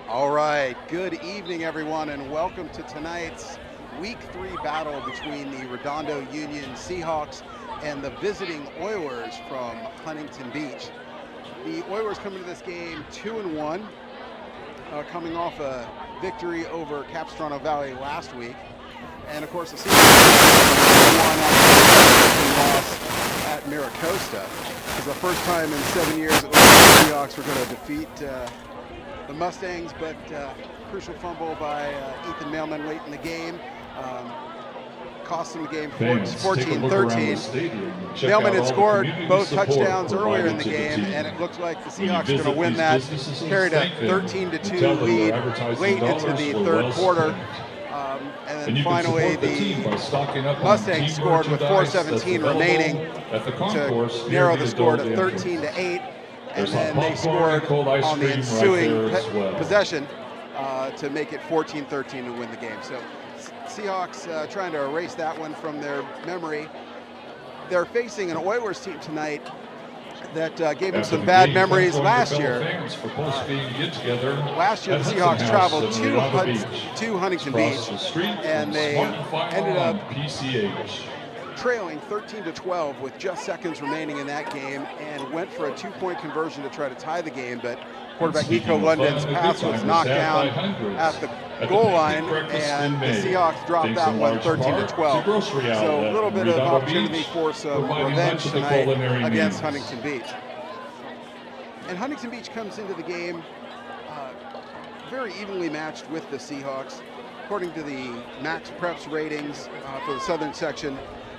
All right, good evening everyone, and welcome to tonight's Week 3 battle between the Redondo Union Seahawks and the visiting Oilers from Huntington Beach. The Oilers come into this game 2-1, coming off a victory over Capistrano Valley last week. And of course the Seahawks won loss at Miracosta. It's the first time in 7 years that the Seahawks were going to defeat the Mustangs, but crucial fumble by Ethan Mailman late in the game cost them the game 14-13. Mailman had scored both touchdowns earlier in the game, and it looked like the Seahawks were going to win that. Carried a 13-2 lead late into the third quarter. And then finally the Mustangs scored with 4:17 remaining to narrow the score to 13-8. And then they scored on the ensuing possession to make it 14-13 to win the game. So Seahawks trying to erase that one from their memory. They're facing an Oilers team tonight that gave them some bad memories last year. Last year the Seahawks traveled to Huntington Beach, and they ended up trailing 13-12 with just seconds remaining in that game, and went for a 2-point conversion to try to tie the game, but quarterback Nico London's pass was knocked down at the goal line, and the Seahawks dropped that one 13-12. So a little bit of opportunity for some revenge tonight against Huntington Beach. And Huntington Beach comes into the game very evenly matched with the Seahawks. According to the Max Preps ratings for the Southern section,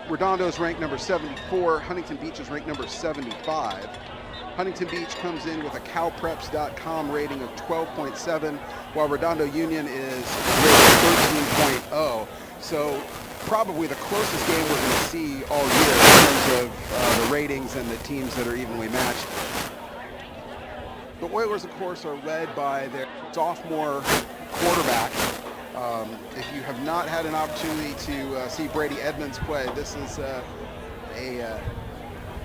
Redondo is ranked number 74, Huntington Beach is ranked number 75. Huntington Beach comes in with a calpreps.com rating of 12.7, while Redondo Union is rated 13.0. So probably the closest game we're going to see all year in terms of the ratings and the teams that are evenly matched. The Oilers, of course, are led by their sophomore quarterback. If you have not had an opportunity to see Brady Edmonds play, this is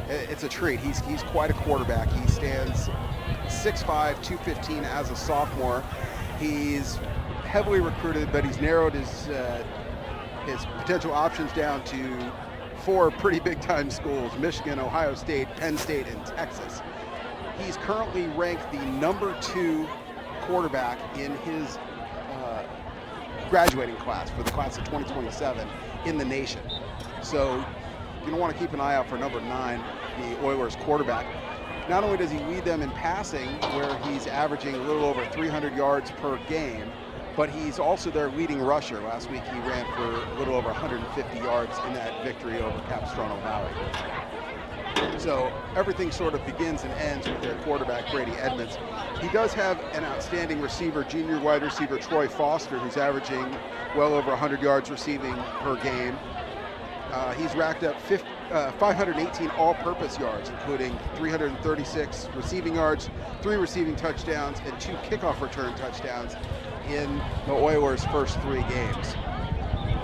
it's a treat. He's quite a quarterback. He stands 6'5", 215 as a sophomore. He's heavily recruited, but he's narrowed his potential options down to 4 pretty big-time schools: Michigan, Ohio State, Penn State, and Texas. He's currently ranked the #2 quarterback in his graduating class for the class of 2027 in the nation. So you're going to want to keep an eye out for number 9, the Oilers quarterback. Not only does he lead them in passing, where he's averaging a little over 300 yards per game, but he's also their leading rusher. Last week he ran for a little over 150 yards in that victory over Capistrano Valley. So everything sort of begins and ends with their quarterback, Brady Edmonds. He does have an outstanding receiver, junior wide receiver Troy Foster, who's averaging well over 100 yards receiving per game. He's racked up 518 all-purpose yards, including 336 receiving yards, 3 receiving touchdowns, and 2 kickoff return touchdowns in the Oilers' first 3 games.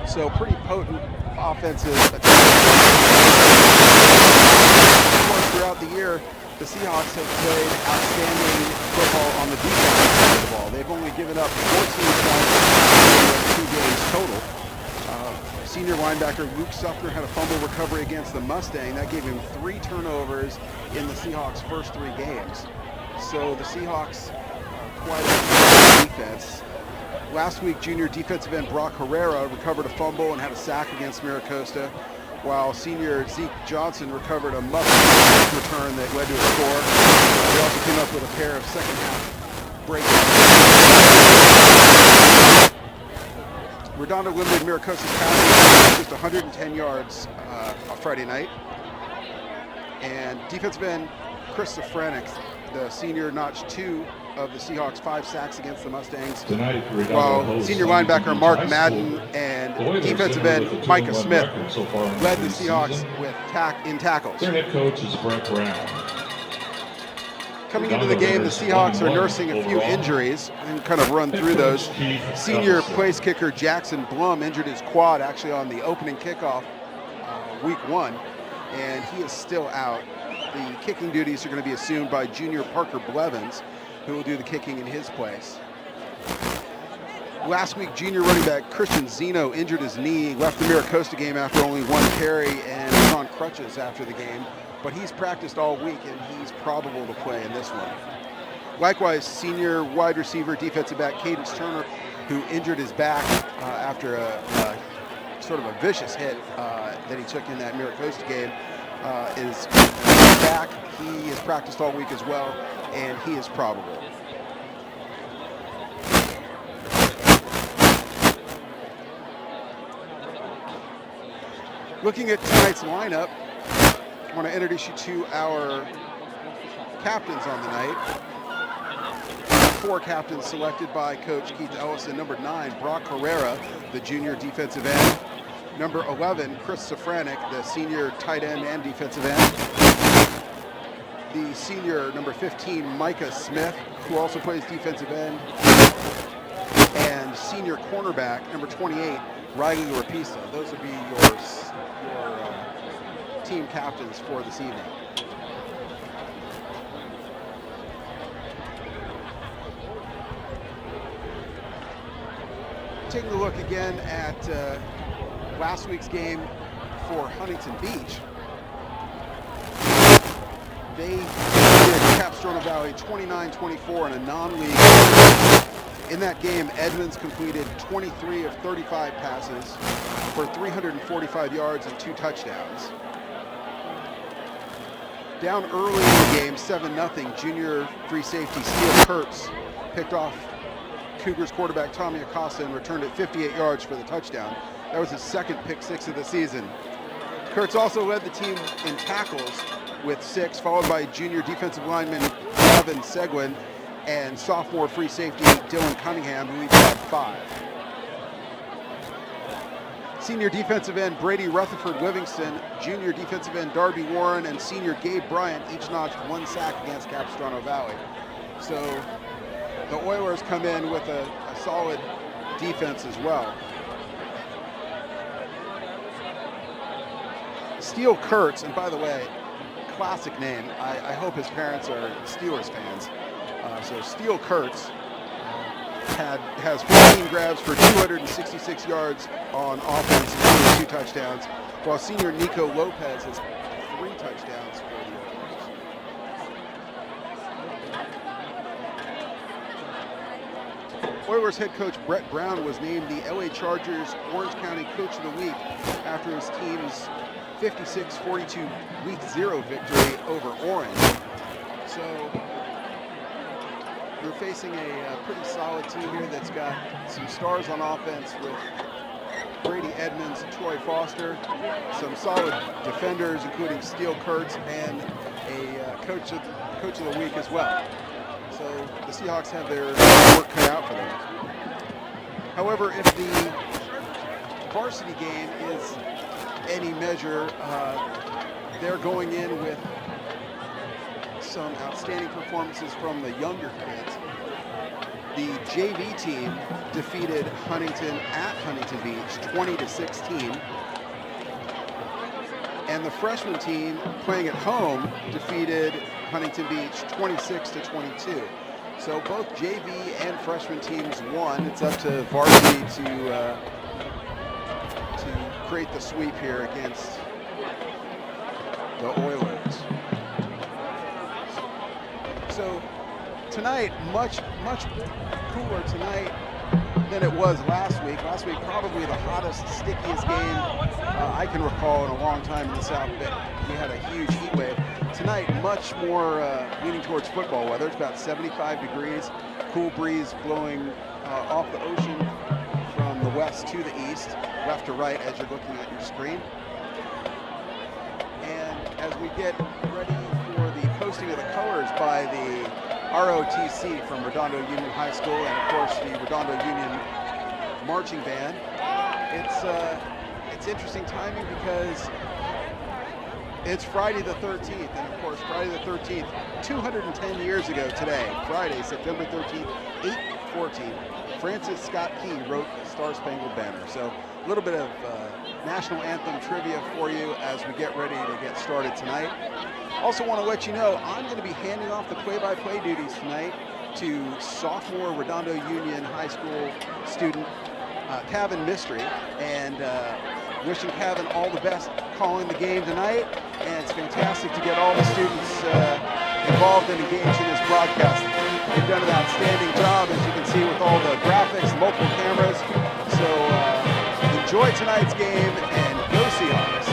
So pretty potent offensive attack. Throughout the year, the Seahawks have played outstanding football on the defensive side of the ball. They've only given up 14 points in 2 games total. Senior linebacker Luke Suffner had a fumble recovery against the Mustang. That gave him 3 turnovers in the Seahawks' first 3 games. So the Seahawks are quite a defense. Last week, junior defensive end Brock Herrera recovered a fumble and had a sack against Maricosta, while senior Zeke Johnson recovered a muff return that led to a score. They also came up with a pair of second-half breakouts. Redondo limited Maricosta's passing just 110 yards on Friday night. And defensive end Chris Safranek, the senior, notched 2 of the Seahawks' 5 sacks against the Mustangs, while senior linebacker Mark Madden and defensive end Micah Smith led the Seahawks with tackles. Their head coach is Brett Brown. Coming into the game, the Seahawks are nursing a few injuries, and kind of run through those. Senior place kicker Jackson Blum injured his quad actually on the opening kickoff week 1, and he is still out. The kicking duties are going to be assumed by junior Parker Blevins, who will do the kicking in his place. Last week, junior running back Christian Zeno injured his knee, left the Maricosta game after only 1 carry, and was on crutches after the game. But he's practiced all week, and he's probable to play in this one. Likewise, senior wide receiver defensive back Cadence Turner, who injured his back after a sort of a vicious hit that he took in that Maricosta game, is back. He has practiced all week as well, and he is probable. Looking at tonight's lineup, I want to introduce you to our captains on the night. 4 captains selected by Coach Keith Ellison. Number 9, Brock Herrera, the junior defensive end. Number 11, Chris Safranek, the senior tight end and defensive end. The senior, number 15, Micah Smith, who also plays defensive end. And senior cornerback, number 28, Riley Rapisa. Those would be your team captains for this evening. Taking a look again at last week's game for Huntington Beach. They did Capistrano Valley 29-24 in a non-league. In that game, Edmonds completed 23 of 35 passes for 345 yards and 2 touchdowns. Down early in the game, 7-0, junior free safety Steele Kurtz picked off Cougars quarterback Tommy Acosta and returned it 58 yards for the touchdown. That was his 2nd pick 6 of the season. Kurtz also led the team in tackles with 6, followed by junior defensive lineman Gavin Seguin and sophomore free safety Dylan Cunningham, who each had 5. Senior defensive end Brady Rutherford Livingston, junior defensive end Darby Warren, and senior Gabe Bryant each notched 1 sack against Capistrano Valley. So the Oilers come in with a solid defense as well. Steele Kurtz, and by the way, classic name. I hope his parents are Steelers fans. So Steele Kurtz has 14 grabs for 266 yards on offense, including 2 touchdowns, while senior Nico Lopez has 3 touchdowns for the Oilers. Oilers head coach Brett Brown was named the LA Chargers Orange County Coach of the Week after his team's 56-42 Week 0 victory over Orange. So you're facing a pretty solid team here that's got some stars on offense with Brady Edmonds and Troy Foster, some solid defenders including Steele Kurtz, and a coach of the week as well. So the Seahawks have their work cut out for them. However, if the varsity game is any measure, they're going in with some outstanding performances from the younger kids. The JV team defeated Huntington at Huntington Beach 20-16. And the freshman team playing at home defeated Huntington Beach 26-22. So both JV and freshman teams won. It's up to varsity to create the sweep here against the Oilers. So tonight, much cooler tonight than it was last week. Last week, probably the hottest, stickiest game I can recall in a long time in the South Bay. We had a huge heat wave. Tonight, much more leaning towards football weather. It's about 75 degrees, cool breeze blowing off the ocean from the west to the east, left to right as you're looking at your screen. And as we get ready for the posting of the colors by the ROTC from Redondo Union High School and of course the Redondo Union marching band, it's interesting timing because it's Friday the 13th, and of course Friday the 13th, 210 years ago today, Friday, September 13th, 814, Francis Scott Key wrote the Star Spangled Banner. So a little bit of national anthem trivia for you as we get ready to get started tonight. Also want to let you know I'm going to be handing off the play-by-play duties tonight to sophomore Redondo Union High School student Kevin Mystery, and wishing Kevin all the best calling the game tonight. And it's fantastic to get all the students involved and engaged in this broadcast. They've done an outstanding job, as you can see, with all the graphics, multiple cameras. So enjoy tonight's game and go Seahawks.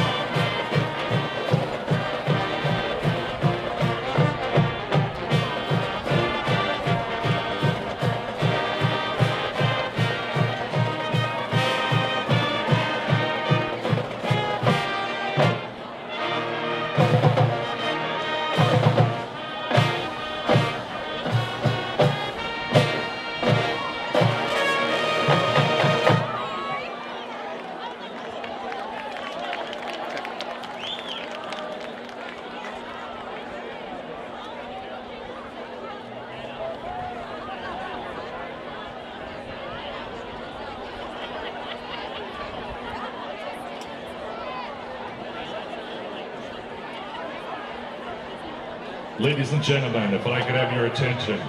Ladies and gentlemen, if I could have your attention.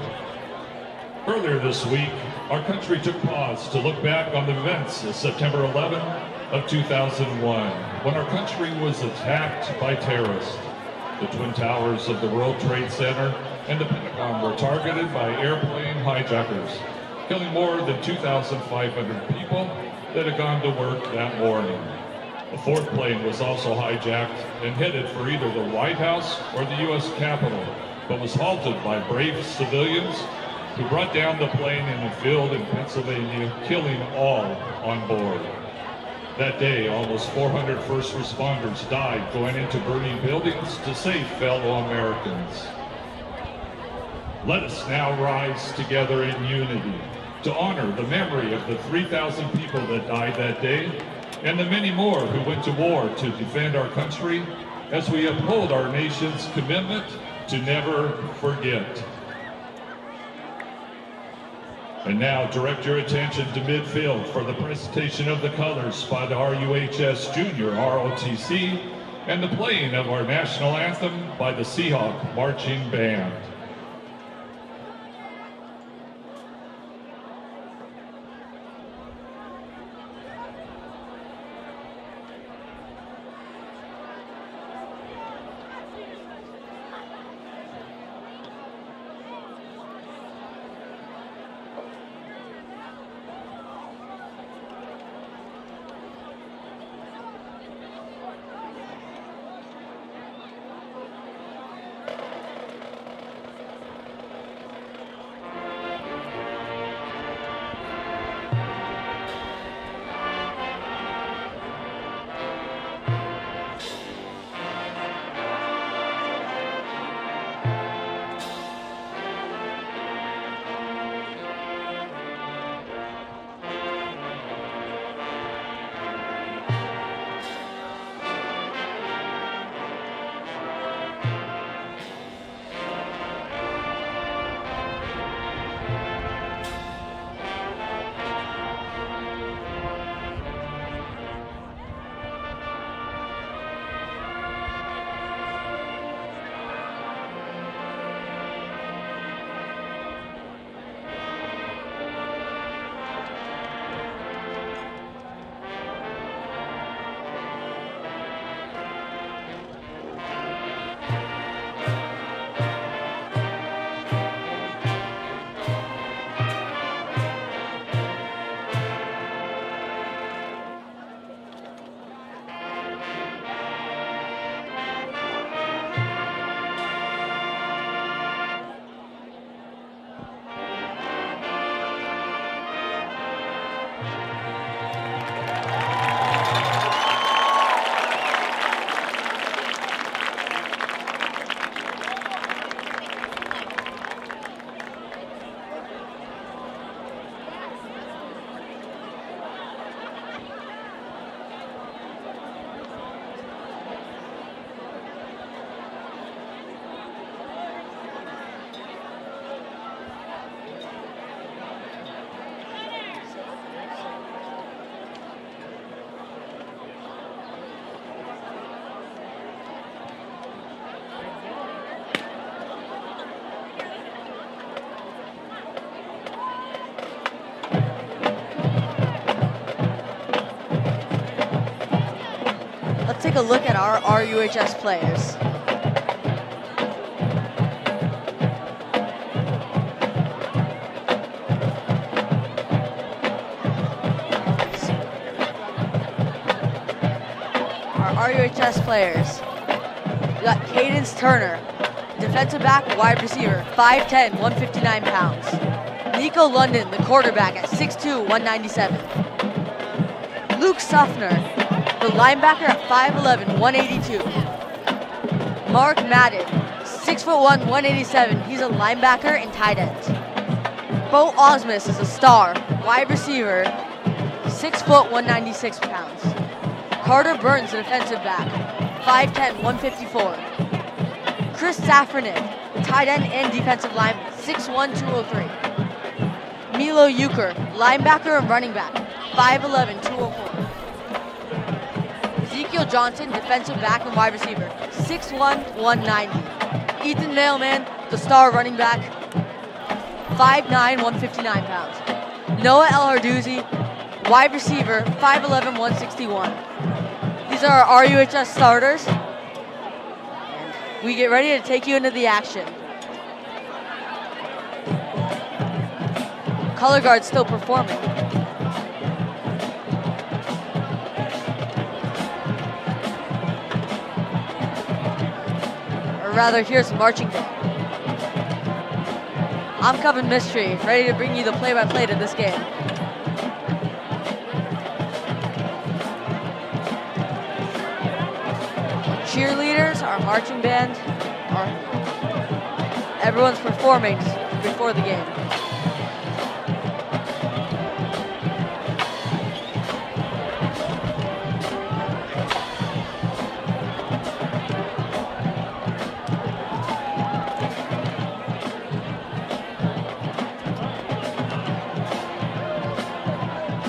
Earlier this week, our country took pause to look back on the events of September 11 of 2001, when our country was attacked by terrorists. The Twin Towers of the World Trade Center and the Pentagon were targeted by airplane hijackers, killing more than 2,500 people that had gone to work that morning. A fourth plane was also hijacked and headed for either the White House or the U.S. Capitol, but was halted by brave civilians who brought down the plane in a field in Pennsylvania, killing all on board. That day, almost 400 first responders died going into burning buildings to save fellow Americans. Let us now rise together in unity to honor the memory of the 3,000 people that died that day and the many more who went to war to defend our country as we uphold our nation's commitment to never forget. And now direct your attention to midfield for the presentation of the colors by the RUHS Junior ROTC and the playing of our national anthem by the Seahawks Marching Band. Let's take a look at our RUHS players. Our RUHS players. We got Cadence Turner, defensive back, wide receiver, 5'10", 159 pounds. Nico London, the quarterback, at 6'2", 197. Luke Suffner, the linebacker, at 5'11", 182. Mark Madden, 6'1", 187. He's a linebacker and tight end. Bo Osmus is a star, wide receiver, 6', 196 pounds. Carter Burns, the defensive back, 5'10", 154. Chris Safranek, tight end and defensive line, 6'1", 203. Milo Euchre, linebacker and running back, 5'11", 204. Ezekiel Johnson, defensive back and wide receiver, 6'1", 190. Ethan Mailman, the star running back, 5'9", 159 pounds. Noah El Hardouzi, wide receiver, 5'11", 161. These are our RUHS starters. We get ready to take you into the action. Color guard still performing. Or rather, here's marching band. I'm Coven Mystery, ready to bring you the play-by-play to this game. Cheerleaders, our marching band, everyone's performing before the game.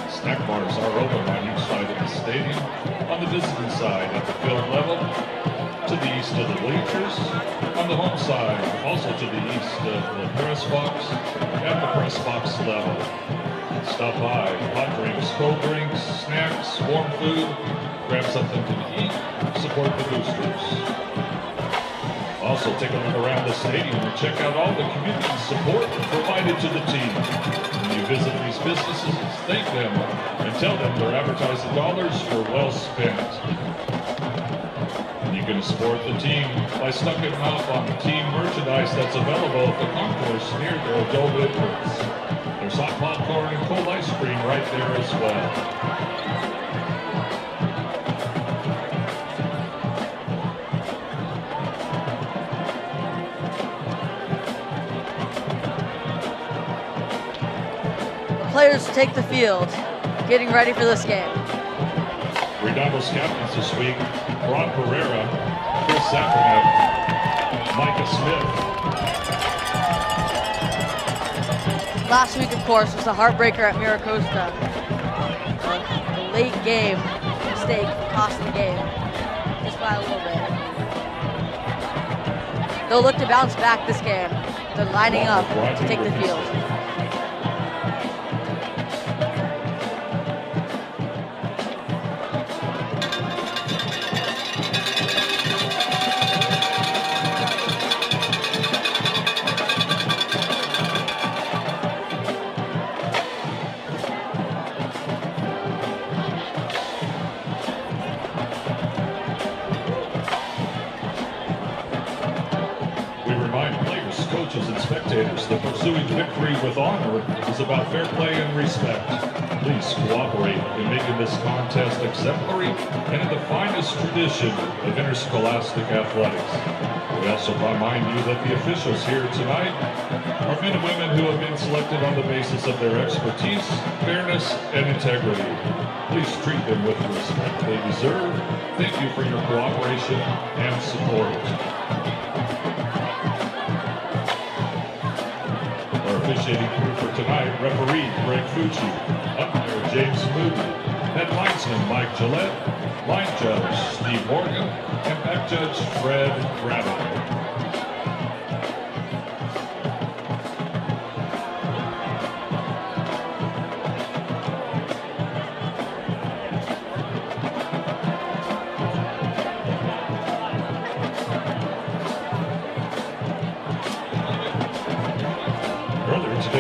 Snack bars are open on each side of the stadium. On the visiting side at the field level, to the east of the bleachers, on the home side, also to the east of the press box, at the press box level. Stop by, hot drinks, cold drinks, snacks, warm food, grab something to eat, support the boosters. Also take a look around the stadium and check out all the community support provided to the team. When you visit these businesses, thank them and tell them their advertising dollars were well spent. You can support the team by stocking up on team merchandise that's available at the concourse near their adult entrance. There's hot popcorn and cold ice cream right there as well. The players take the field, getting ready for this game. Redondo's captains this week, Ron Pereira, Chris Safranek, Micah Smith. Last week, of course, was the heartbreaker at Miracosta. The late game mistake cost the game, just by a little bit. They'll look to bounce back this game. They're lining up to take the field. Coaches and spectators that pursuing victory with honor is about fair play and respect. Please cooperate in making this contest exemplary and in the finest tradition of interscholastic athletics. We also remind you that the officials here tonight are men and women who have been selected on the basis of their expertise, fairness, and integrity. Please treat them with the respect they deserve. Thank you for your cooperation and support. Officiating crew for tonight, referee Greg Fucci, umpire James Moody, head linesman Mike Gillette, line judge Steve Morgan, and back judge Fred Rabbit.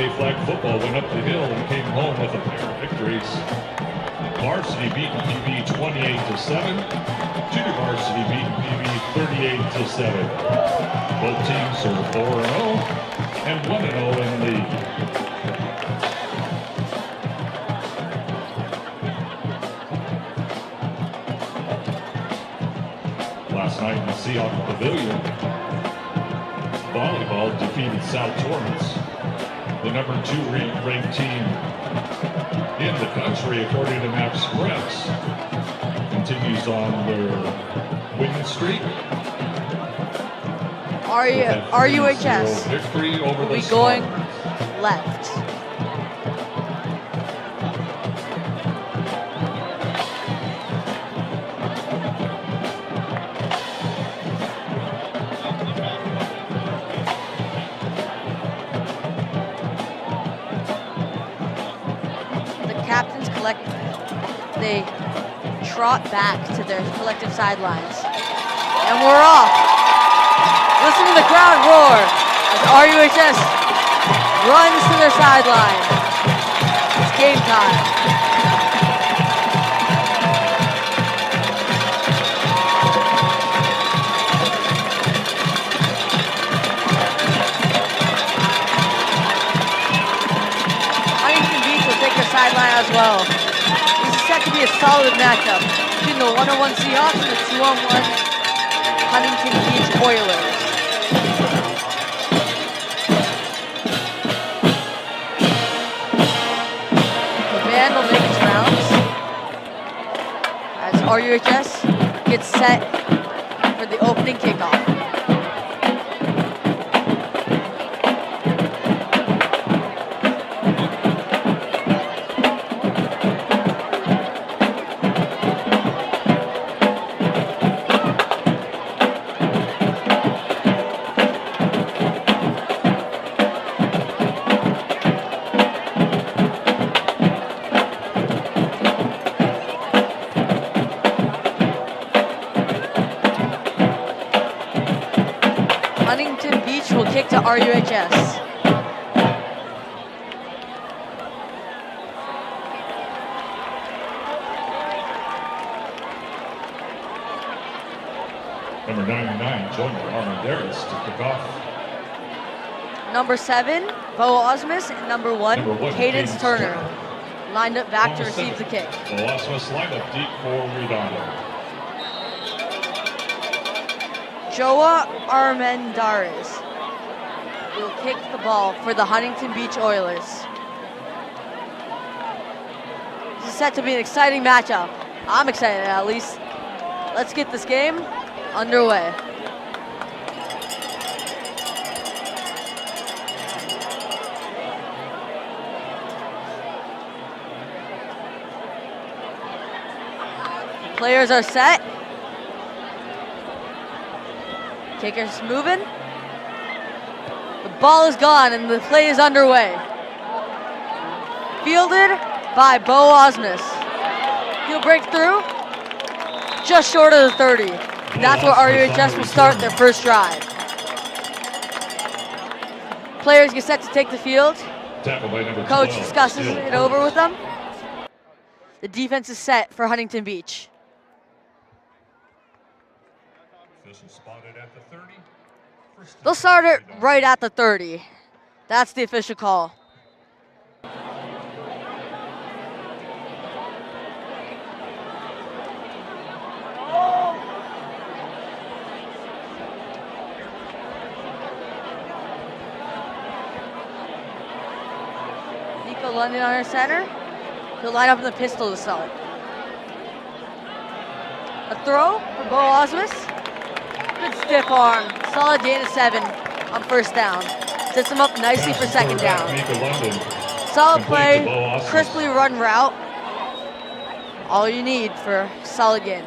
2A flag football went up the hill and came home with a pair of victories. Varsity beat PB 28-7. Junior varsity beat PB 38-7. Both teams are 4-0 and 1-0 in league. Last night in the Seahawks Pavilion, volleyball defeated South Torrance, the number 2 ranked team in the country according to Map Express. Continues on their winning streak. RUHS victory over will the be going Scoreless. left. They trot back to their collective sidelines. And we're off. Listen to the crowd roar as RUHS runs to their sideline. It's game time. Huntington Beach will take their sideline as well. Set to be a solid matchup between the 101 Seahawks and the 2-on-1 Huntington Beach Oilers. The band will make its rounds as RUHS gets set for the opening kickoff. Huntington Beach will kick to RUHS. Number 99, Jonah Armandaris to kick off. Number 7, Bo Osmus, and number 1, Cadence Turner, lined up back to receive the kick. Bo Osmus lined up deep for Redondo. Joa Armendariz will kick the ball for the Huntington Beach Oilers. This is set to be an exciting matchup. I'm excited, at least. Let's get this game underway. Players are set. Kicker's moving. The ball is gone and the play is underway. Fielded by Bo Osmus. He'll break through just short of the 30. That's where RUHS will start their first drive. Players get set to take the field. Coach discusses it over with them. The defense is set for Huntington Beach. They'll start it right at the 30. That's the official call. Nico London on our center. He'll line up in the pistol assault. A throw for Bo Osmus. Good stiff arm. Solid gain of 7 on first down. Sets him up nicely for second down. Solid play, crisply run route. All you need for solid gain.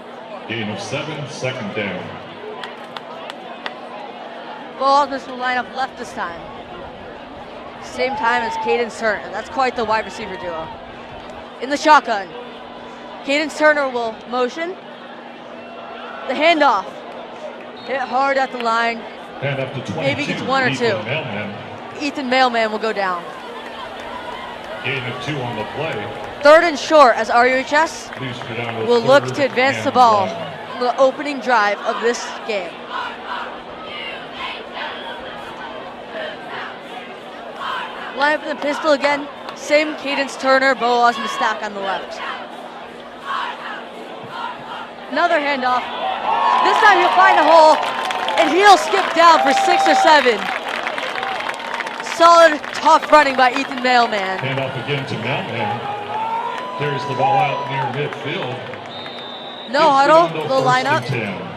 Gain of 7, second down. Bo Osmus will line up left this time. Same time as Cadence Turner. That's quite the wide receiver duo. In the shotgun, Cadence Turner will motion. The handoff. Hit hard at the line. And up to 22, maybe gets 1 or 2. Ethan Mailman. Ethan Mailman will go down. Gain of 2 on the play. 3rd and short as RUHS Leaves Redondo will look 3rd to advance the and ball 1. on the opening drive of this game. Line up in the pistol again. Same Cadence Turner, Bo Osmond stack on the left. Another handoff. This time he'll find a hole, and he'll skip down for 6 or 7. Solid, tough running by Ethan Mailman. Handoff again to Mailman. Carries the ball out near midfield. No huddle, Redondo they'll line up. 1st and 10.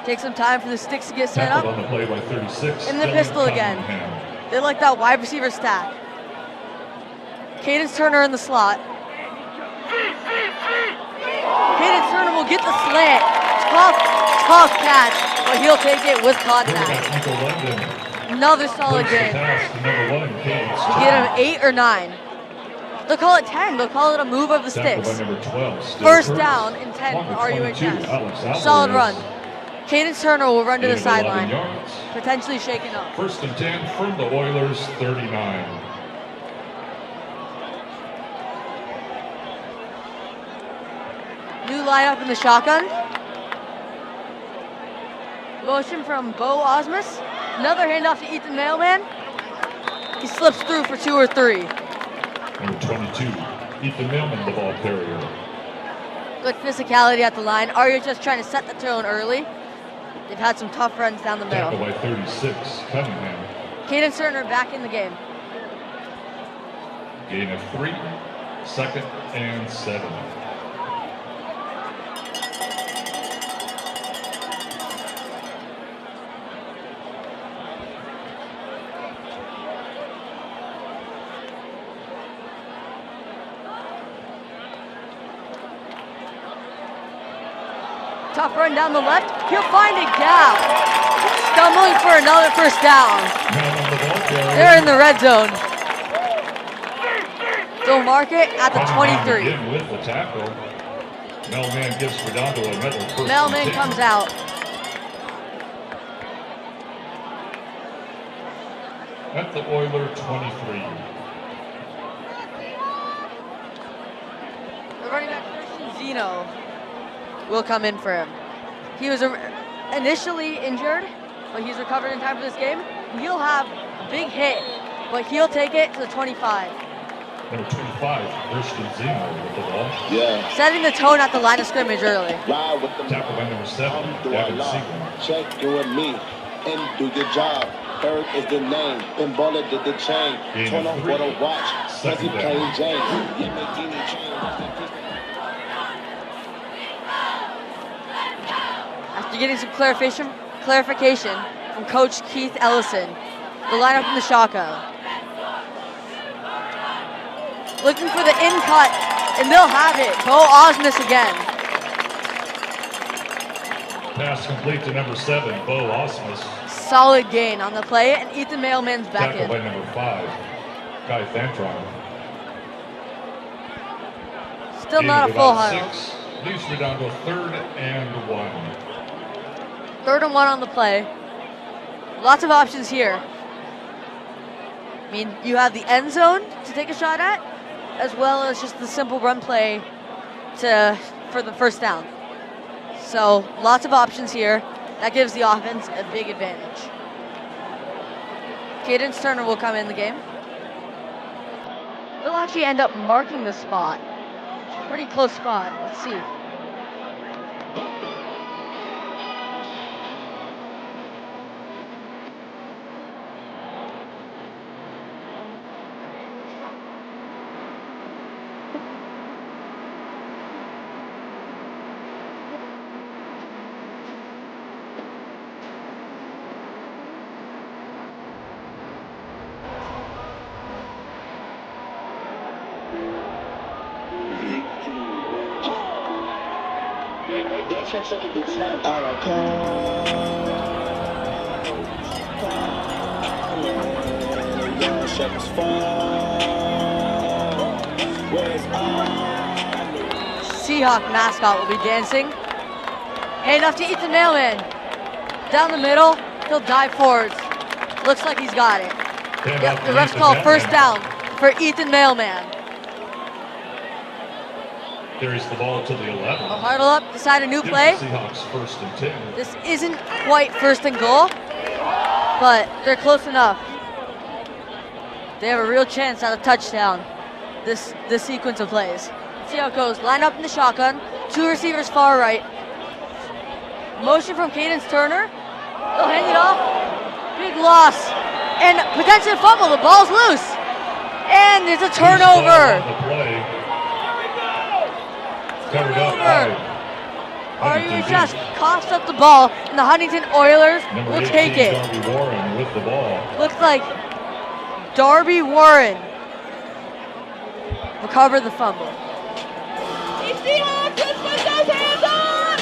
Take some time for the sticks to get set up. Tackled on the play by 36. In the Dylan pistol again. Cunningham. They like that wide receiver stack. Cadence Turner in the slot. Cadence Turner will get the slant. Tough catch, but he'll take it with contact. Michael London. Another solid First game. pass to number 1, Cadence You get him 8 or 9. They'll call it 10. They'll call it a move of the Tackled sticks. by number 12. Still First Curtis. down and 10 Along for with 22, RUHS. Alex Alvarez. Solid run. Cadence Turner will run to the Gain of 11 sideline, yards. potentially shaken up. 1st and 10 from the Oilers 39. New lineup in the shotgun. Motion from Bo Osmus. Another handoff to Ethan Mailman. He slips through for 2 or 3. Number 22, Ethan Mailman, the ball carrier. Good physicality at the line. RUHS trying to set the tone early. They've had some tough runs down the Tackled middle. by 36, Cunningham. Cadence Turner back in the game. Gain of 3, 2nd and 7. Tough run down the left. He'll find a gap. Stumbling for another first down. Mailman, the ball carrier. They're in the red zone. They'll mark it at the Cunningham 23. again with the tackle. Mailman gives Redondo another 1st Mailman and 10. comes out. At the Oiler 23. The running back Christian Zeno will come in for him. He was initially injured, but he's recovered in time for this game. He'll have a big hit, but he'll take it to the 25. Number 25, Christian Zeno with the ball. Yeah. Setting the tone at the line of scrimmage early. Ride with them. Tackled by number 7, Gavin Seaman. Check you and me and do your job. Bird is the name. Ben Baller did the chain. Gain Turn of on 3. what a watch. Second Fuzzy down. plain Jane. Yeah, make any change. After getting some clarification from Coach Keith Ellison, the lineup in the shotgun. Looking for the in cut, and they'll have it. Bo Osmus again. Pass complete to number 7, Bo Osmus. Solid gain on the play, and Ethan Mailman's back Tackled by in. number 5, Guy Thantron. Still Gain not of a full about huddle. 6. Leaves Redondo 3rd and 1. 3rd and 1 on the play. Lots of options here. I mean, you have the end zone to take a shot at, as well as just the simple run play for the first down. So lots of options here. That gives the offense a big advantage. Cadence Turner will come in the game. They'll actually end up marking the spot. Pretty close spot. Let's see. Seahawk mascot will be dancing. Handoff to Ethan Mailman. Down the middle, he'll dive forwards. Looks like he's got it. Yep, the refs call first down for Ethan Mailman. Carries the ball to the 11. A huddle up, decide a new play. Seahawks 1st and 10. This isn't quite 1st and goal, but they're close enough. They have a real chance at a touchdown. This sequence of plays. See how it goes. Line up in the shotgun. 2 receivers far right. Motion from Cadence Turner. They'll hand it off. Big loss. And potentially fumble. The ball's loose. And there's a turnover. Covered up by RUHS coughs up the ball, and the Huntington Oilers will take it. Darby Warren with the ball. Looks like Darby Warren recovered the fumble. Seahawks, let's put those hands on!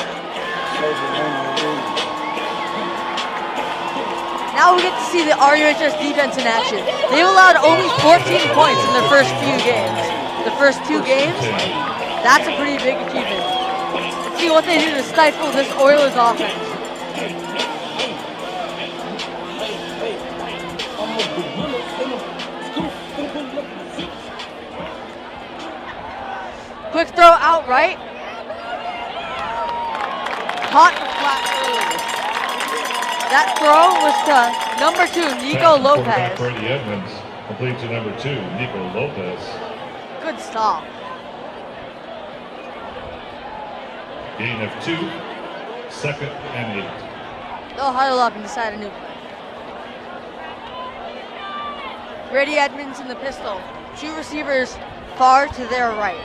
Now we get to see the RUHS defense in action. They've allowed only 14 points in their first few games. The first 2 games, that's a pretty big achievement. Let's see what they do to stifle this Oilers offense. Quick throw out right. Caught the flat early. That throw was to number 2, Nico Lopez. Brady Edmonds complete to number 2, Nico Lopez. Good stop. Gain of 2, 2nd and 8. They'll huddle up and decide a new play. Brady Edmonds in the pistol. 2 receivers far to their right.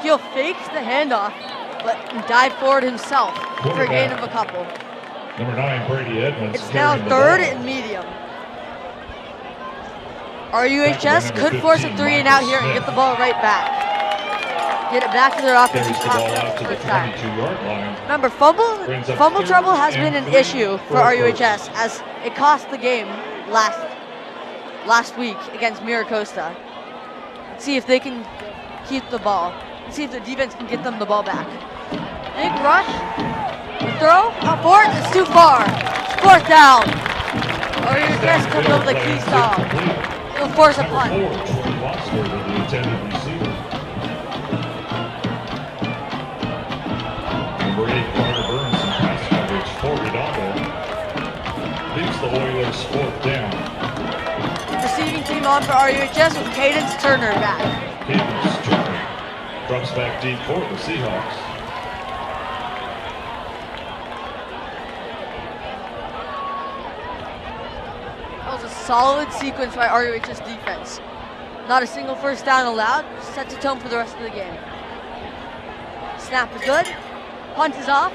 He'll fake the handoff, but dive forward himself for a gain of a couple. Number 9, Brady Edmonds. It's now 3rd and medium. RUHS could force a 3 and out here and get the ball right back. Get it back to their offensive concept for the time. Remember, fumble trouble has been an issue for RUHS as it cost the game last week against Miracosta. Let's see if they can keep the ball. Let's see if the defense can get them the ball back. Big rush. The throw out for it. It's too far. It's 4th down. RUHS comes up with a key stop. It'll force a punt. Number 8, Carter Burns in pass coverage for Redondo. Leaves the Oilers 4th down. Receiving team on for RUHS with Cadence Turner back. Cadence Turner drops back deep for the Seahawks. That was a solid sequence by RUHS defense. Not a single 1st down allowed. Sets a tone for the rest of the game. Snap is good. Punt is off.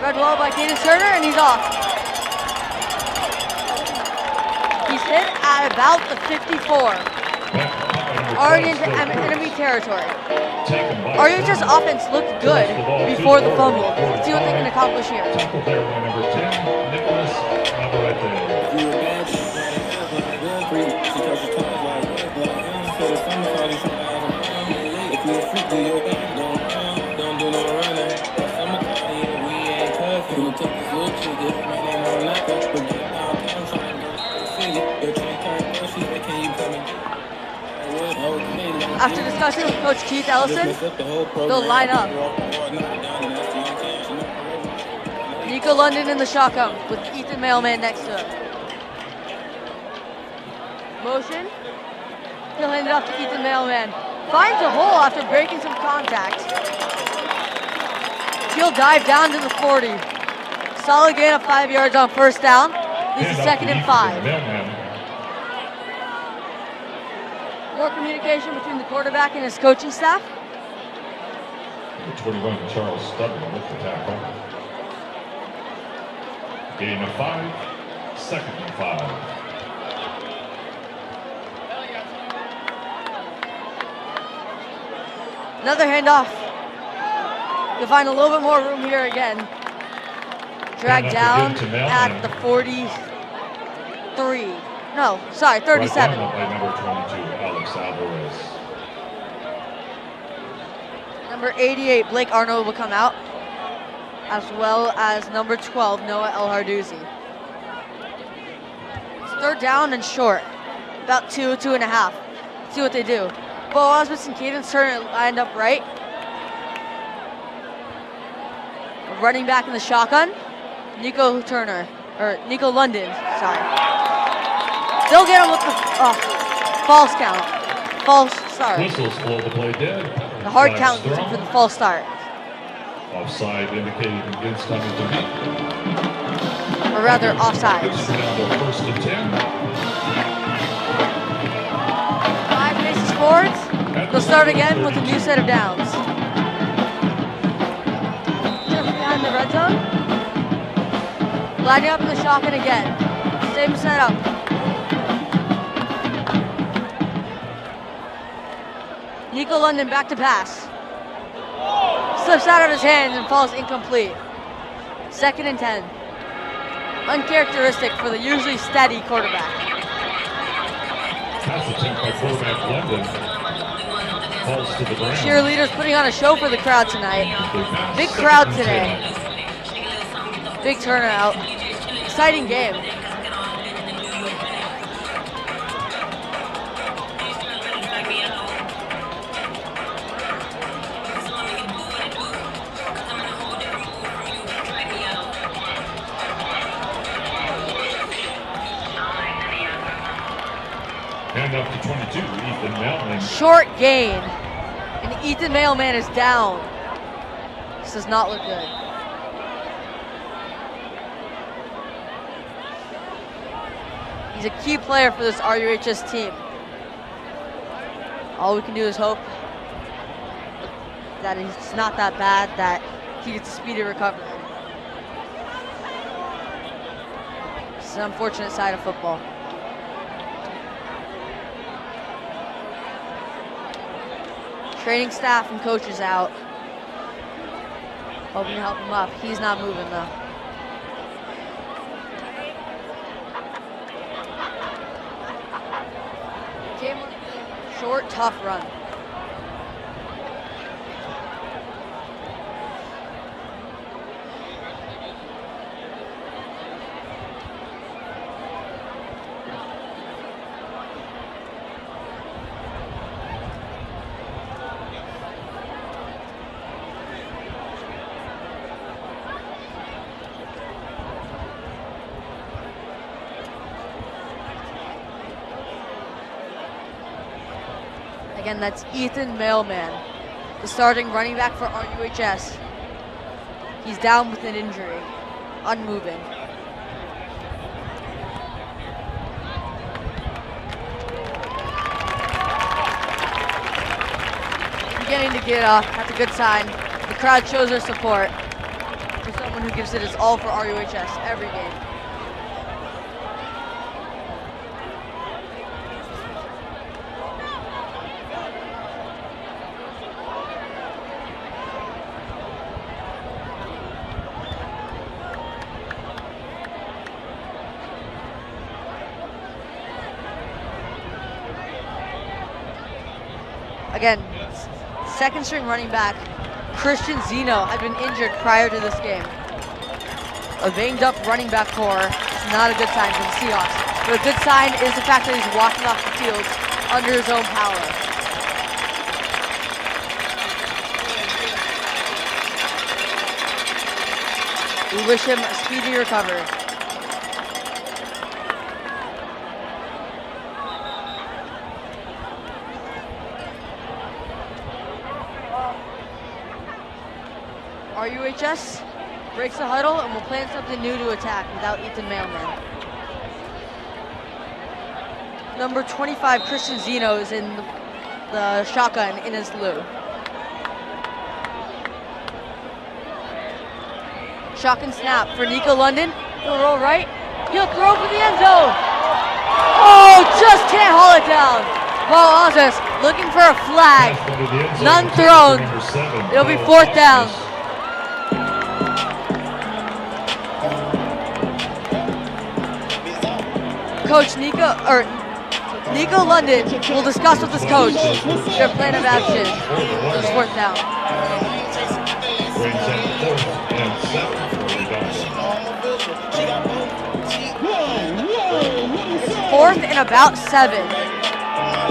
Read well by Cadence Turner, and he's off. He's hit at about the 54. Already into enemy territory. RUHS offense looked good before the fumble. Let's see what they can accomplish here. Tackle there by number 10, Nicholas Navarrete. After discussing with Coach Keith Ellison, they'll line up. Nico London in the shotgun with Ethan Mailman next to him. Motion. He'll hand it off to Ethan Mailman. Finds a hole after breaking some contact. He'll dive down to the 40. Solid gain of 5 yards on 1st down. This is 2nd and 5. More communication between the quarterback and his coaching staff. Number 21, Charles Studman with the tackle. Gain of 5, 2nd and 5. Another handoff. You'll find a little bit more room here again. Drag down at the 43. No, sorry, 37. Right by number 22, Alex Alvarez. Number 88, Blake Arnold will come out, as well as number 12, Noah El Hardouzi. It's third down and short, about 2.5. See what they do. Bo Osmus and Cadence Turner lined up right. Running back in the shotgun, Nico London, sorry. They'll get him with the false count. False start. Whistles blow the play dead. The hard count for the false start. Offside indicated against Huntington Beach. Or rather, offsides. Down to 1st and 10. 5 bases forwards. They'll start again with a new set of downs. Just behind the red zone. Lining up in the shotgun again. Same setup. Nico London back to pass. Slips out of his hands and falls incomplete. 2nd and 10. Uncharacteristic for the usually steady quarterback. Pass attempt by quarterback London. Falls to the ground. Cheerleaders putting on a show for the crowd tonight. Big crowd today. Big turnout. Exciting game. And up to 22, Ethan Mailman. Short gain. And Ethan Mailman is down. This does not look good. He's a key player for this RUHS team. All we can do is hope that it's not that bad, that he gets a speedy recovery. It's an unfortunate side of football. Training staff and coaches out. Hoping to help him up. He's not moving though. Short, tough run. Again, that's Ethan Mailman, the starting running back for RUHS. He's down with an injury, unmoving. Beginning to get off, that's a good sign. The crowd shows their support for someone who gives it his all for RUHS every game. Again, second string running back, Christian Zeno, had been injured prior to this game. A banged up running back core is not a good sign for the Seahawks. But a good sign is the fact that he's walking off the field under his own power. We wish him a speedy recovery. RUHS breaks the huddle and will plan something new to attack without Ethan Mailman. Number 25, Christian Zeno, is in the shotgun in his lieu. Shotgun snap for Nico London. He'll roll right. He'll throw for the end zone. Oh, just can't haul it down. Ball Osmus looking for a flag. None thrown. It'll be 4th down. Coach Nico London will discuss with his coach their plan of action for this fourth down. Brings up 4th and 7 for Redondo. It's 4th and about 7.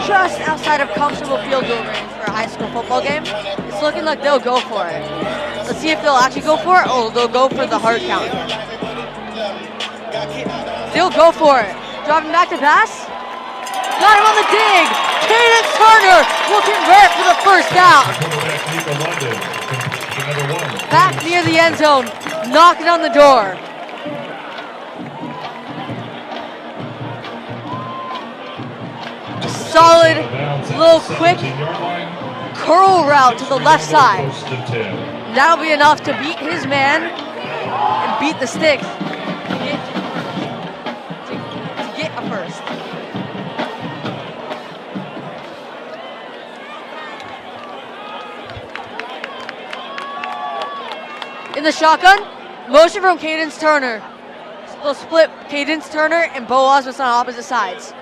Just outside of comfortable field goal range for a high school football game. It's looking like they'll go for it. Let's see if they'll actually go for it or they'll go for the hard count. They'll go for it. Dropping back to pass. Got him on the dig. Caden Turner will convert for the first down. Back near the end zone, knocking on the door. Solid, little quick curl route to the left side. That'll be enough to beat his man and beat the sticks to get a first. In the shotgun, motion from Cadence Turner. They'll split Cadence Turner and Bo Osmus on opposite sides.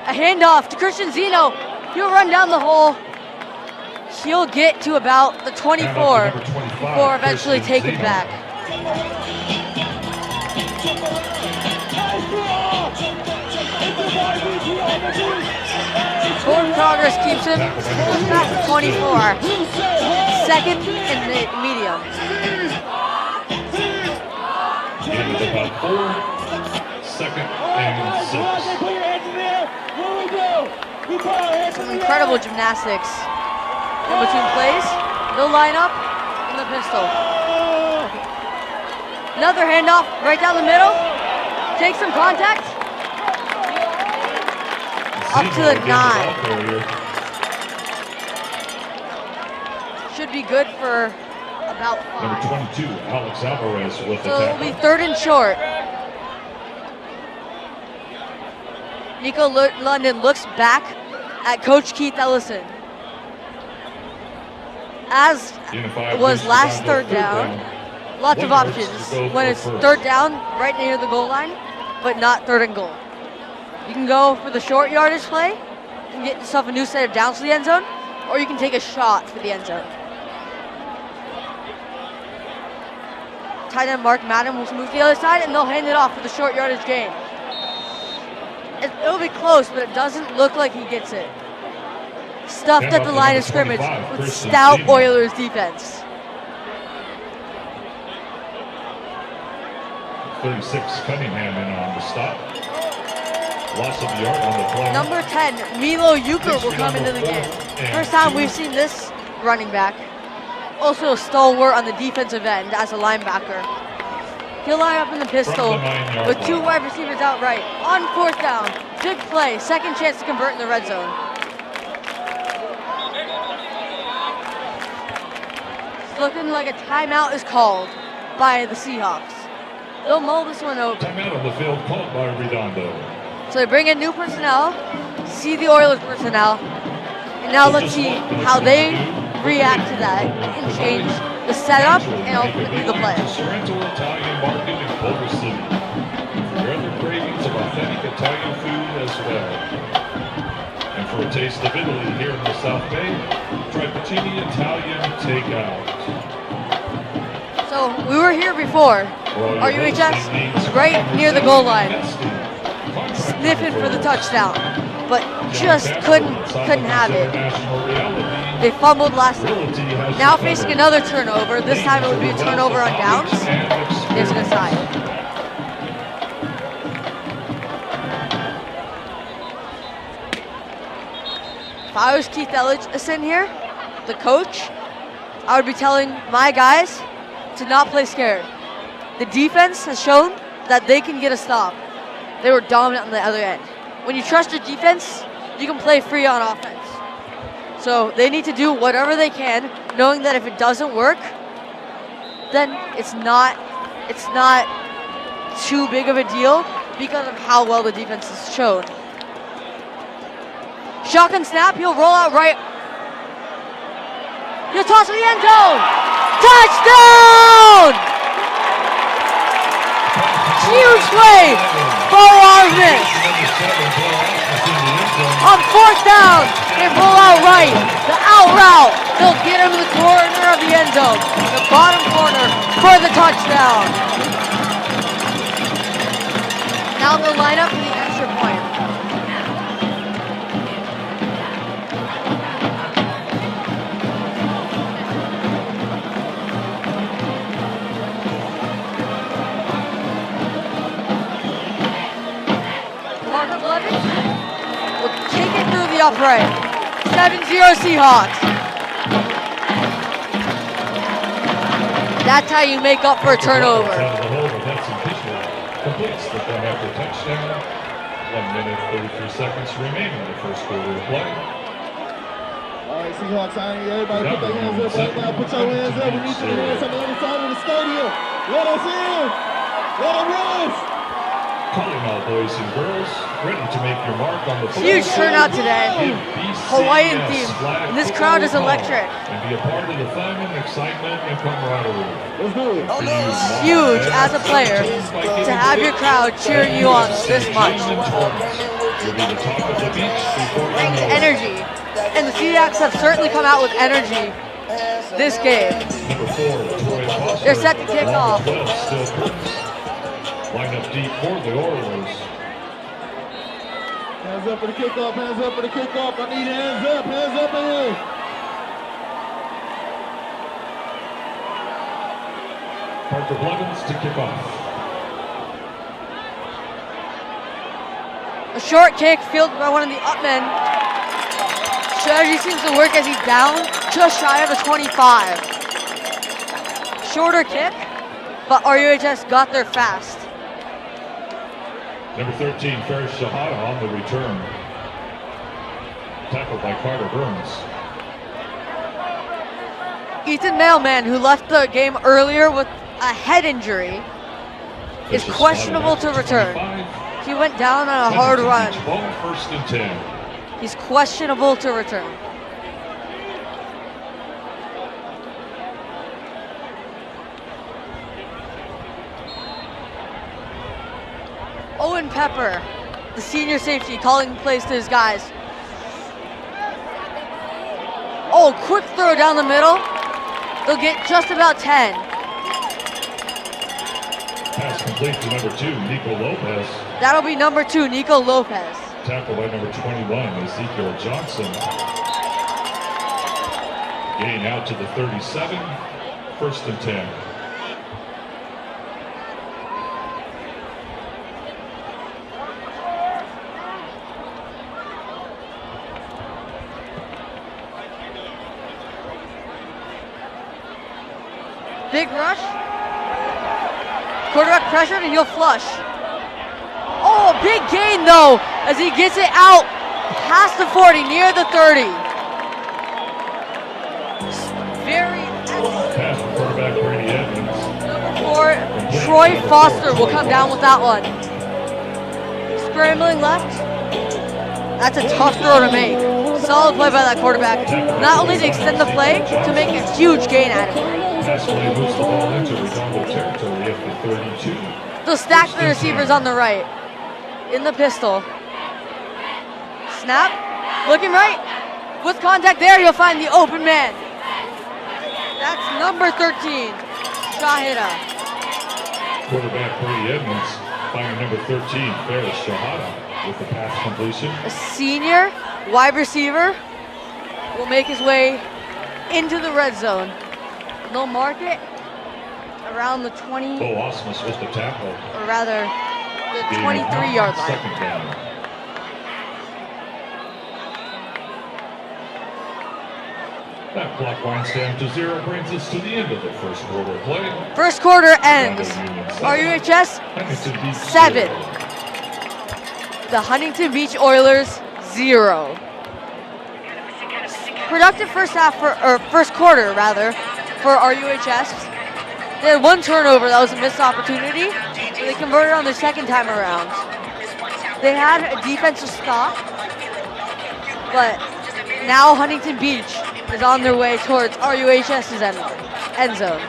A handoff to Christian Zeno. He'll run down the hole. He'll get to about the 24 before eventually taking back. Forward progress keeps him past the 24. 2nd and medium. Gain of about 4. 2nd and 6. Some incredible gymnastics in between plays. They'll line up in the pistol. Another handoff right down the middle. Take some contact. Up to the 9. Should be good for about 5. Number 22, Alex Alvarez with the So it'll tackle. be 3rd and short. Nico London looks back at Coach Keith Ellison. As was last 3rd down, lots of options when it's 3rd down right near the goal line, but not 3rd and goal. You can go for the short yardage play and get yourself a new set of downs to the end zone, or you can take a shot for the end zone. Tight end Mark Madden will move to the other side, and they'll hand it off for the short yardage gain. It'll be close, but it doesn't look like he gets it. Stuffed at the line of scrimmage with stout Oilers defense. 36, Cunningham in on the stop. Loss of yard on the play. Number 10, Milo Euchre will come into the game. First time we've seen this running back. Also a stalwart on the defensive end as a linebacker. He'll line up in the pistol with 2 wide receivers out right. On 4th down, big play, 2nd chance to convert in the red zone. It's looking like a timeout is called by the Seahawks. They'll mull this one over. Timeout on the field called by Redondo. So they bring in new personnel, see the Oilers personnel, and now let's see how they react to that and change the setup and ultimately the play. Sorrento Italian Market in Culver City. For your other cravings of authentic Italian food as well. And for a taste of Italy here in the South Bay, try Puccini Italian Takeout. So we were here before. Our UHS was right near the goal line, sniffing for the touchdown, but just couldn't have it. They fumbled last week. Now facing another turnover. This time it would be a turnover on downs. It's an aside. If I was Keith Ellison here, the coach, I would be telling my guys to not play scared. The defense has shown that they can get a stop. They were dominant on the other end. When you trust your defense, you can play free on offense. So they need to do whatever they can, knowing that if it doesn't work, then it's not too big of a deal because of how well the defense has shown. Shotgun snap, he'll roll out right. He'll toss to the end zone. Touchdown! Huge play, Bo Osmus. On fourth down, they pull out right. The out route, they'll get him in the corner of the end zone. The bottom corner for the touchdown. Now they'll line up for the extra point. Will kick it through the upright. 7-0 Seahawks. That's how you make up for a turnover. Completes the point after touchdown. 1 minute, 33 seconds remaining in the first quarter of play. All right, Seahawks, everybody put their hands up right now. Put your hands up. We need you to hands on the other side of the stadium. Let us in. Let them rush. Calling all boys and girls, ready to make your mark on the football Huge turnout today. Hawaiian theme. And this crowd is electric. And be a part of the fun and excitement and camaraderie. Let's do it. It's huge as a player to have your crowd cheering you on this much. You'll be the talk of the beach before you Brings know it. energy. And the Seahawks have certainly come out with energy this game. Number 4, Troy Foster. They're set to kick off. 12 still Curtis. Line up deep for the Oilers. Hands up for the kickoff. Hands up for the kickoff. I need hands up. Hands up ahead. Parker Blevins to kick off. A short kick fielded by one of the upmen. Strategy seems to work as he's down, just shy of the 25. Shorter kick, but RUHS got there fast. Number 13, Ferris Shahada on the return. Tackled by Carter Burns. Ethan Mailman, who left the game earlier with a head injury, is questionable to return. He went down on a hard run. Ball, first and 10. He's questionable to return. Owen Pepper, the senior safety, calling plays to his guys. Oh, quick throw down the middle. They'll get just about 10. Pass complete to number 2, Nico Lopez. That'll be number 2, Nico Lopez. Tackled by number 21, Ezekiel Johnson. Gain out to the 37, first and 10. Big rush. Quarterback pressured and he'll flush. Oh, big gain though, as he gets it out past the 40, near the 30. Very excellent. Pass from quarterback Brady Evans. Number 4, Troy Foster will come down with that one. Scrambling left. That's a tough throw to make. Solid play by that quarterback. Not only to extend the play, to make a huge gain out of it. Pass play moves the ball into Redondo territory at the 32. They'll stack the receivers on the right. In the pistol. Snap. Looking right. With contact there, you'll find the open man. That's number 13, Shahida. Quarterback Brady Edmonds finding number 13, Ferris Shahada, with the pass completion. A senior wide receiver will make his way into the red zone. They'll mark it around the 20, Bo Osmus with the tackle. or rather, the 23-yard line. Second down. That clock winds down to 0, brings us to the end of the first quarter play. First quarter ends. RUHS, Huntington Beach 7. The Huntington Beach Oilers, 0. Productive first quarter for RUHS. They had one turnover that was a missed opportunity, but they converted on their second time around. They had a defensive stop, but now Huntington Beach is on their way towards RUHS's end zone.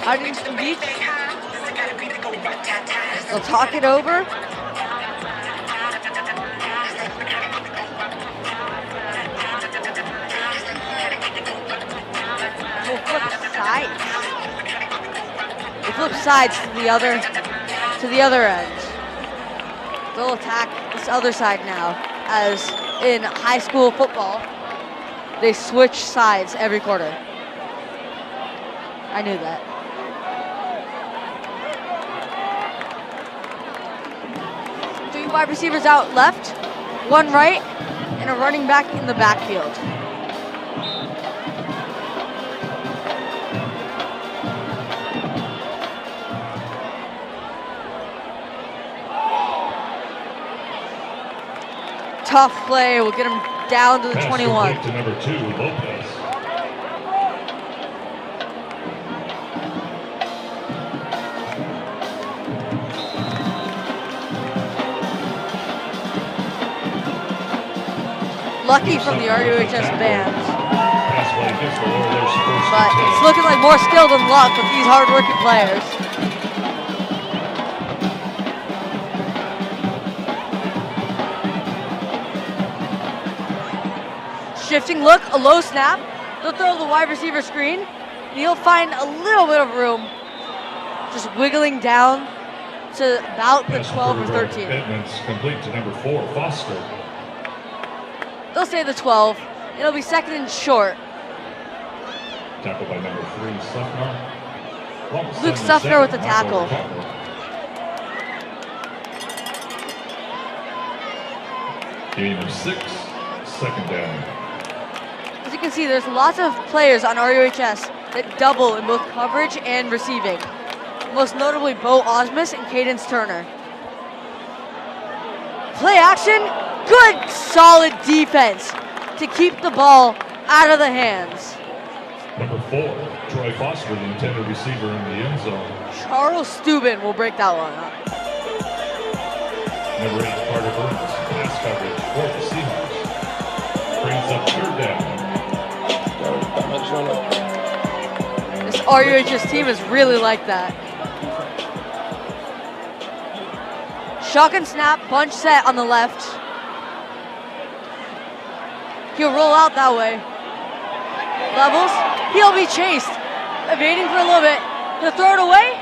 Huntington Beach. They'll talk it over. We'll flip sides. We'll flip sides to the other end. They'll attack this other side now, as in high school football, they switch sides every quarter. I knew that. Three wide receivers out left, one right, and a running back in the backfield. Tough play will get him down to the 21. To number 2, Lopez. Lucky from the RUHS band. Pass play gives the Oilers first But and 10. it's looking like more skill than luck with these hard-working players. Shifting look, a low snap. They'll throw the wide receiver screen. And he'll find a little bit of room, just wiggling down to about the 12 or 13. Edmonds complete to number 4, Foster. They'll say the 12. It'll be second and short. Tackled by number 3, Suffner. Luke Suffner with the tackle. Game of 6, second down. As you can see, there's lots of players on RUHS that double in both coverage and receiving. Most notably Bo Osmus and Cadence Turner. Play action, good solid defense to keep the ball out of the hands. Number 4, Troy Foster, the intended receiver in the end zone. Charles Steuben will break that one up. Number 8, Carter Burns, pass coverage for the Seahawks. Brings up third down. This RUHS team is really like that. Shotgun snap, bunch set on the left. He'll roll out that way. Levels, he'll be chased. Evading for a little bit. He'll throw it away.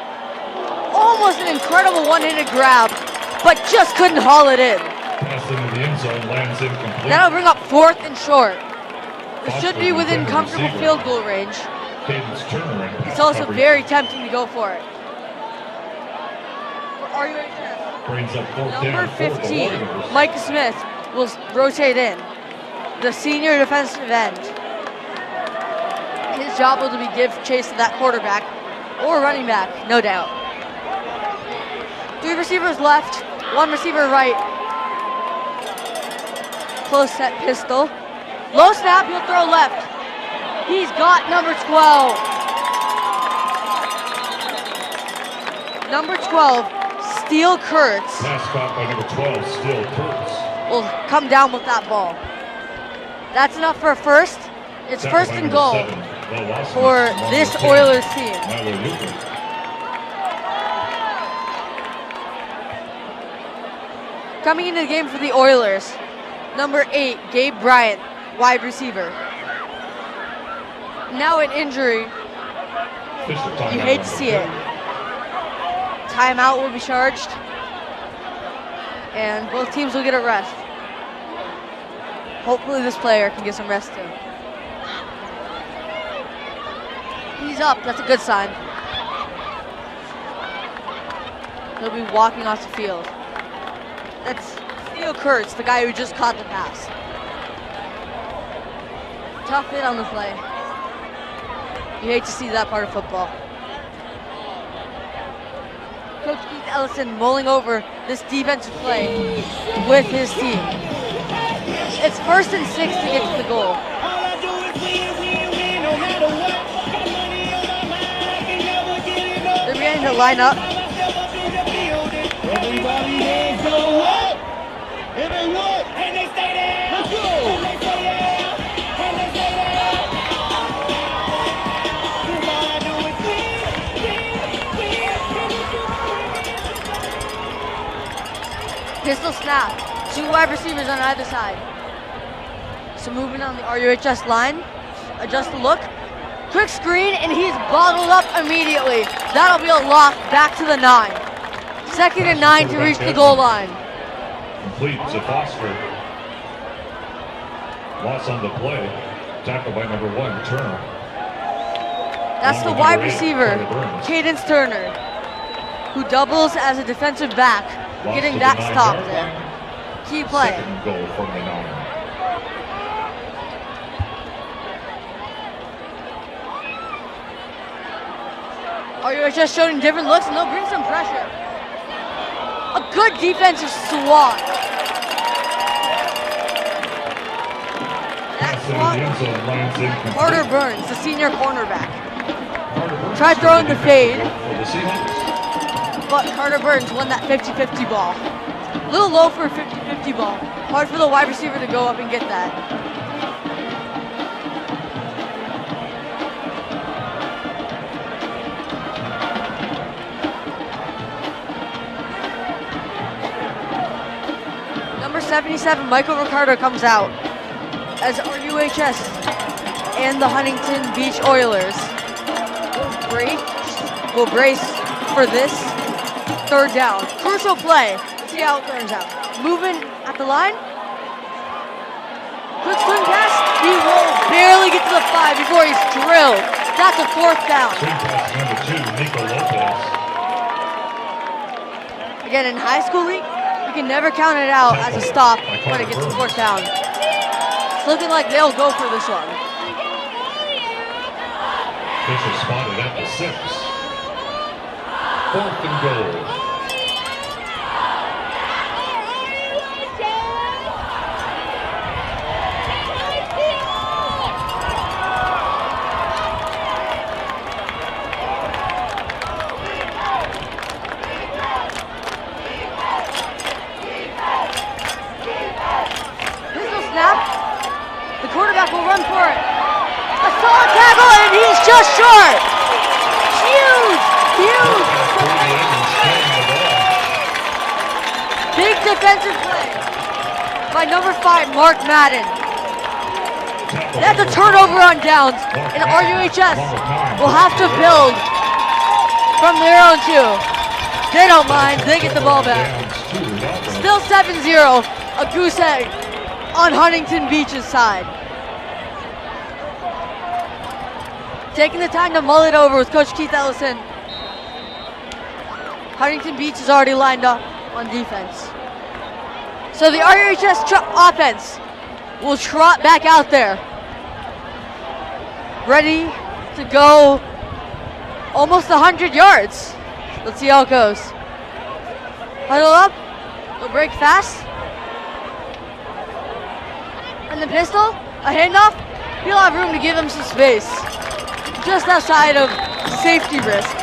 Almost an incredible one-handed grab, but just couldn't haul it in. Pass into the end zone, lands incomplete. That'll bring up fourth and short. It Foster should be within intended comfortable receiver. field goal range. Cadence Turner and It's also very tempting to go for it. For RUHS. brings up fourth Number down for the 15, Warriors. Mike Smith, will rotate in. The senior defensive end. His job will be give chase to that quarterback or running back, no doubt. 3 receivers left, 1 receiver right. Close set pistol. Low snap, he'll throw left. He's got number 12. Number 12, Steele Kurtz, Pass caught by number 12, Steele Kurtz. will come down with that ball. That's enough for a first. It's Tackled first by and number goal 7, Will Osmus. for Along this with 10, Oilers team. Tyler Luker. Coming into the game for the Oilers, number 8, Gabe Bryant, wide receiver. Now an injury, Fisher timeout you hate number to see it. 10. Timeout will be charged, and both teams will get a rest. Hopefully this player can get some rest too. He's up, that's a good sign. He'll be walking off the field. That's Theo Kurtz, the guy who just caught the pass. Tough hit on the play. You hate to see that part of football. Coach Keith Ellison mulling over this defensive play with his team. It's first and 6 to get to the goal. They're beginning to line up. Everybody hands go up. And they what? And they stay there. Let's go. And they stay there. And they stay there. 'Cause all I do is win, win, Pistol snap. 2 wide receivers on either side. So moving on the RUHS line. Adjust the look. Quick screen, and he's bottled up immediately. That'll be a lock back to the 9. 2nd and 9 to reach the goal line. Complete to Foster. Loss on the play. Tackled by number 1, Turner. That's the wide receiver, Cadence Turner, who doubles as a defensive back, getting that stop there. Key play. Second goal from the 9. RUHS showing different looks, and they'll bring some pressure. A good defensive swat. That swat, Carter Burns, the senior cornerback. Tried throwing the fade, but Carter Burns won that 50-50 ball. A little low for a 50-50 ball. Hard for the wide receiver to go up and get that. Number 77, Michael Ricardo, comes out as RUHS and the Huntington Beach Oilers will brace for this 3rd down. Crucial play. See how it turns out. Moving at the line. Quick swing pass. He will barely get to the 5 before he's drilled. That's a 4th down. Swing pass number 2, Nico Lopez. Again, in high school league, you can never count it out as a stop when it gets to 4th down. It's looking like they'll go for this one. Fisher spotted at the 6. 4th and goal. Pistol snap. The quarterback will run for it. A solid tackle, and he's just short. Huge. Big defensive play by number 5, Mark Madden. That's a turnover on downs, and RUHS will have to build from their own 2. They don't mind, they get the ball back. Still 7-0, a goose egg on Huntington Beach's side. Taking the time to mull it over with Coach Keith Ellison. Huntington Beach is already lined up on defense. So the RUHS offense will trot back out there. Ready to go almost 100 yards. Let's see how it goes. Huddle up. They'll break fast. And the pistol, a handoff. He'll have room to give him some space. Just outside of safety risk.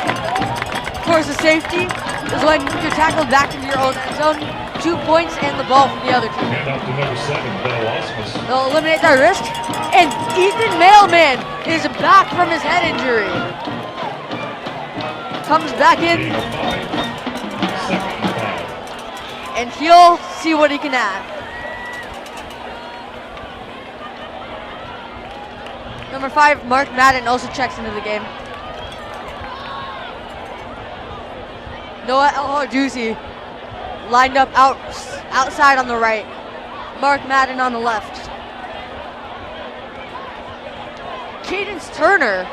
Of course, the safety is when you're tackled back into your own end zone. 2 points and the ball from the other team. Hand off to number 7, Bill Osmus. They'll eliminate that risk. And Ethan Mailman is back from his head injury. Comes back in. 2nd and 5. And he'll see what he can add. Number 5, Mark Madden, also checks into the game. Noah El-Hardouzi lined up outside on the right. Mark Madden on the left. Cadence Turner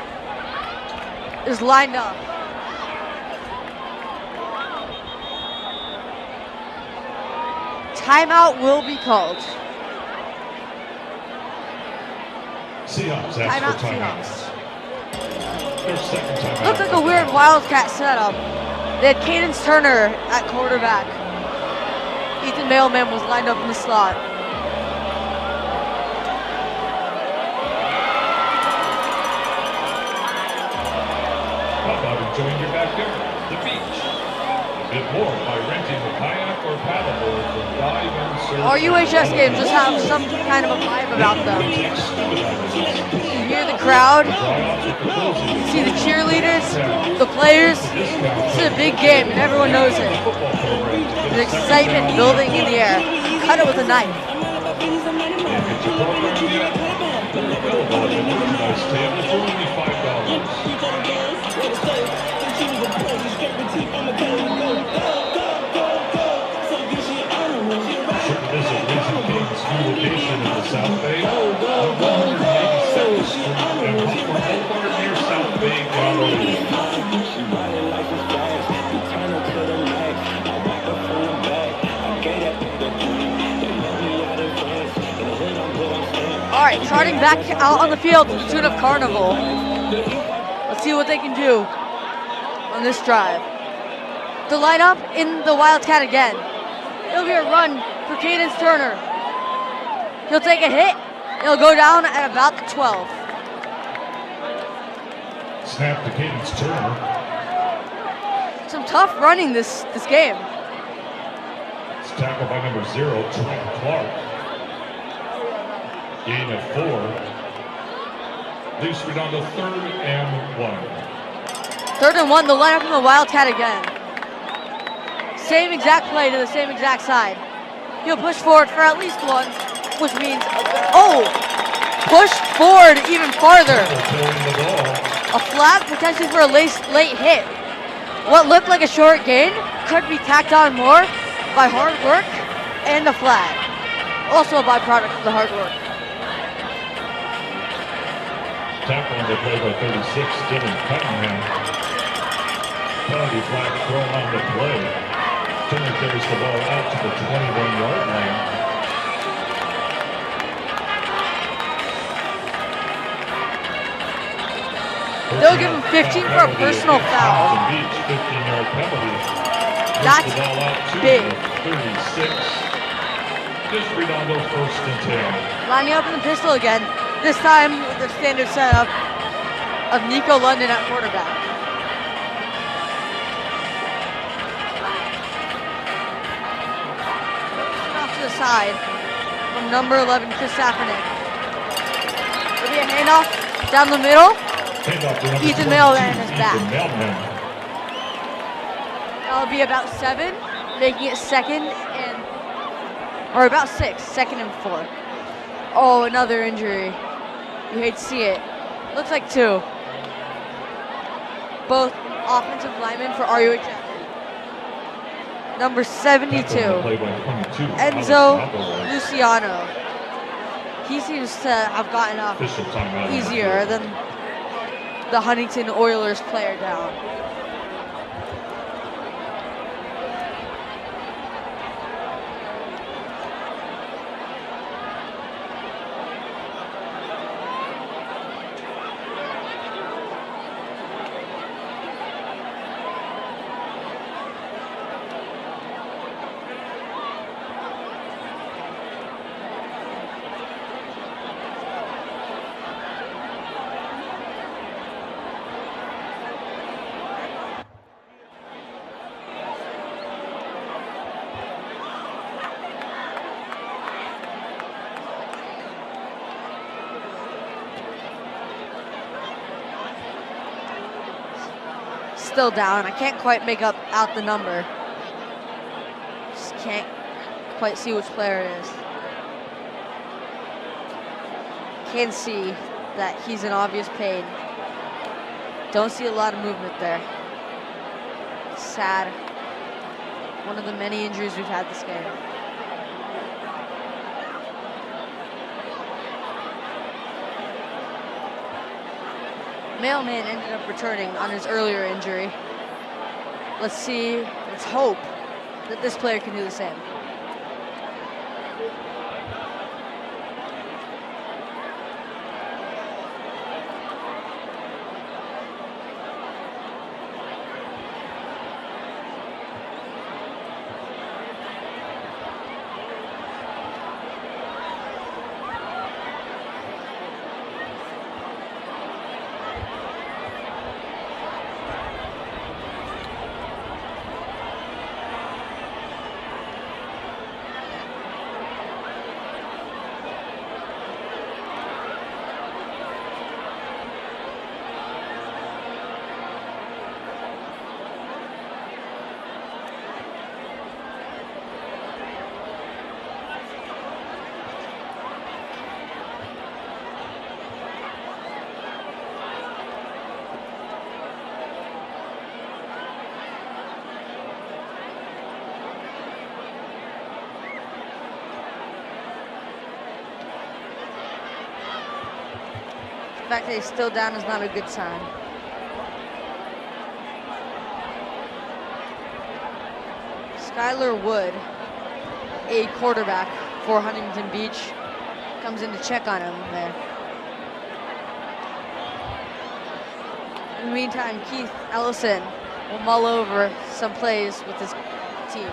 is lined up. Timeout will be called. Seahawks ask Timeout, for timeouts. Seahawks. Their 2nd timeout. Looked like a weird Wildcat setup. They had Cadence Turner at quarterback. Ethan Mailman was lined up in the slot. How about enjoying your backyard, the beach? A bit more by renting a kayak or paddleboard from Dive and Surf. RUHS games just have some kind of a vibe about them. You hear the crowd. You see the cheerleaders, the players. This is a big game, and everyone knows it. There's excitement building in the air. Cut it with a knife. Visit Raising Cane's new location in the South Bay, 182nd Street and 100 near South Bay, Gallery. All right, charting back out on the field to the tune of Carnival. Let's see what they can do on this drive. The lineup in the Wildcat again. It'll be a run for Cadence Turner. He'll take a hit. He'll go down at about the 12. Snap to Cadence Turner. Some tough running this game. It's tackled by number 0, Trent Clark. Gain of 4. Leaves Redondo 3rd and 1. 3rd and 1, the lineup from the Wildcat again. Same exact play to the same exact side. He'll push forward for at least 1, which means, push forward even farther. A flag potentially for a late hit. What looked like a short gain could be tacked on more by hard work and the flag. Also a byproduct of the hard work. Tackle on the play by 36, Dylan Cunningham. Penalty flag thrown on the play. Turner carries the ball out to the 21-yard line. They'll give him 15 for a personal foul. Beach, 15-yard penalty. That's the ball out to big. 36. Just Redondo 1st and 10. Lining up in the pistol again. This time with the standard setup of Nico London at quarterback. Off to the side from number 11, Chris Safranek. There'll be a handoff down the middle. Ethan Mailman is back. That'll be about 7, making it 2nd and, or about 6, 2nd and 4. Oh, another injury. You hate to see it. Looks like 2. Both offensive linemen for RUHF. Number 72, Enzo Luciano. He seems to have gotten up easier than the Huntington Oilers player down. Still down. I can't quite make out the number. Just can't quite see which player it is. Can see that he's in obvious pain. Don't see a lot of movement there. Sad. One of the many injuries we've had this game. Mailman ended up returning on his earlier injury. Let's hope that this player can do the same. fact that he's still down is not a good sign. Skylar Wood, a quarterback for Huntington Beach, comes in to check on him there. In the meantime, Keith Ellison will mull over some plays with his team.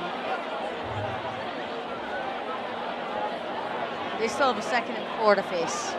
They still have a 2nd and 4 to face.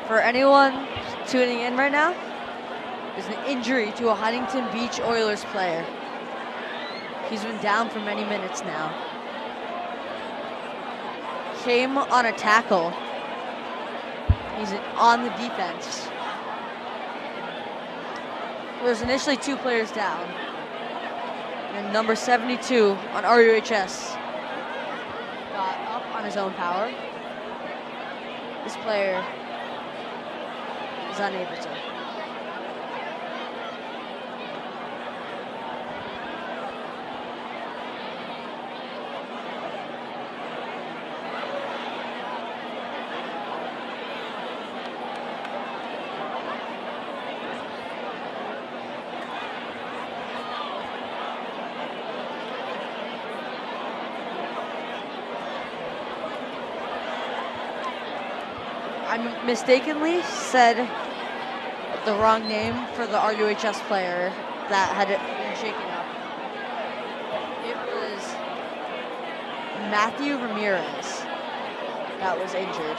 For anyone tuning in right now, there's an injury to a Huntington Beach Oilers player. He's been down for many minutes now. Came on a tackle. He's on the defense. There's initially 2 players down. And number 72 on RUHS got up on his own power. This player is unable to. I mistakenly said the wrong name for the RUHS player that had been shaken up. It was Matthew Ramirez that was injured.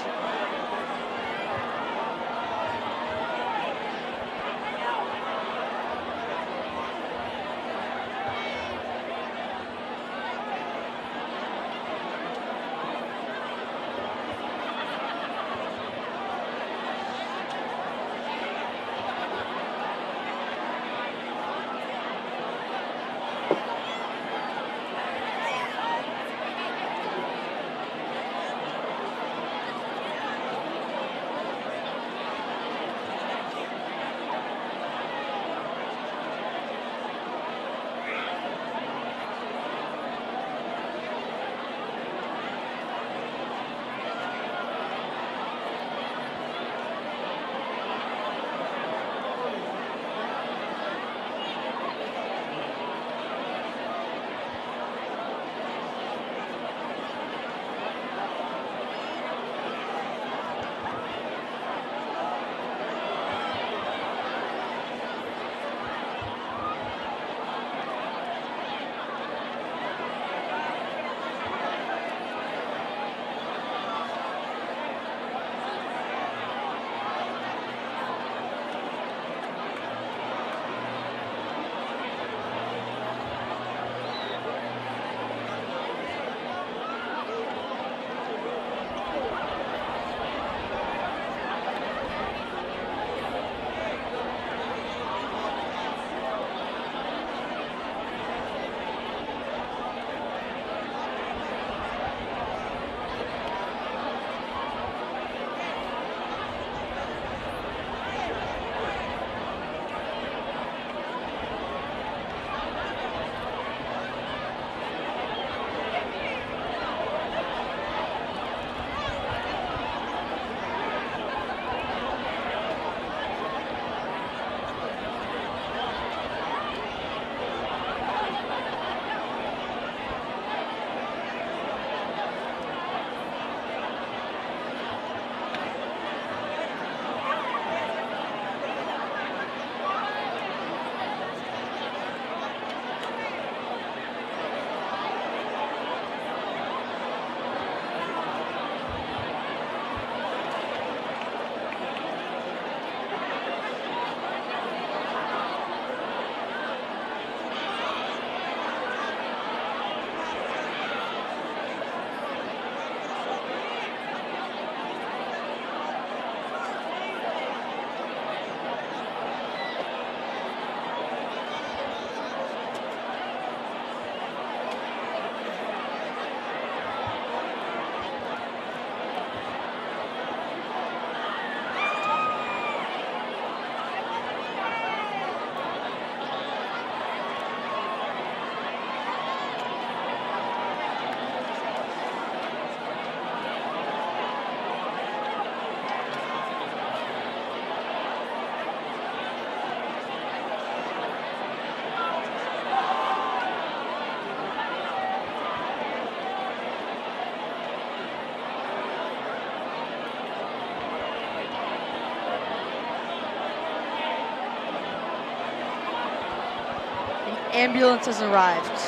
Ambulance has arrived.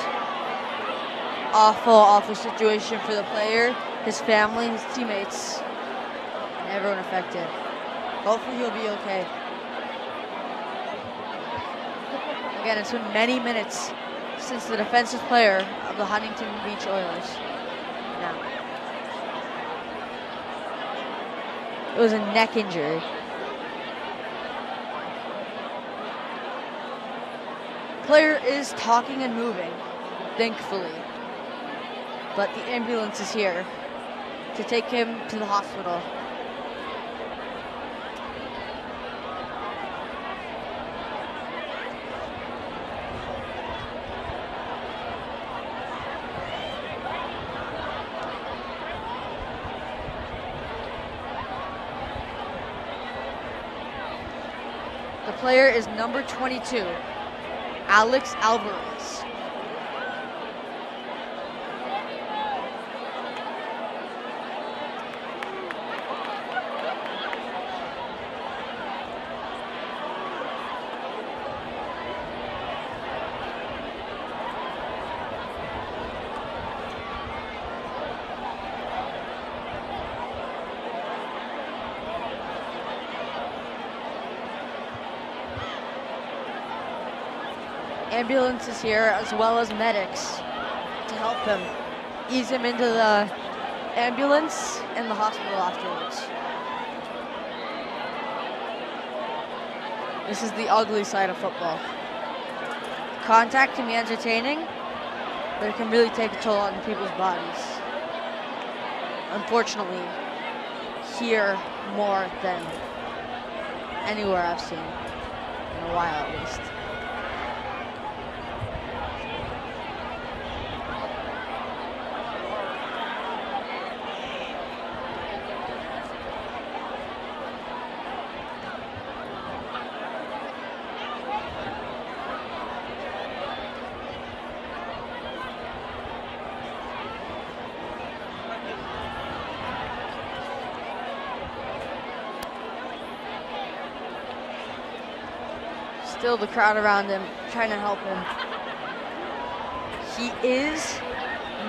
Awful situation for the player, his family, his teammates, and everyone affected. Hopefully he'll be okay. Again, it's been many minutes since the defensive player of the Huntington Beach Oilers. Now, it was a neck injury. Player is talking and moving, thankfully, but the ambulance is here to take him to the hospital. The player is number 22. Alex Alvarez. ambulance is here, as well as medics to help him, ease him into the ambulance and the hospital afterwards. This is the ugly side of football. Contact can be entertaining, but it can really take a toll on people's bodies. Unfortunately, here more than anywhere I've seen, in a while at least. Still the crowd around him, trying to help him. He is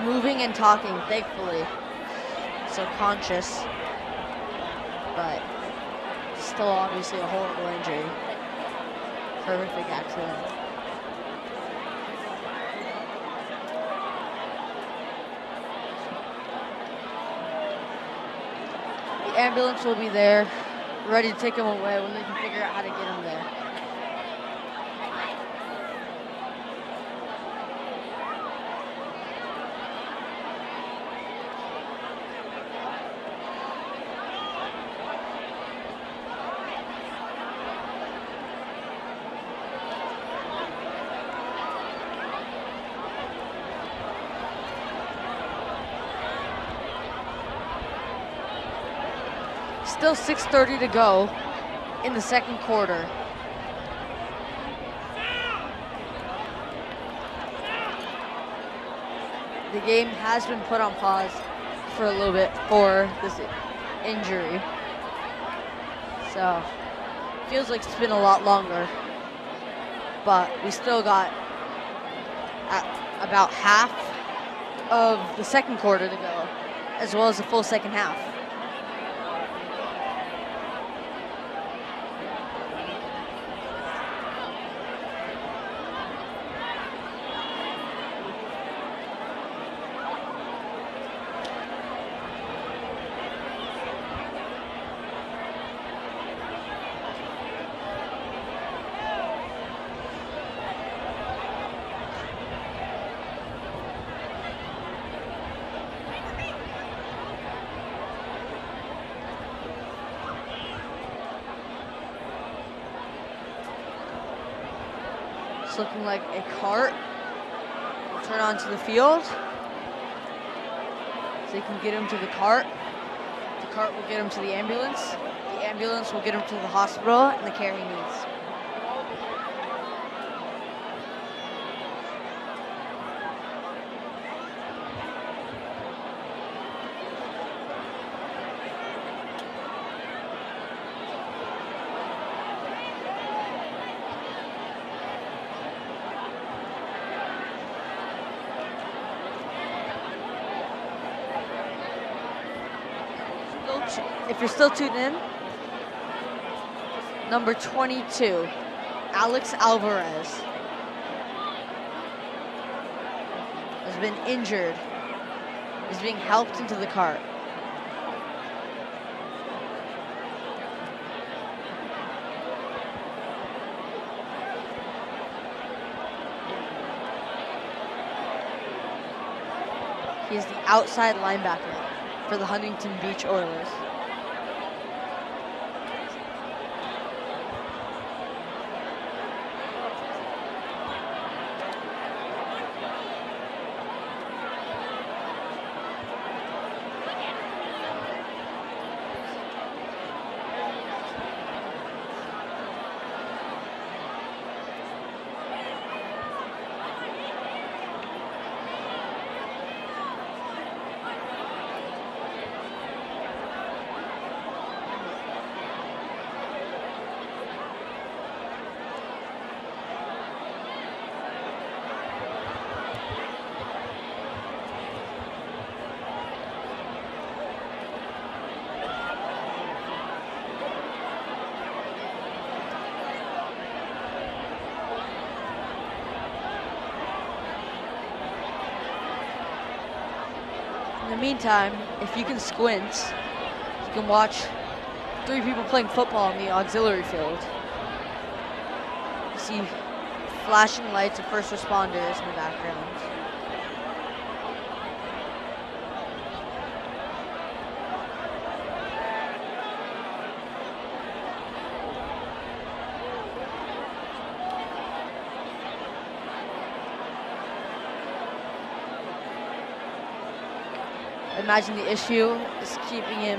moving and talking, thankfully. So conscious, but still obviously a horrible injury. Horrific accident. The ambulance will be there, ready to take him away when they can figure out how to get him there. Still 6:30 to go in the second quarter. The game has been put on pause for a little bit for this injury. So, feels like it's been a lot longer. But we still got about half of the second quarter to go, as well as the full second half. Looking like a cart will turn onto the field, so they can get him to the cart. The cart will get him to the ambulance. The ambulance will get him to the hospital and the care he needs. If you're still tuned in, number 22, Alex Alvarez, has been injured, is being helped into the cart. He is the outside linebacker for the Huntington Beach Oilers. In the meantime, if you can squint, you can watch 3 people playing football in the auxiliary field. You see flashing lights of first responders in the background. I imagine the issue is keeping him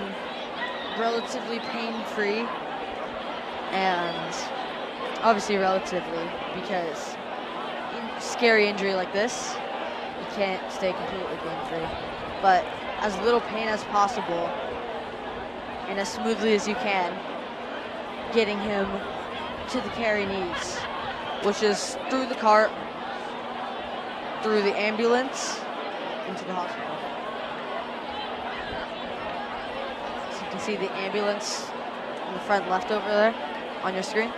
relatively pain-free, and obviously relatively, because in scary injury like this, you can't stay completely pain-free. But as little pain as possible, and as smoothly as you can, getting him to the care he needs, which is through the cart, through the ambulance, into the hospital. So you can see the ambulance in the front left over there on your screen.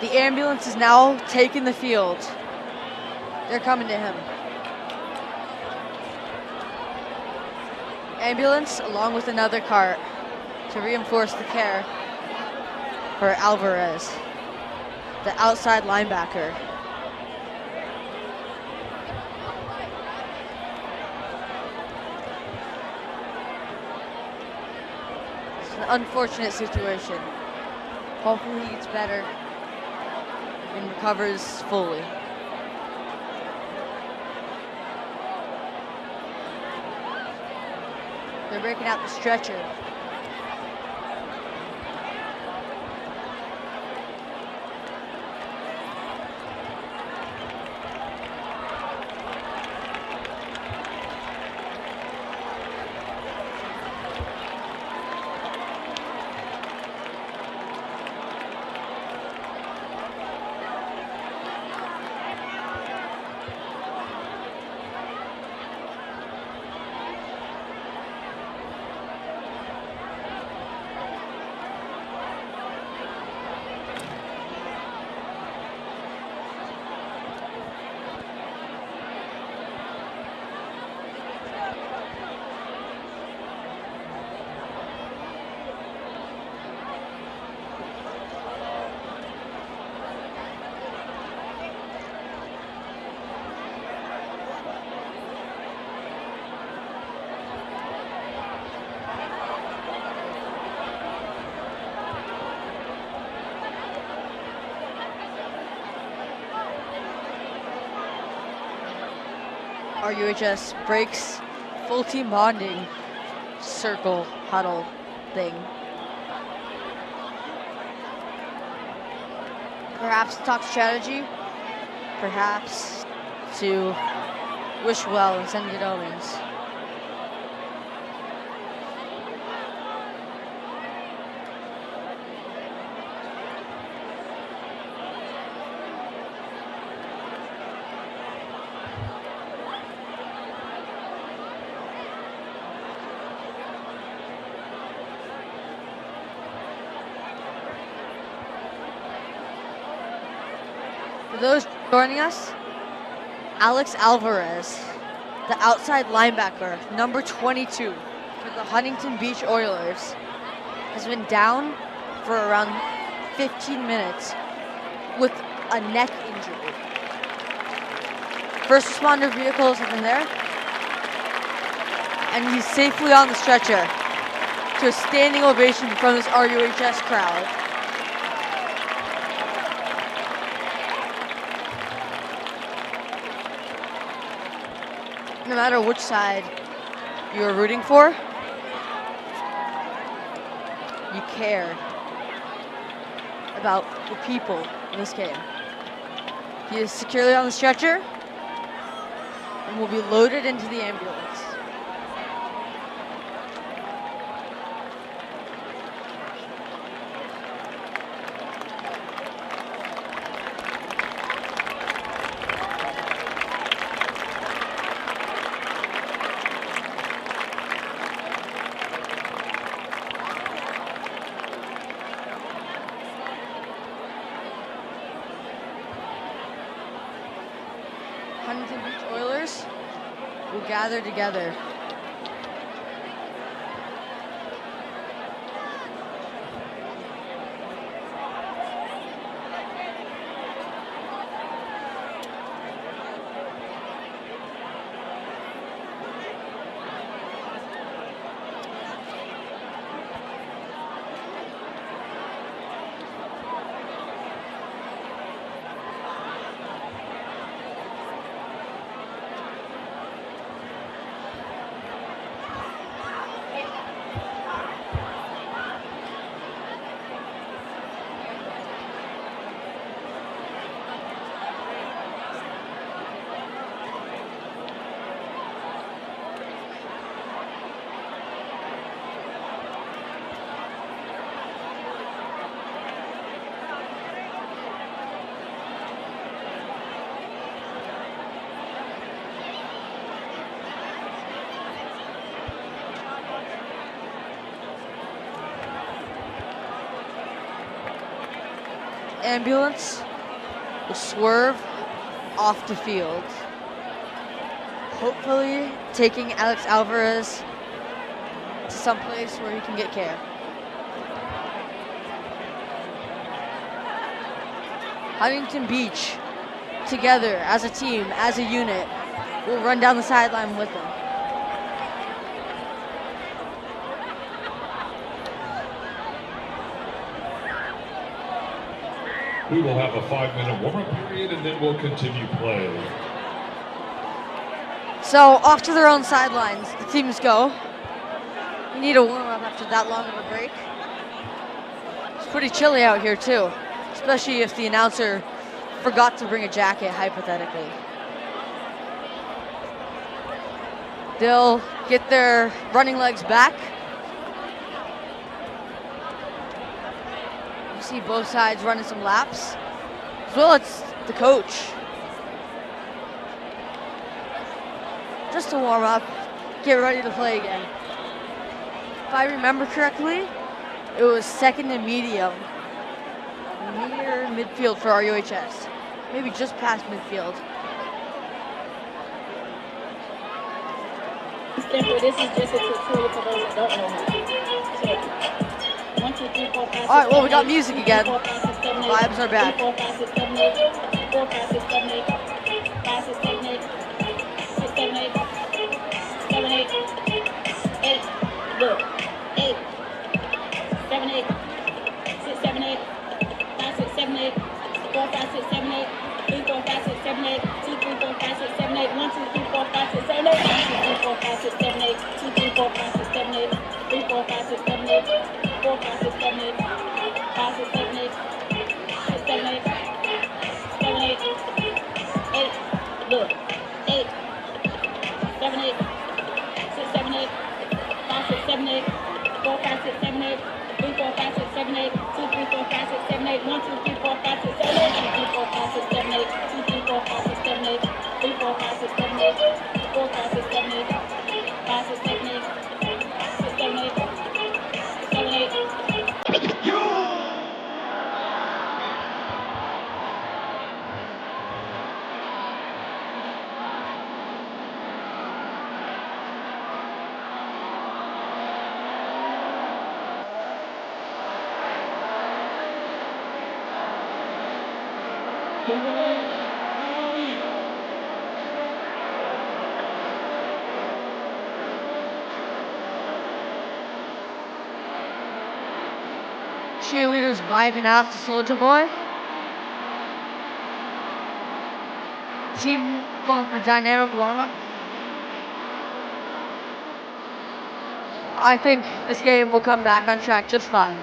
The ambulance is now taking the field. They're coming to him. Ambulance along with another cart to reinforce the care for Alvarez, the outside linebacker. It's an unfortunate situation. Hopefully he gets better and recovers fully. They're breaking out the stretcher. RUHS breaks full team bonding circle huddle thing. Perhaps to talk strategy, perhaps to wish well and send good omens. For those joining us, Alex Alvarez, the outside linebacker, number 22 for the Huntington Beach Oilers, has been down for around 15 minutes with a neck injury. First responder vehicles have been there, and he's safely on the stretcher to a standing ovation from this RUHS crowd. No matter which side you're rooting for, you care about the people in this game. He is securely on the stretcher and will be loaded into the ambulance. Huntington Beach Oilers will gather together. Ambulance will swerve off the field, hopefully taking Alex Alvarez to some place where he can get care. Huntington Beach, together as a team, as a unit, will run down the sideline with him. We will have a 5-minute warm-up period and then we'll continue play. So off to their own sidelines, the teams go. We need a warm-up after that long of a break. It's pretty chilly out here too, especially if the announcer forgot to bring a jacket, hypothetically. They'll get their running legs back. See both sides running some laps, as well as the coach. Just to warm up, get ready to play again. If I remember correctly, it was second and medium, near midfield for RUHS, maybe just past midfield. This is just a tutorial for those that don't know how. 1, 2, 3, 4, 5, 6, All right, well, we got 7, 8, music again. 4, 5, 6, 7, 8, Vibes are back. 4, 5, 6, 7, 8, 4, 5, 6, 7, 8, 5, 6, 7, 8, 6, 7, 8, 7, 8, 8, look, 8, 7, 8, 6, 7, 8, 5, 6, 7, 8, 4, 5, 6, 7, 8, 3, 4, 5, 5, 6, 7, 8. 2, 3, 4, 5, 6, 7, 8. 1, 2, 3, 4, 5, 6, 7, 8. 1, 2, 3, 4, 5, 6, 7, 8. 2, 3, 4, 5, 6, 7, 8. 3, 4, 5, 6, 7, 8. 4, 5, 6, 7, 8. 5, 6, 7, 8. 6, 7, 8. 7, 8. 8. Look. 8. 7, 8. 6, 7, 8. 5, 6, 7, 8. 4, 5, 6, 7, 8. 3, 4, 5, 6, 7, 8. 2, 3, 4, 5, 6, 7, 8. 1, 2, 3, 4, 5, 6, 7, 8. 2, 3, 4, 5, 6, 7, 8. 2, 3, 4, 5, 6, 7, 8. 3, 4, 5, 6, 7, 8. 4, 5, 6, 7, 8. 5, 6, 7, 8. 6, 7, 8. 7, 8. Cheerleaders vibing out to Soldier Boy. Team going for dynamic warm-up. I think this game will come back on track just fine.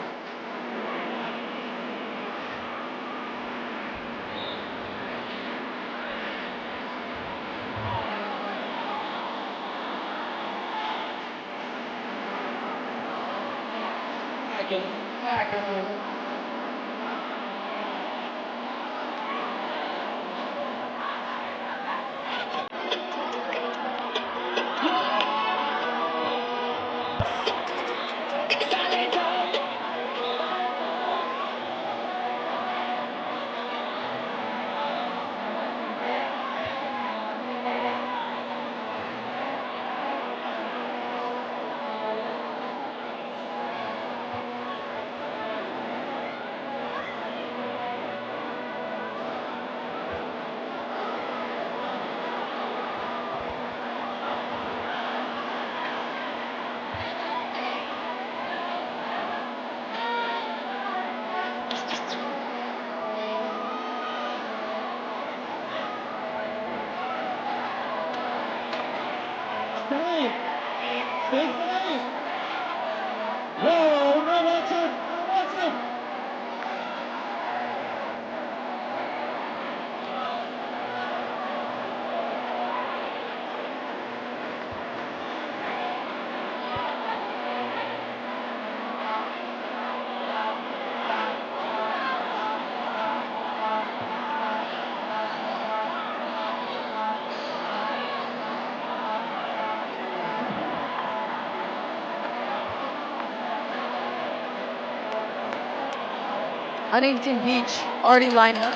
Huntington Beach already lined up.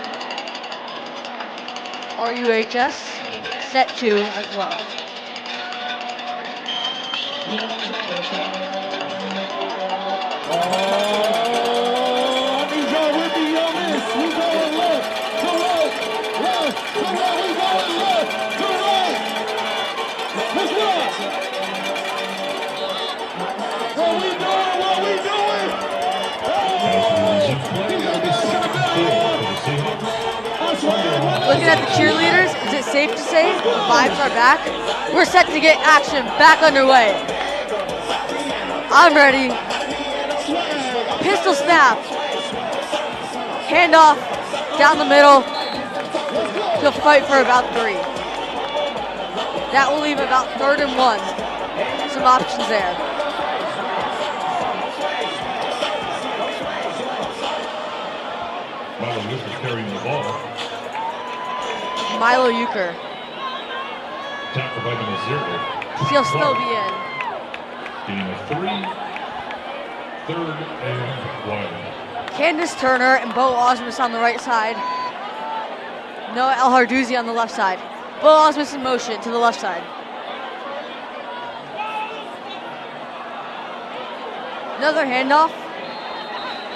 RUHS set 2 as well. I need y'all with me on this. We going left to right, left to right. We going left to right. Let's rock. What we doing? What we doing? Looking at the cheerleaders, is it safe to say the vibes are back? We're set to get action back underway. I'm ready. Pistol snap. Handoff down the middle. He'll fight for about 3. That will leave about 3rd and 1. Some options there. Milo Euchre carrying the ball. Milo Euchre. Tackle by number 0. He'll still be in. Getting a 3. 3rd and 1. Candace Turner and Bo Osmus on the right side. Noah El Hardouzi on the left side. Bo Osmus in motion to the left side. Another handoff.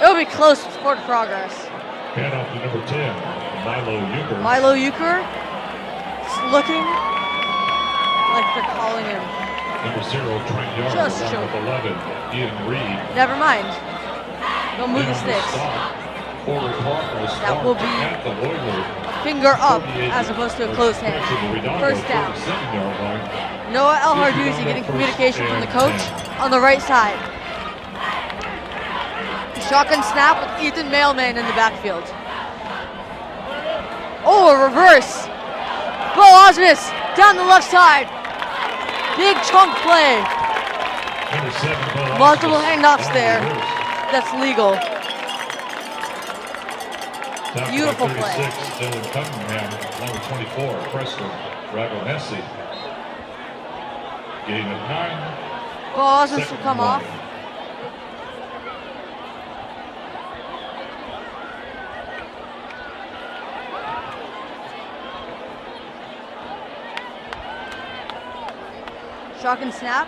It'll be close with forward progress. Handoff to number 10, Milo Euchre. Milo Euchre is looking like they're calling him. Number 0, Trent Yard. Just along joking. with 11, Ian Reed. Never mind. Don't move the Then on sticks. stop, forward progress That will be at the Loyler. finger up as opposed to a closed hand. First down. Noah El Hardouzi getting communication from the coach on the right side. Shotgun snap with Ethan Mailman in the backfield. Oh, a reverse. Bo Osmus down the left side. Big chunk play. Multiple handoffs there. That's legal. Beautiful play. Dylan Cunningham, number 24, Preston Ragonesi. Gain of 9. Bo Osmus will come off. Shotgun snap.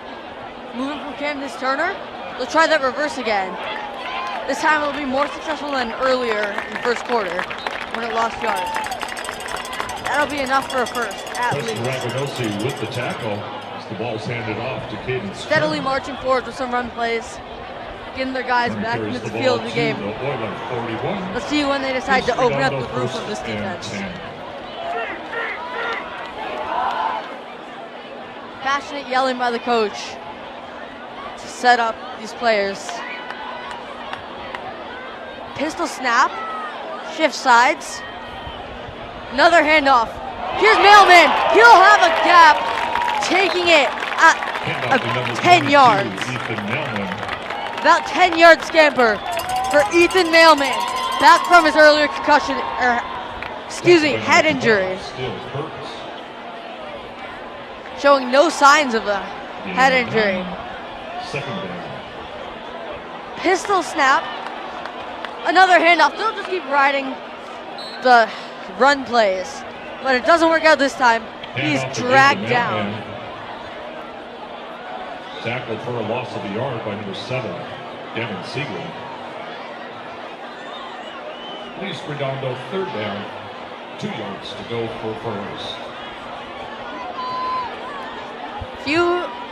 Moving from Candace Turner. They'll try that reverse again. This time it'll be more successful than earlier in the first quarter when it lost yards. That'll be enough for a first, at least. Ragonosi with the tackle as the ball's handed off to Caden. Steadily marching forward with some run plays, getting their guys back into the field of the game. Let's see when they decide to open up the roof of this defense. Passionate yelling by the coach to set up these players. Pistol snap, shift sides, another handoff. Here's Mailman, he'll have a gap, taking it at 10 yards. About 10-yard scamper for Ethan Mailman, back from his earlier concussion, head injury. Showing no signs of a head injury. Pistol snap. Another handoff. They'll just keep riding the run plays. But it doesn't work out this time. He's dragged down. Tackled for a loss of a yard by number 7, Devin Siegel. Leaves Redondo 3rd down. 2 yards to go for first.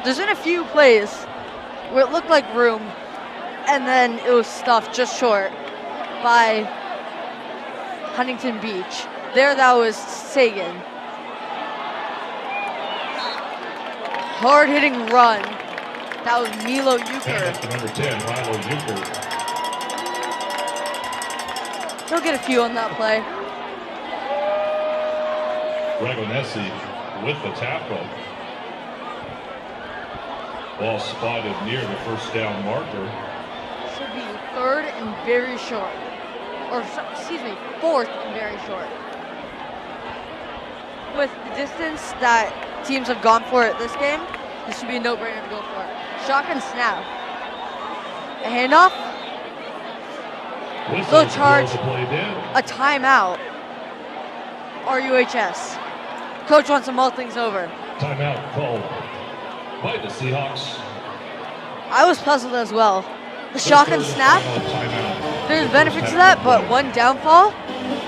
There's been a few plays where it looked like room and then it was stuffed just short by Huntington Beach. There that was Sagan. Hard-hitting run. That was Milo Euchre. Number 10, Milo Euchre. He'll get a few on that play. Ragonesi with the tackle. Ball spotted near the first down marker. Should be 3rd and very short. Or, excuse me, 4th and very short. With the distance that teams have gone for it this game, this should be a no-brainer to go for it. Shotgun snap. A handoff. They'll charge a timeout. RUHS. Coach wants to mull things over. Timeout called by the Seahawks. I was puzzled as well. The shotgun snap, there's benefits to that, but one downfall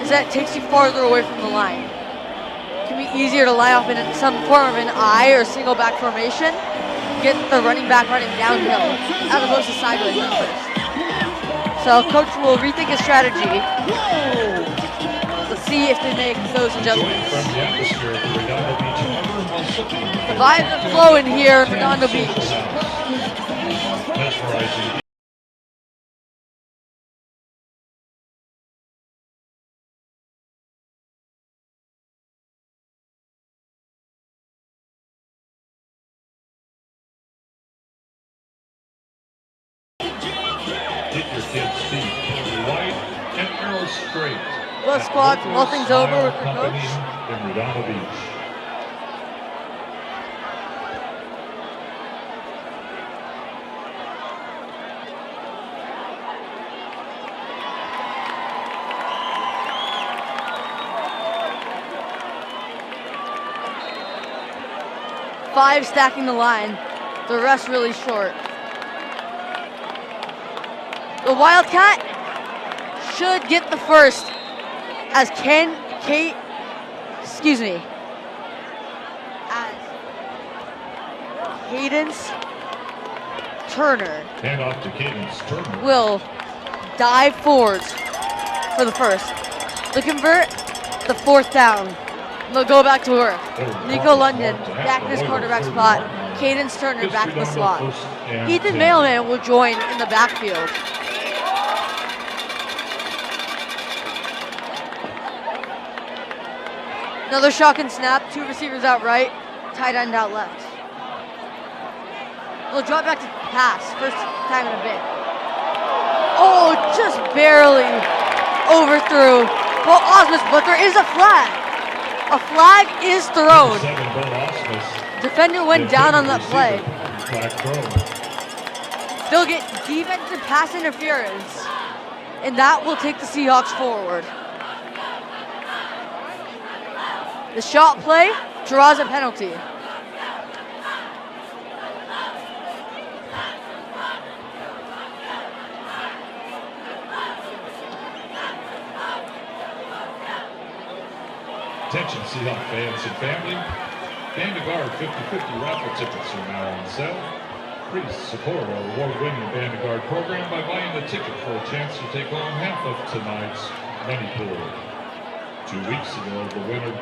is that it takes you farther away from the line. It can be easier to line up in some form of an I or single back formation, get the running back running downhill, as opposed to sideways at first. So coach will rethink his strategy. Let's see if they make those adjustments. The vibes are flowing here in Redondo Beach. Hit your kids' feet. Right and arrow straight. Both squads, nothing's over with the coach. In Redondo Beach. Five stacking the line, the rest really short. The Wildcat should get the first as Cadence Turner Hand off to Cadence Turner. will dive forwards for the first. The convert the 4th down. They'll go back to work. Nico London back in his quarterback spot. Cadence Turner back in the slot. Ethan Mailman will join in the backfield. Another shotgun snap, 2 receivers out right, tight end out left. They'll drop back to pass, first time in a bit. Oh, just barely overthrew Bo Osmus, but there is a flag. A flag is thrown. Defender went down on that play. They'll get defensive pass interference, and that will take the Seahawks forward. The shot play draws a penalty. Attention Seahawk fans and family. Vanguard 50/50 raffle tickets are now on sale. Please support our award-winning Vanguard program by buying a ticket for a chance to take home half of tonight's money pool. 2 weeks ago, the winner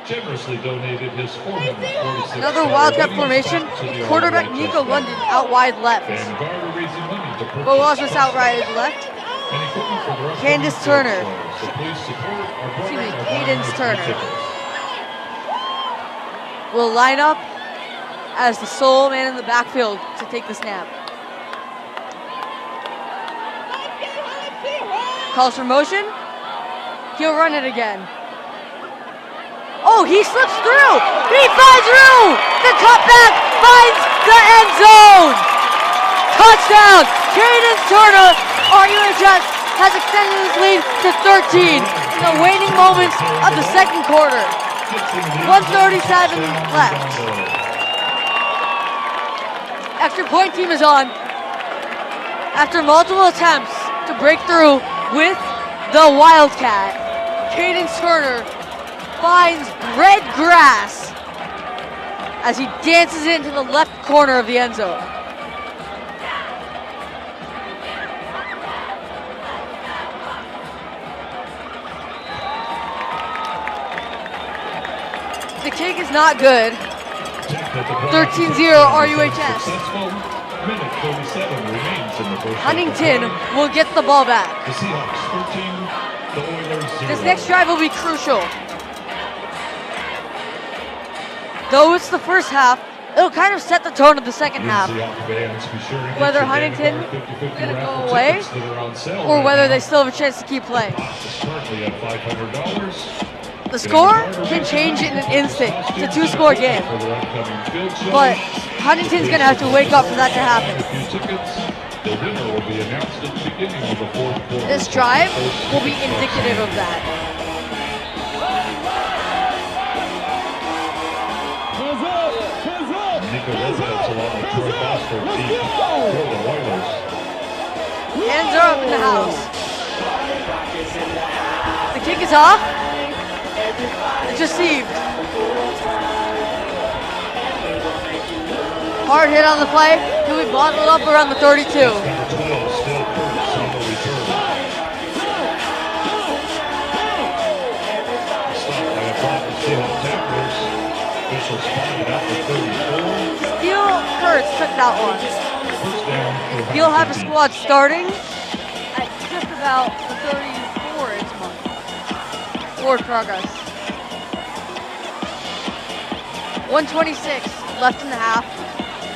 generously donated his $446. Another wildcat formation. Quarterback Nico London out wide left. Vanguard are raising money to purchase Bo Osmus out right left. and equipment for the Candace Turner. So please support our Excuse me, program by Cadence buying Turner. tickets. Will line up as the sole man in the backfield to take the snap. Calls for motion. He'll run it again. Oh, he slips through. He finds room. The cutback finds the end zone. Touchdown. Cadence Turner. RUHS has extended his lead to 13 in the waning moments of the second quarter. 1:37 left. Extra point team is on. After multiple attempts to break through with the Wildcat, Cadence Turner finds red grass as he dances into the left corner of the end zone. The kick is not good. 13-0 RUHS. Minute 37 remains in the first. Huntington will get the ball back. The Seahawks 13, the Oilers 0. This next drive will be crucial. Though it's the first half, it'll kind of set the tone of the second half. Whether Huntington is going to go away or whether they still have a chance to keep playing. Currently at $500. The score can change in an instant. It's a 2-score game. But Huntington's going to have to wake up for that to happen. This drive will be indicative of that. Hands are up in the house. The kick is off. It's received. Hard hit on the play. He'll be bottled up around the 32. Steele Kurtz took that one. He'll have a squad starting at just about the 34 mark. Forward progress. 126 left in the half.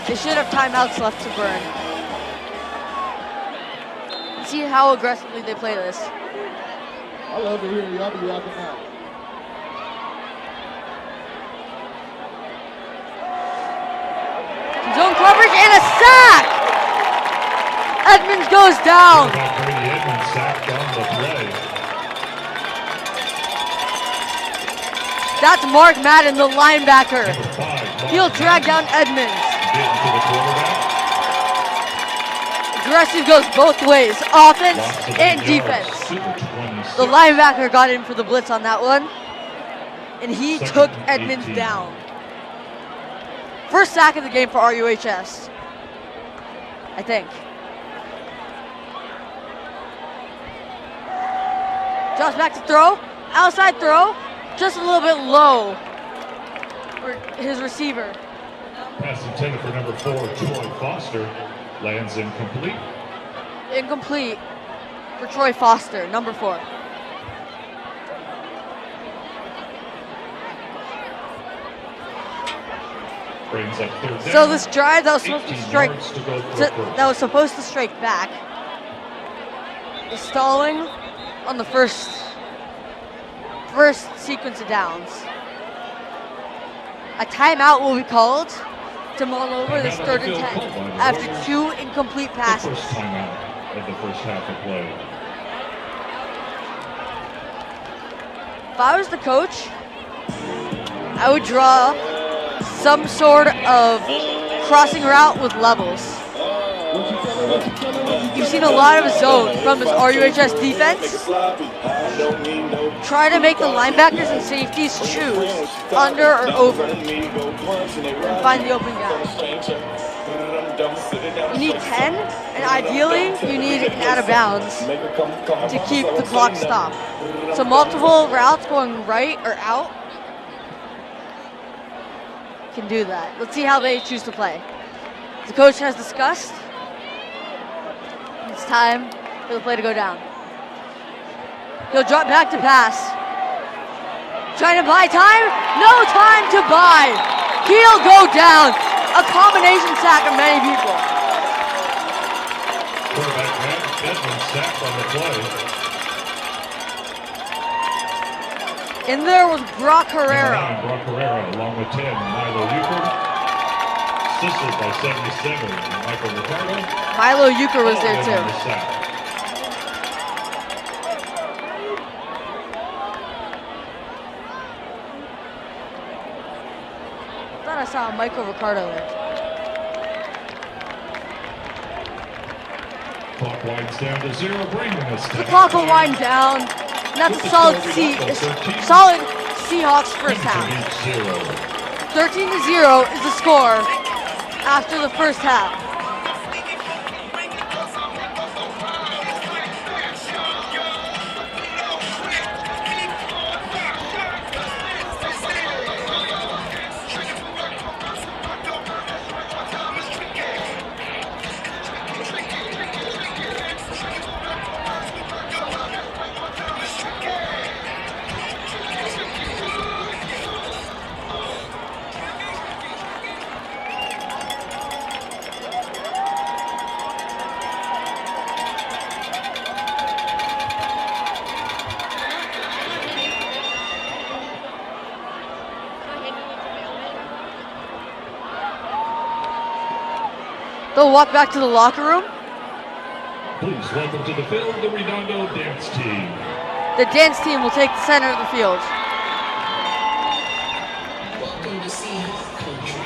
They should have timeouts left to burn. Let's see how aggressively they play this. I love to hear y'all be rocking out. Zone coverage and a sack! Edmonds goes down. That's Mark Madden, the linebacker. He'll drag down Edmonds. Aggressive goes both ways, offense and defense. The linebacker got in for the blitz on that one, and he took Edmonds down. First sack of the game for RUHS, I think. Drops back to throw. Outside throw, just a little bit low for his receiver. Pass intended for number 4, Troy Foster, lands incomplete. Incomplete for Troy Foster, number 4. Brings up 3rd down. So this drive that was supposed to 18 strike, yards to go for first. that was supposed to strike back, is stalling on the first sequence of downs. A timeout will be called to mull over this 3rd and 10 after 2 incomplete The passes. first timeout of the first half of play. If I was the coach, I would draw some sort of crossing route with levels. You've seen a lot of zone from this RUHS defense. Try to make the linebackers and safeties choose under or over and find the open guy. You need 10, and ideally you need an out of bounds to keep the clock stopped. So multiple routes going right or out can do that. Let's see how they choose to play. The coach has discussed. It's time for the play to go down. He'll drop back to pass. Trying to buy time? No time to buy. He'll go down. A combination sack of many people. Quarterback Matt Bedman sacked on the play. In there was Brock Herrera. Brock Herrera along with 10, Milo Euchre. Assisted by 77, Michael Ricardo. Milo Euchre was there On too. the sack. I thought I saw Michael Ricardo there. Clock winds down to 0, bringing us The clock will wind down. And that's a solid Seahawks first half. 13-0 is the score after the first half. They'll walk back to the locker room. Please welcome to the field the Redondo dance team. The dance team will take the center of the field. Welcome to Seahawks country.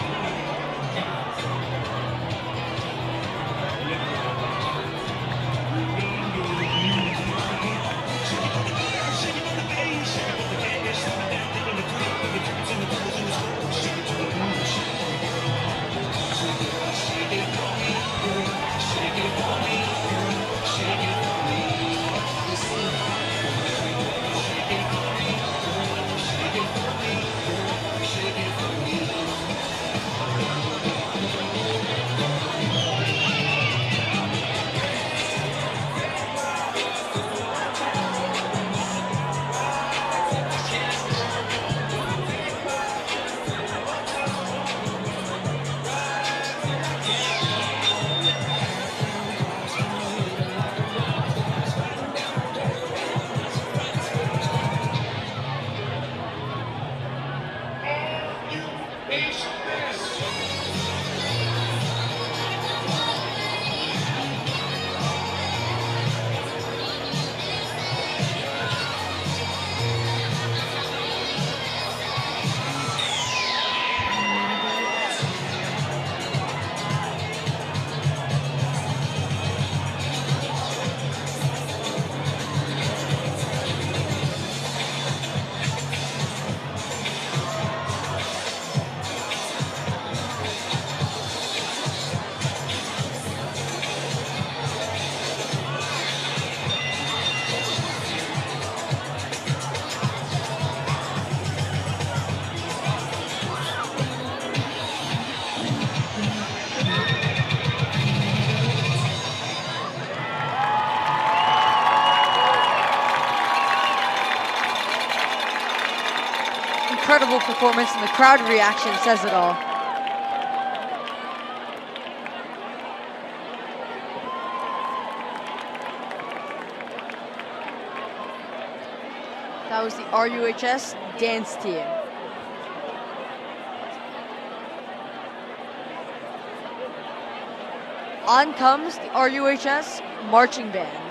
incredible performance, and the crowd reaction says it all. That was the RUHS dance team. On comes the RUHS marching band.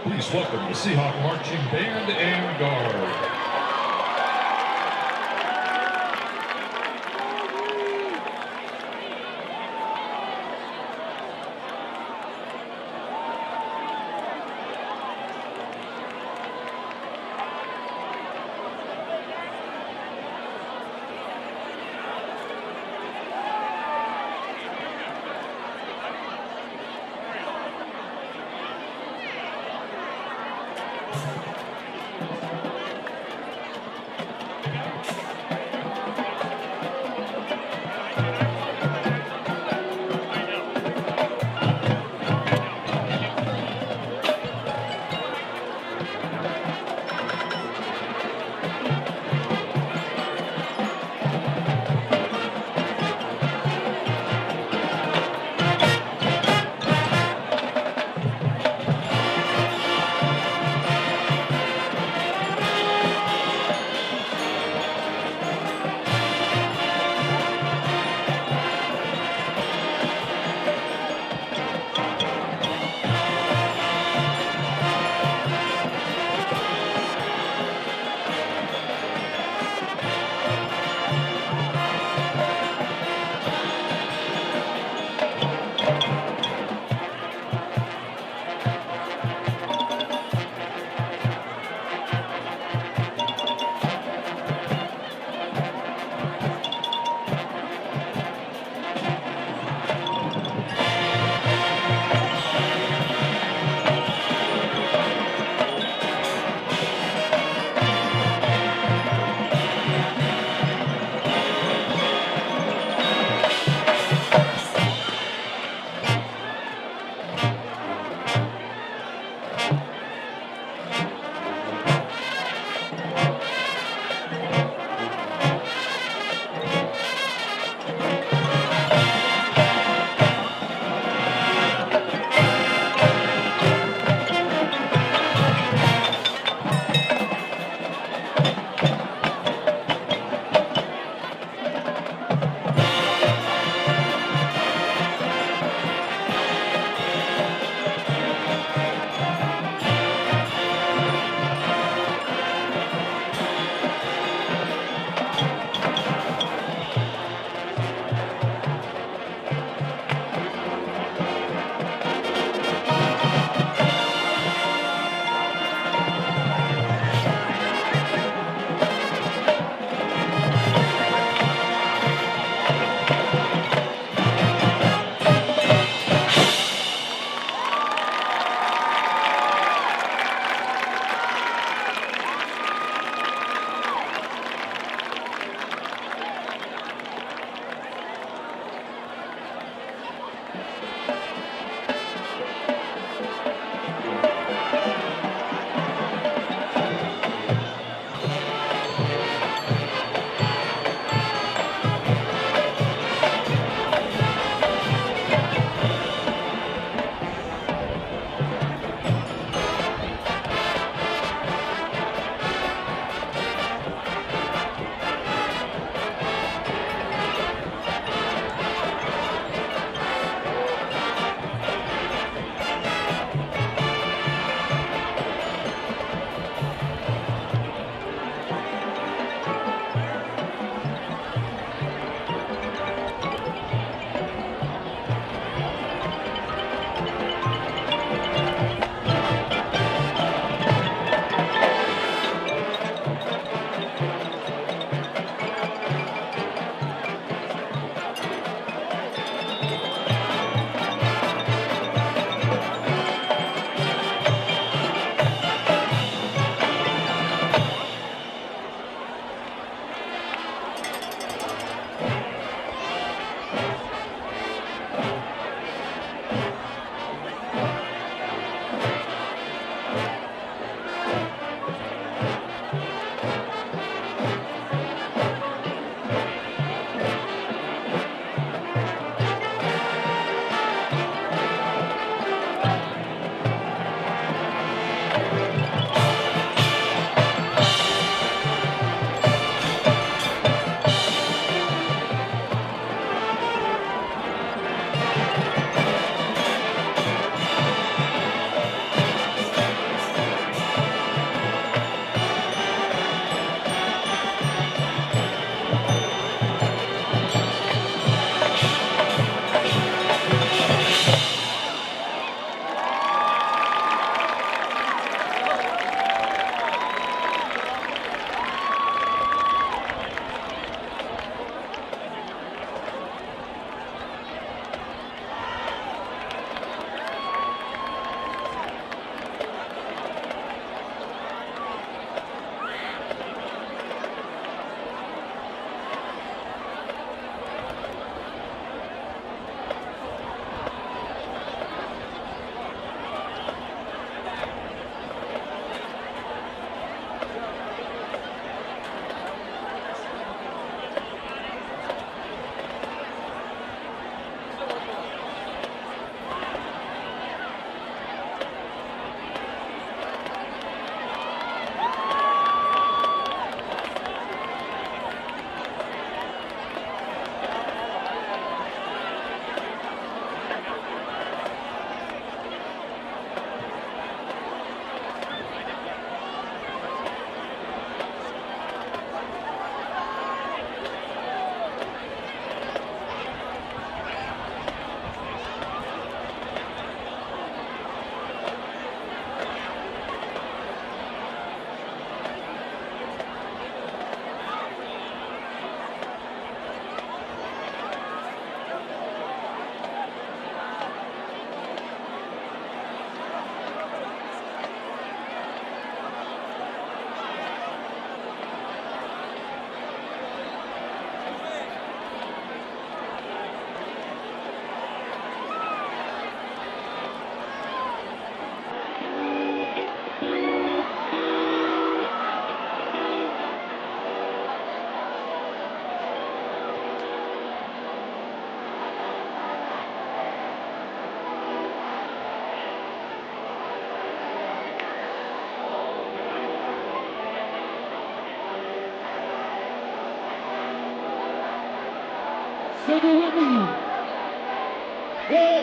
Please welcome the Seahawks Marching Band and Guard. Sing it with me. What?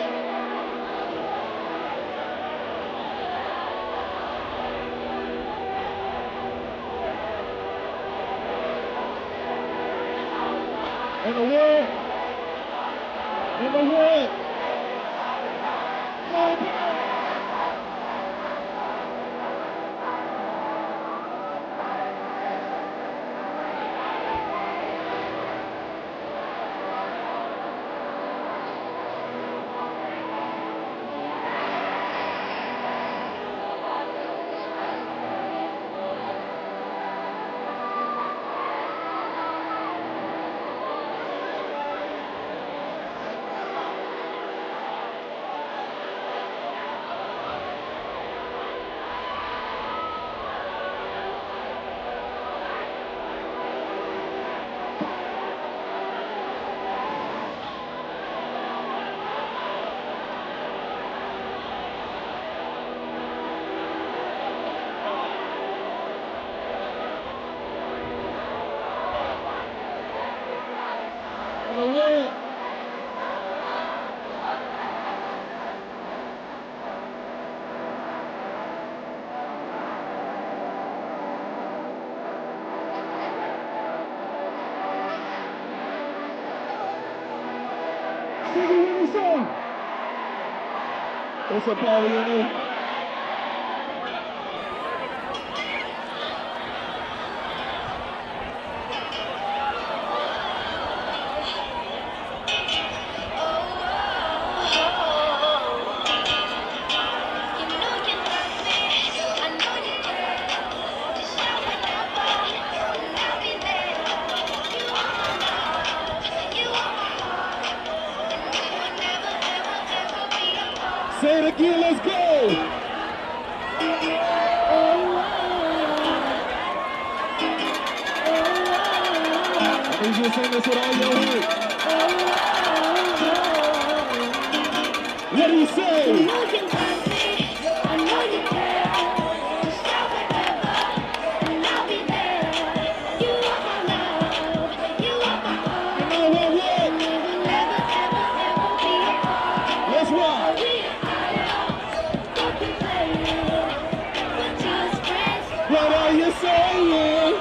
In the world. In the world. What's up, Paulie? Say it again, let's go! I need you to sing this with all your heart. What do you say? What are you saying?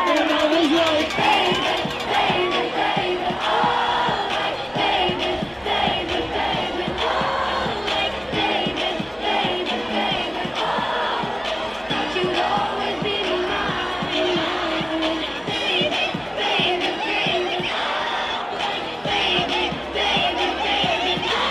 And I was like, baby, baby, baby, oh, like baby, baby, baby, oh, like baby, baby, baby, oh, thought you'd always be mine, baby, baby, baby, oh, like baby, baby, baby, oh.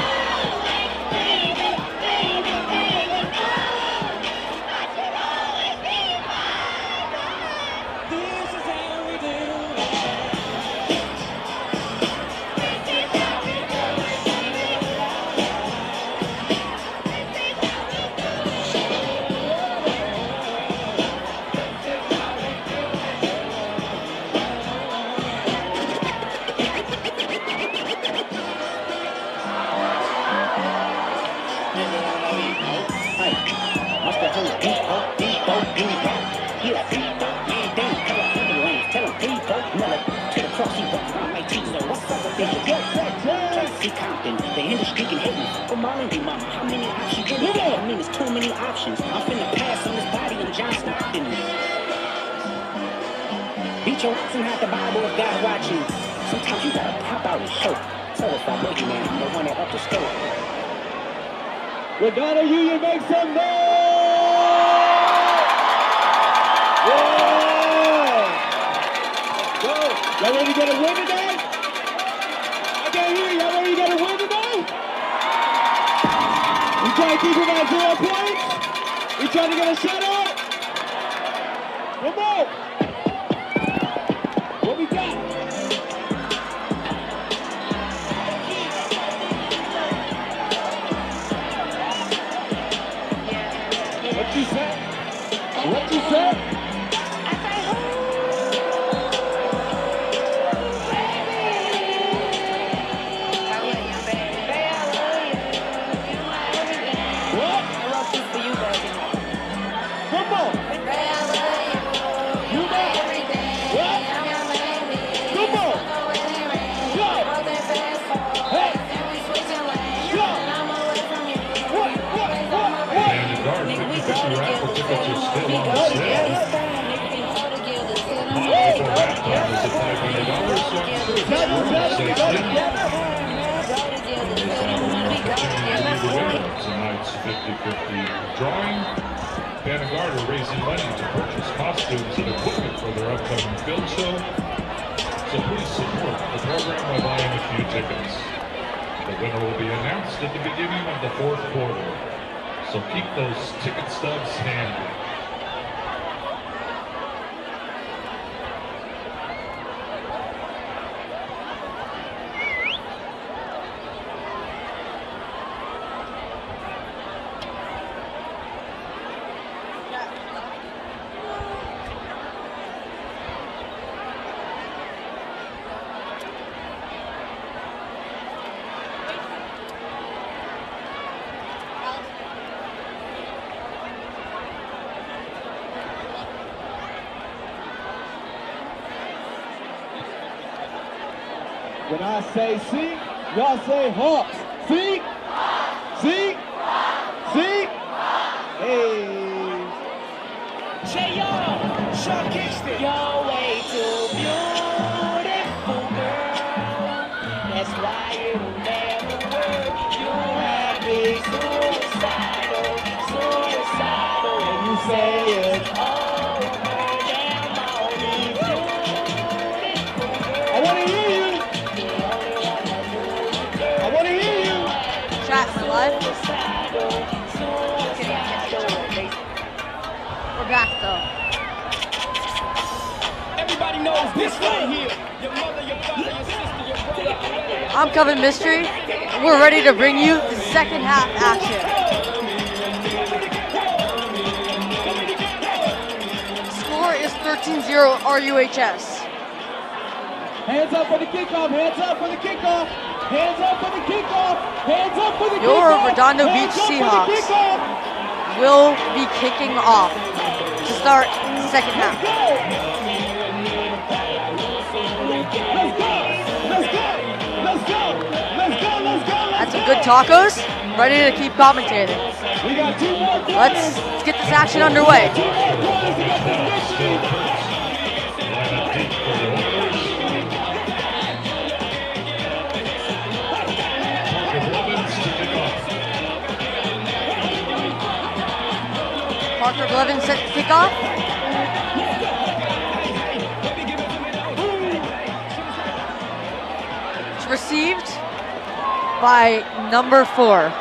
The industry can hate me. From all in the mama. How many options you really got? I mean, it's too many options. I'm finna pass on this body and John Stockton. Beat your ass and have the Bible if God watching. Sometimes you gotta pop out and show. Tell us I love you, man. I'm the one that up the scope. Redondo Union, make some noise! Yeah! Go! Y'all ready to get a win today? I can't hear you. Y'all ready to get a win today? We trying to keep him at 0 points? We trying to get a shutout? Come on! What we got? What you said? What you said? What? I wrote this for you, baby. Come on. guard, 50-50 raffle tickets are still on sale. Is it $500? Tonight's 50-50 drawing. Banner Guard are raising money to purchase costumes and equipment for their upcoming film show. So please support the program by buying a few tickets. The winner will be announced at the beginning of the fourth quarter. So keep those ticket stubs handy. When I say seek, y'all say Hawks. Seek, seek, seek. Hey. Say y'all, Sean Kingston. You're way too beautiful, girl. That's why it'll never work. You have me suicidal, suicidal. And you say it's over. Damn, all these beautiful girls. I want to hear you. I want to hear you. Chat, am I live? We're back though. Everybody knows this right here. Your mother, your father, your sister, your brother. I'm Coven Mystery. We're ready to bring you the second half action. Score is 13-0 RUHS. Hands up for the kickoff. Hands up for the kickoff. Hands up for the kickoff. Hands up for the kickoff. Your Redondo Beach Hands up for the Seahawks kickoff. will be kicking off to start the second half. Let's go. Let's go. Let's go. Let's go. Let's go. Had some good tacos. Ready to keep commentating. We got 2 more quarters. Let's get this action underway. 2 more quarters to get this victory. Line up deep for the Oilers. Parker Blevins to kick off. Parker Blevins set to kick off. It's received by number 4.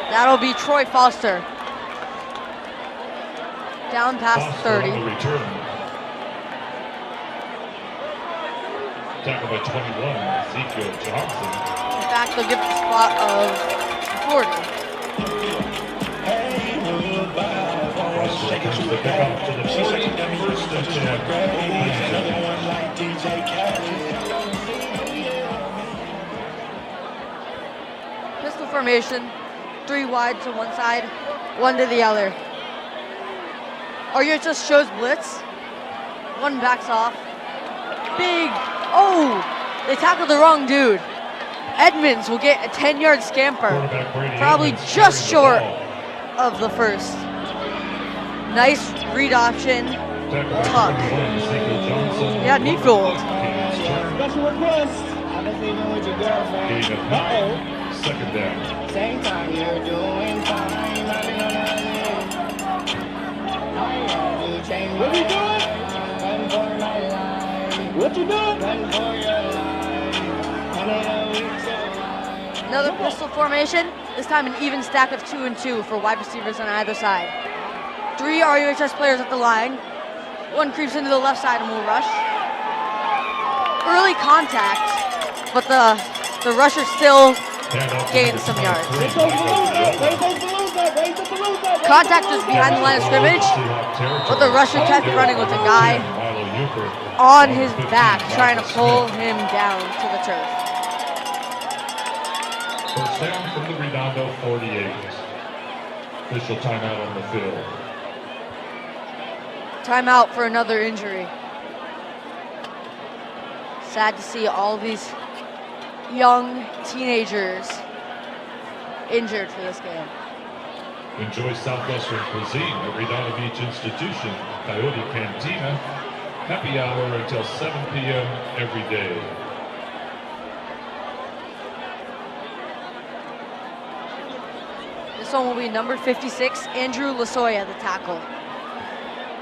That'll be Troy Foster. Down past Foster 30. on the return. Tackled by 21, Ezekiel Johnson. In fact, they'll give it the spot of 40. Foster returns the kickoff to the 40, first and 10. Pistol formation. 3 wide to one side, 1 to the other. RUHS shows blitz. 1 backs off. Big. Oh, they tackled the wrong dude. Edmonds will get a 10-yard scamper. Probably just short of the first. Nice read option. Tuck. Yeah, knee fold. Special request. Gain of 9, second down. Same time you're doing fine. What you doing? What you doing? Another pistol formation. This time an even stack of 2 and 2 for wide receivers on either side. 3 RUHS players at the line. 1 creeps into the left side and will rush. Early contact, but the rusher still gains some yards. Raise those balloons up. Raise those balloons up. Raise the balloons up. Contact was behind the line of scrimmage, but the rusher kept running with a guy on his back, trying to pull him down to the turf. First down from the Redondo 48. Official timeout on the field. Timeout for another injury. Sad to see all these young teenagers injured for this game. Enjoy Southwestern cuisine at Redondo Beach Institution, Coyote Cantina. Happy hour until 7 p.m. every day. This one will be number 56, Andrew Lasoya, the tackle.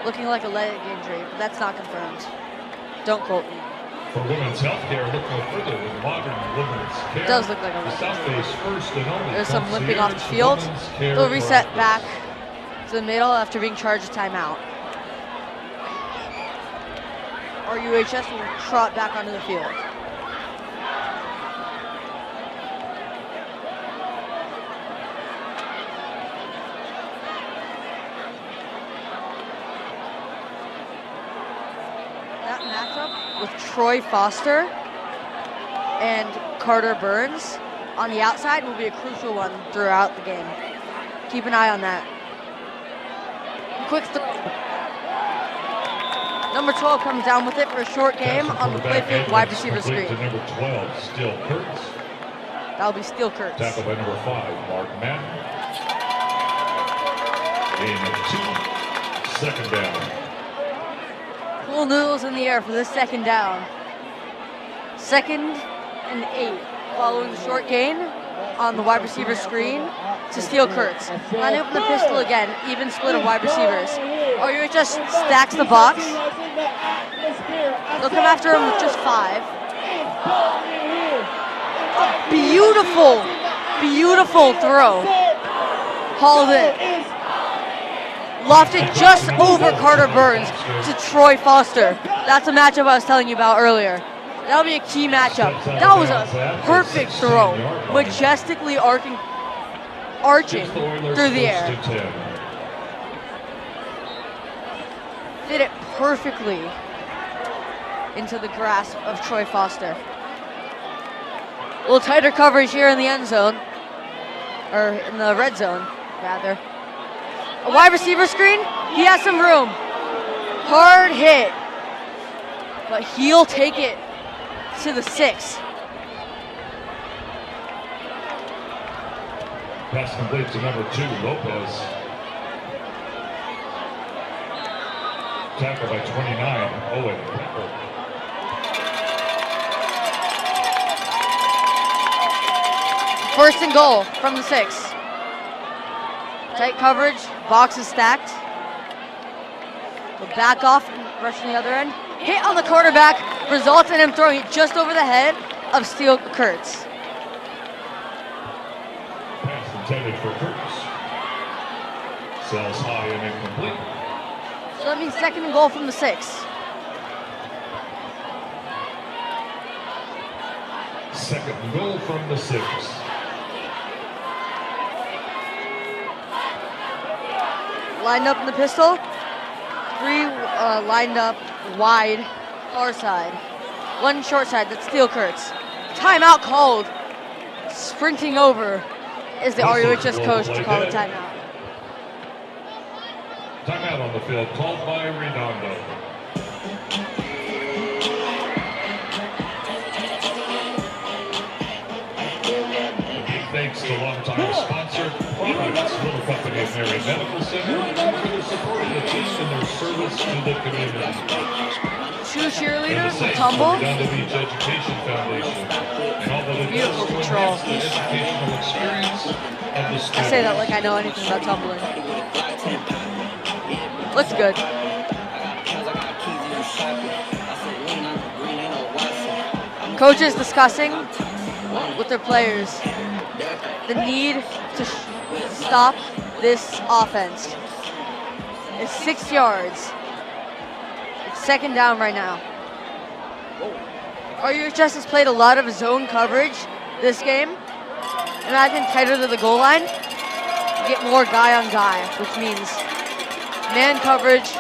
Looking like a leg injury, but that's not confirmed. Don't quote me. For women's health care, look no further than modern women's care. It does look like a The leg South injury. Bay's first and only There's some limping off the concierge field. women's care They'll reset practice. back to the middle after being charged a timeout. RUHS will trot back onto the field. That matchup with Troy Foster and Carter Burns on the outside will be a crucial one throughout the game. Keep an eye on that. Quick number 12 comes down with it for a short game on the playfield wide receiver Complete screen. to number 12, Still Kurtz. That'll be Steel Kurtz. Tackled by number 5, Mark Madden. Gain of 2, second down. Cool noodles in the air for this second down. 2nd and 8. Following the short gain on the wide receiver screen to Steel Kurtz. Line up in the pistol again, even split of wide receivers. RUHS stacks the box. They'll come after him with just 5. A beautiful, beautiful throw. Hauled in. Lofted just over Carter Burns to Troy Foster. That's a matchup I was telling you about earlier. That'll be a key matchup. That was a perfect throw. Majestically arching through the air. Fit it perfectly into the grasp of Troy Foster. A little tighter coverage here in the end zone, or in the red zone, rather. A wide receiver screen, he has some room. Hard hit, but he'll take it to the 6. Pass complete to number 2, Lopez. Tackled by 29, Owen Pepper. First and goal from the 6. Tight coverage, box is stacked. We'll back off, rush on the other end. Hit on the quarterback, results in him throwing it just over the head of Steel Kurtz. Pass intended for Kurtz. Sells high and incomplete. So that means 2nd and goal from the 6. Second and goal from the 6. Lined up in the pistol. 3 lined up wide, far side. 1 short side, that's Steel Kurtz. Timeout called. Sprinting over is the RUHS coach to call the timeout. Timeout on the field called by Redondo. Thanks to longtime sponsor, Products, Little Company of Mary Medical Center, for their support of the team and their service to the community. 2 cheerleaders will And tumble. Redondo Beach Education Foundation. And all that it does Beautiful to control. enhance the educational experience of the I students. say that like I know anything about tumbling. Looks good. Coaches discussing with their players the need to stop this offense. It's 6 yards. It's 2nd down right now. RUHS has played a lot of zone coverage this game. Imagine tighter to the goal line, you get more guy on guy, which means man coverage,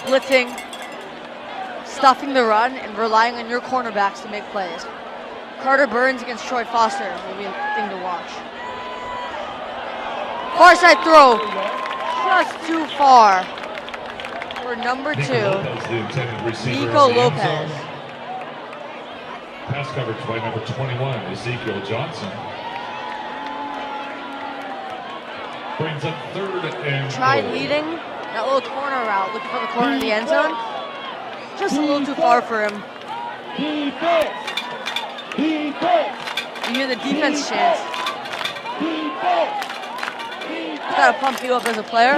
blitzing, stuffing the run, and relying on your cornerbacks to make plays. Carter Burns against Troy Foster will be a thing to watch. Far side throw, just too far for number 2, Nico Lopez. Pass coverage by number 21, Ezekiel Johnson. Brings up 3rd and Tried goal. leading that little corner route, looking for the corner of the end zone. Just a little too far for him. Defense. Defense. You hear the defense chants. Defense. It's gotta pump you up as a player.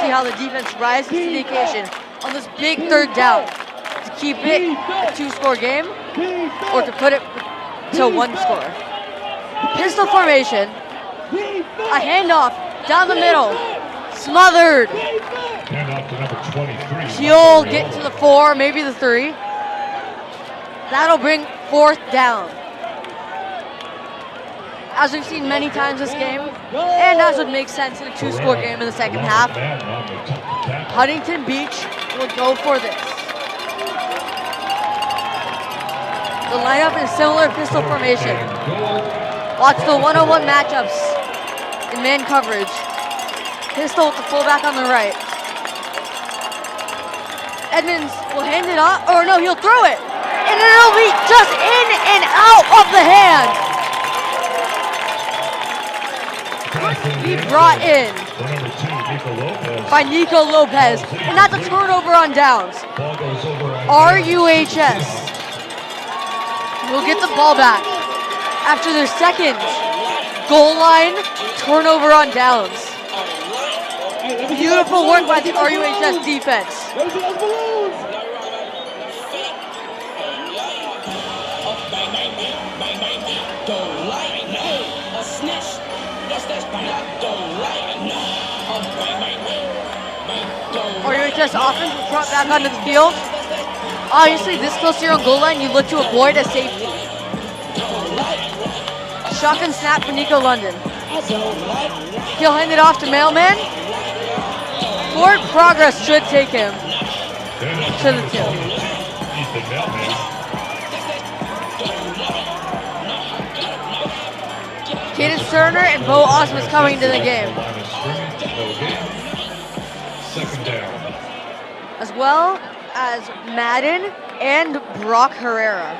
See how the defense rises to the occasion on this big 3rd down to keep it a 2-score game or to put it to 1 score. Pistol formation. A handoff down the middle. Smothered. Hand off to number 23. He'll get to the 4, maybe the 3. That'll bring 4th down. As we've seen many times this game, and as would make sense in a 2-score game in the second half, Huntington Beach will go for this. The lineup is similar pistol formation. Watch the one-on-one matchups in man coverage. Pistol with the fullback on the right. Edmonds will hand it off, or no, he'll throw it. And it'll be just in and out of the hand. Be brought in by Nico Lopez. And that's a turnover on downs. RUHS will get the ball back after their second goal line turnover on downs. Beautiful work by the RUHS defense. RUHS offense was brought back onto the field. Obviously, this close to your own goal line, you look to avoid a safety. Shotgun snap for Nico London. He'll hand it off to Mailman. Forward progress should take him to the 2. Cadence Turner and Bo Osmus coming to the game. Second down. As well as Madden and Brock Herrera.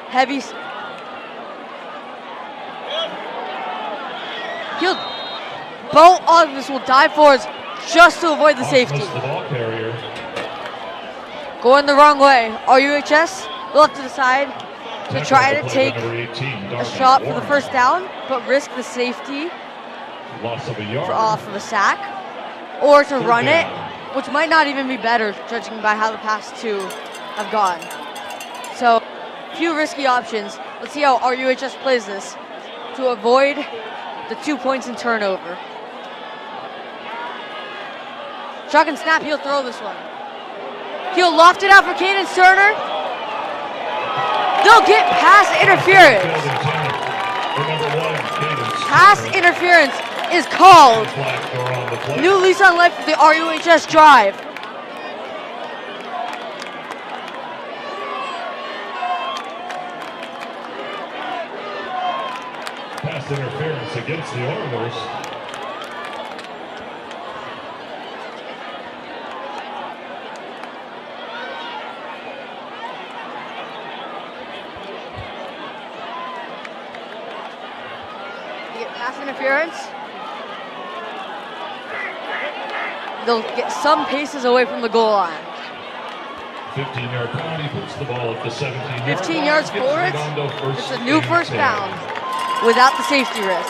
Heavy. Bo Osmus will dive forwards just to avoid the safety. The ball carrier. Going the wrong way. RUHS will have to decide to try to take a shot for the first down, but risk the safety Loss of a yard. off of a sack, or to run it, which might not even be better, judging by how the past 2 have gone. So, few risky options. Let's see how RUHS plays this to avoid the 2 points in turnover. Shotgun snap, he'll throw this one. He'll loft it out for Cadence Turner. They'll get pass interference. Pass interference is called. New lease on life for the RUHS drive. Pass interference against the Oilers. Pass interference. They'll get some paces away from the goal line. 15-yard penalty puts the ball at the 17-yard 15 yards line. forward. It's a new first down without the safety risk.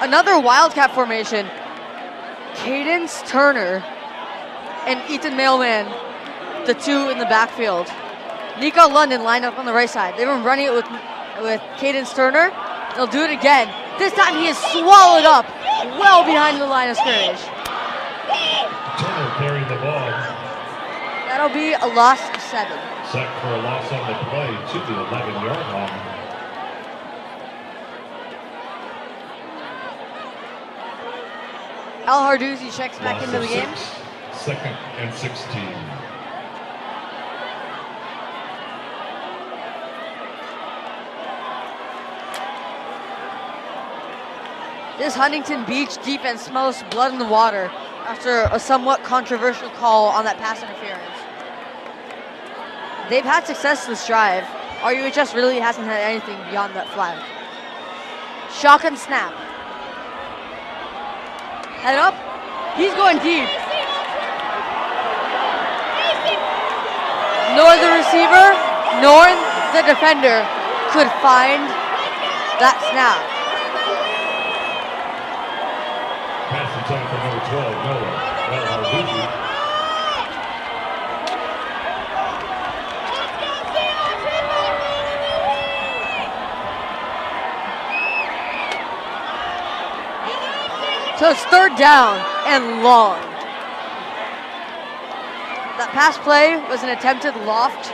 Another Wildcat formation. Cadence Turner and Ethan Mailman, the 2 in the backfield. Nico London lined up on the right side. They've been running it with Cadence Turner. They'll do it again. This time he is swallowed up well behind the line of scrimmage. Turner carried the ball. That'll be a loss of 7. Set for a loss on the play to the 11-yard line. Al Harduzzi checks back Loss into the of game. 6, 2nd and 16. This Huntington Beach defense smells blood in the water after a somewhat controversial call on that pass interference. They've had success this drive. RUHS really hasn't had anything beyond that flag. Shotgun snap. Head up. He's going deep. Nor the receiver, nor the defender could find that snap. Pass attempt for number 12, Noah. So it's third down and long. That pass play was an attempted loft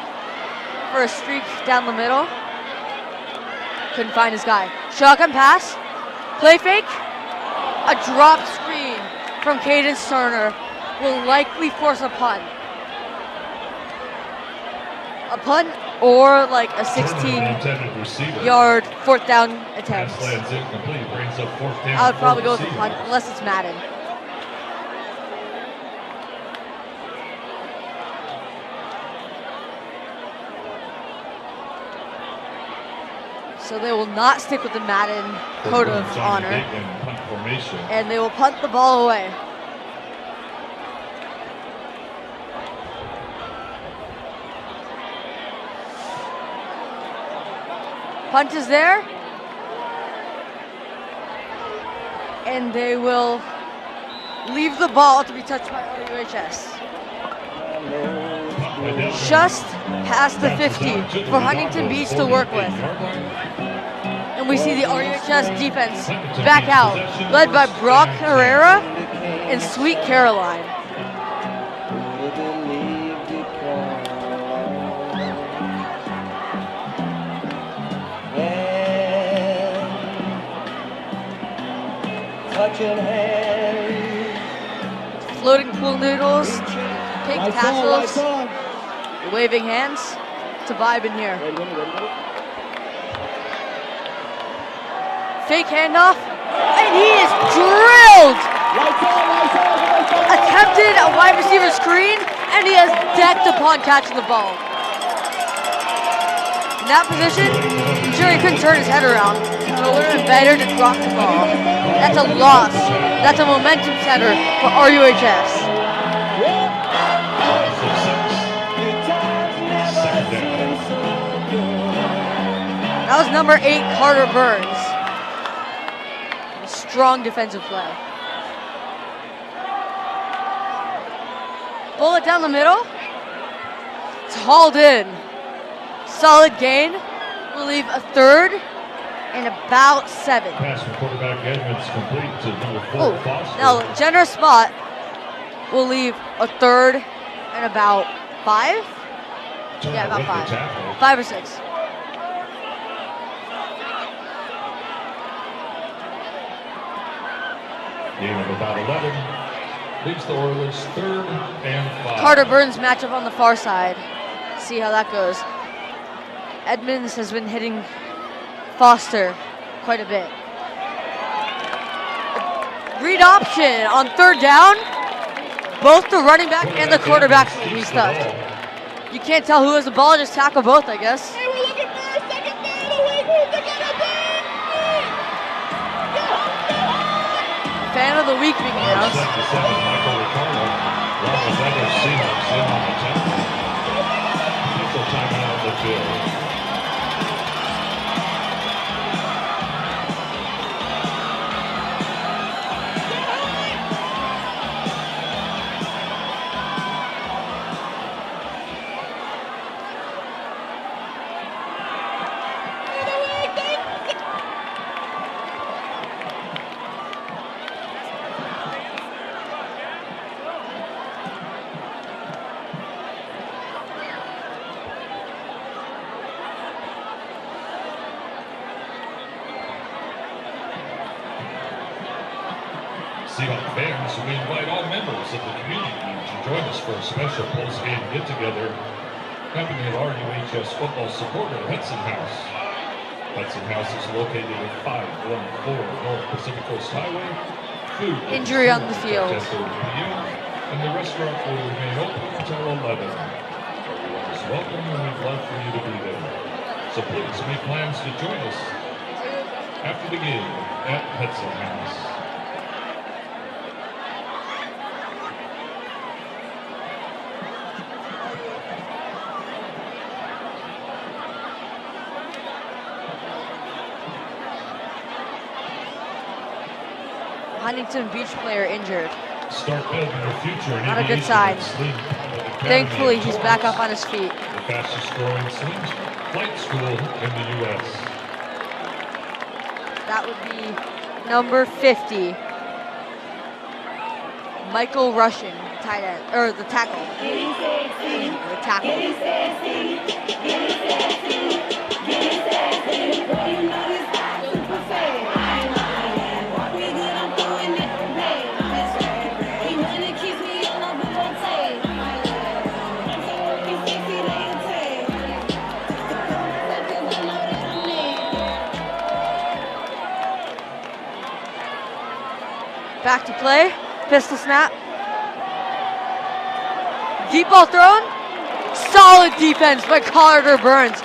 for a streak down the middle. Couldn't find his guy. Shotgun pass, play fake, a drop screen from Cadence Turner will likely force a punt. A punt or like a 16-yard fourth down attempt. I would probably go with the punt unless it's Madden. So they will not stick with the Madden code of honor, and they will punt the ball away. Punt is there, and they will leave the ball to be touched by RUHS. Just past the 50 for Huntington Beach to work with. And we see the RUHS defense back out, led by Brock Herrera and Sweet Caroline. Floating pool noodles, pink tassels, waving hands to vibe in here. Fake handoff, and he is drilled! Attempted a wide receiver screen, and he has decked upon catching the ball. In that position, I'm sure he couldn't turn his head around. So it would have been better to drop the ball. That's a loss. That's a momentum setter for RUHS. That was number 8, Carter Burns. A strong defensive play. Bullet down the middle. It's hauled in. Solid gain. We'll leave a third and about 7. Pass from quarterback Edmonds complete to number 4, Foster. Now, generous spot will leave a third and about 5. Yeah, about 5. 5 or 6. Gain of about 11. Leaves the Oilers third and 5. Carter Burns matchup on the far side. See how that goes. Edmonds has been hitting Foster quite a bit. Read option on third down. Both the running back and the quarterback will be stuffed. You can't tell who has the ball, just tackle both, I guess. Hey, we're looking for a second battle. Wait, who's the gonna be? Fan of the week being announced. Michael Ricardo, along with other Seahawks in on the tempo. Official timeout on the field. Seahawks fans, we invite all members of the community to join us for a special post-game get-together accompanying RUHS football supporter at Hudson House. Hudson House is located at 514 North Pacific Coast Highway. Food Injury on the field. 10:30 p.m. and the restaurant will remain open until 11. Everyone is welcome and we'd love for you to be there. So please make plans to join us after the game at Hudson House. Huntington Beach player injured. Start building your future. Not a good sign. Thankfully, he's back up on his feet. The fastest growing sling flight school in the U.S. That would be number 50. Michael Rushing, tight end, or the tackle. The tackle. Back to play, pistol snap. Deep ball thrown. Solid defense by Carter Burns.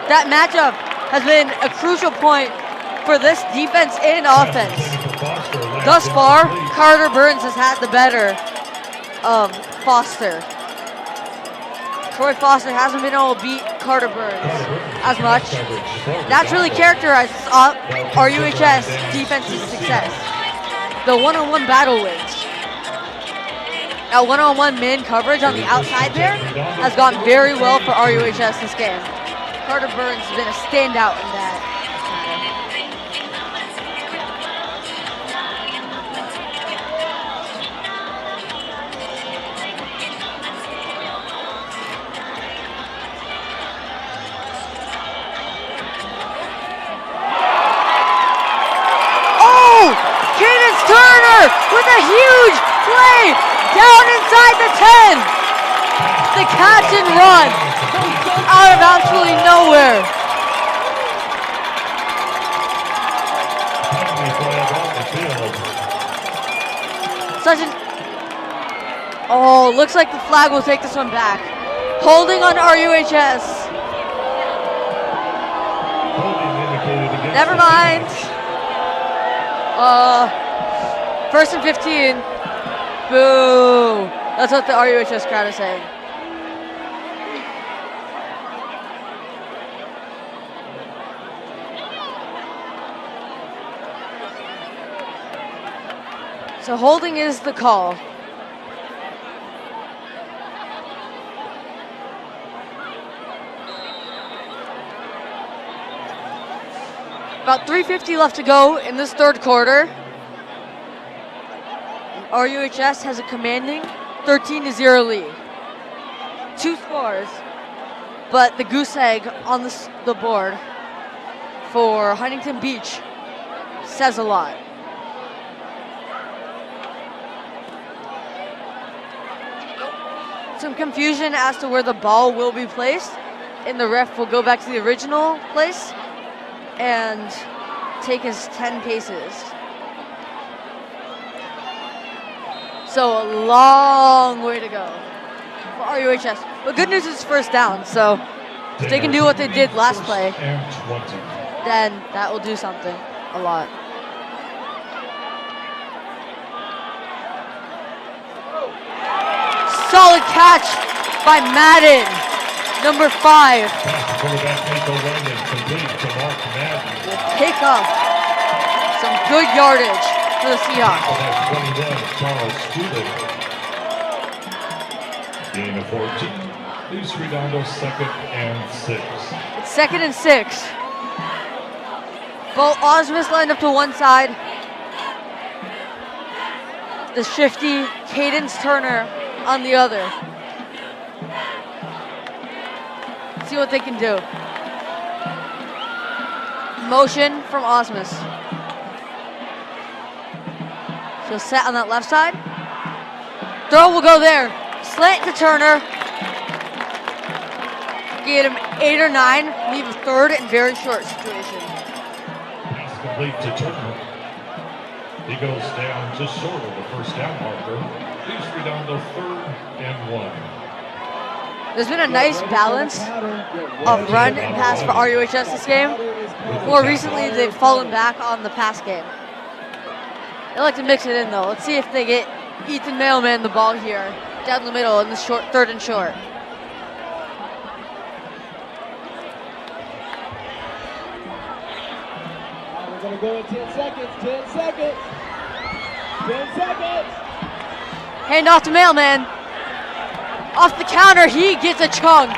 That matchup has been a crucial point for this defense and offense. Thus far, Carter Burns has had the better of Foster. Troy Foster hasn't been able to beat Carter Burns as much. That's really characterized RUHS defense's success. The one-on-one battle wins. That one-on-one man coverage on the outside there has gone very well for RUHS this game. Carter Burns has been a standout in that. Turner with a huge play down inside the 10. The catch and run out of absolutely nowhere. Looks like the flag will take this one back. Holding on RUHS. Never mind. First and 15. Boo. That's what the RUHS crowd is saying. So holding is the call. About 3:50 left to go in this third quarter. RUHS has a commanding 13-0 lead. 2 scores, but the goose egg on the board for Huntington Beach says a lot. Some confusion as to where the ball will be placed, and the ref will go back to the original place and take his 10 paces. So a long way to go for RUHS. But good news is first down, so if they can do what they did last play, then that will do something a lot. Solid catch by Madden, number 5. Kickoff. Some good yardage for the Seahawks. Gain of 14. Leaves Redondo 2nd and 6. It's 2nd and 6. Both Osmus lined up to one side. The shifty Cadence Turner on the other. See what they can do. Motion from Osmus. She'll set on that left side. Throw will go there. Slant to Turner. Get him 8 or 9. Leave a 3rd and very short situation. Pass complete to Turner. He goes down just short of the first down marker. Leaves Redondo 3rd and 1. There's been a nice balance of run and pass for RUHS this game. More recently, they've fallen back on the pass game. They like to mix it in though. Let's see if they get Ethan Mailman the ball here, down the middle in the short 3rd and short. We're gonna go in 10 seconds, 10 seconds, 10 seconds. Hand off to Mailman. Off the counter, he gets a chunk.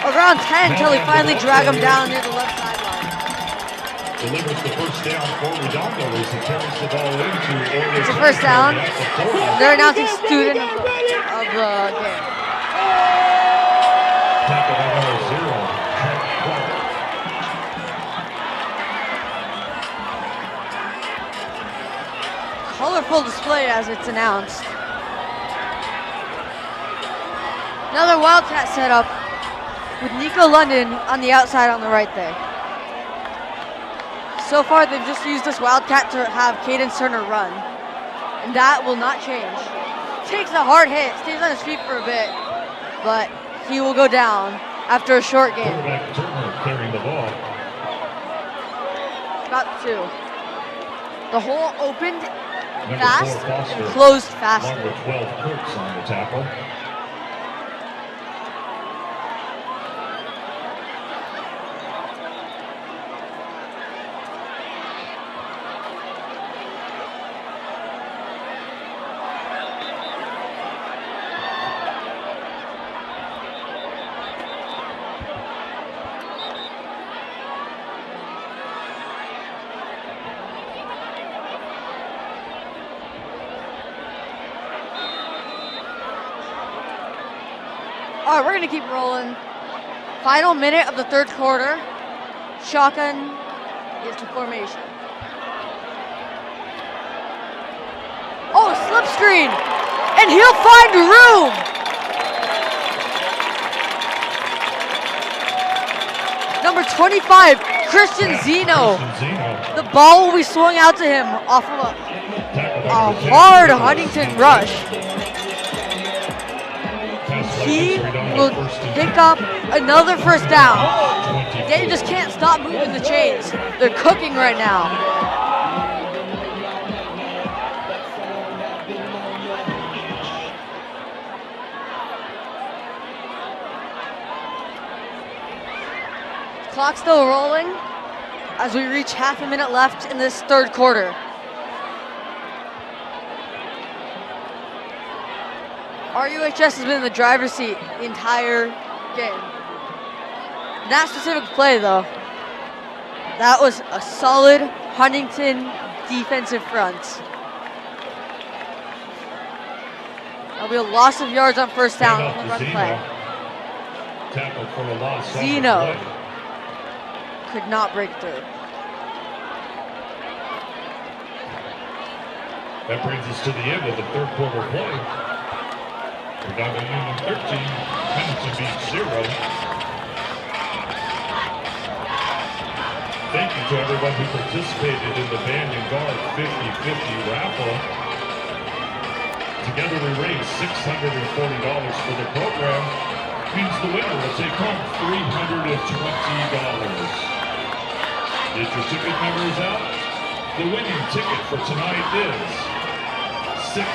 Around 10 until he finally dragged him down near the left sideline. Delivers the first down for Redondo as he carries the ball into. It's a first down. They're announcing student of the game. Tackle by number 0. Colorful display as it's announced. Another Wildcat setup with Nico London on the outside on the right there. So far, they've just used this Wildcat to have Cadence Turner run, and that will not change. Takes a hard hit, stays on his feet for a bit, but he will go down after a short game. Quarterback Turner carrying the ball. Got 2. The hole opened Number fast 4, Foster. and closed faster. Number 12, Kurtz on the tackle. All right, we're gonna keep rolling. Final minute of the 3rd quarter. Shotgun is to formation. Oh, slip screen, and he'll find room. Number 25, Christian Zeno. The ball will be swung out to him off of a hard Huntington rush. He will pick up another first down. They just can't stop moving the chains. They're cooking right now. Clock still rolling as we reach half a minute left in this 3rd quarter. RUHS has been in the driver's seat the entire game. That specific play, though, that was a solid Huntington defensive front. That'll be a loss of yards on first down on the run play. Tackle for a loss. Zeno could not break through. That brings us to the end of the 3rd quarter play. Redondo Union 13, Huntington Beach 0. Thank you to everyone who participated in the Band and Guard 50-50 raffle. Together we raised $640 for the program. Means the winner will take home $320. Get your ticket numbers out. The winning ticket for tonight is 6804755.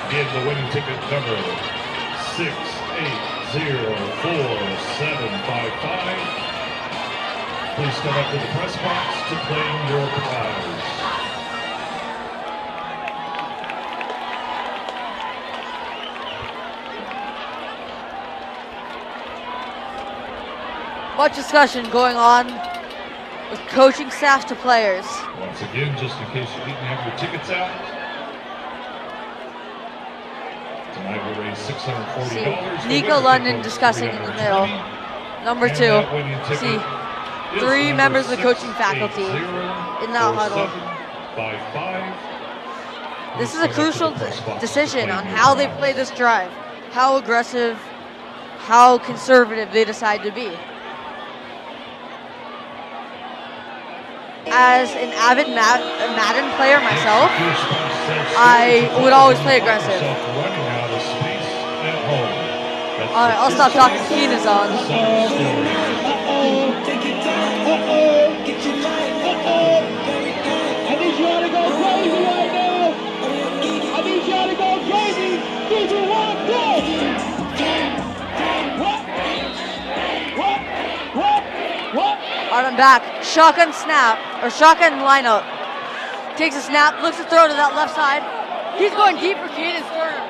Again, the winning ticket number 6804755. Please come up to the press box to claim your prize. Much discussion going on with coaching staff to players. Once again, just in case you didn't have your tickets out, tonight we raised $640. Nico London discussing in the middle. Number 2. See, 3 members of the coaching faculty in that huddle. This is a crucial decision on how they play this drive, how aggressive, how conservative they decide to be. As an avid Madden player myself, I would always play aggressive. Alright, I'll stop talking. Keen is on. I need y'all to go crazy right now. I need y'all to go crazy. 3, 2, 1, go. What? Alright, I'm back. Shotgun snap, or shotgun lineup. Takes a snap, looks to throw to that left side. He's going deep for Caden's Turner.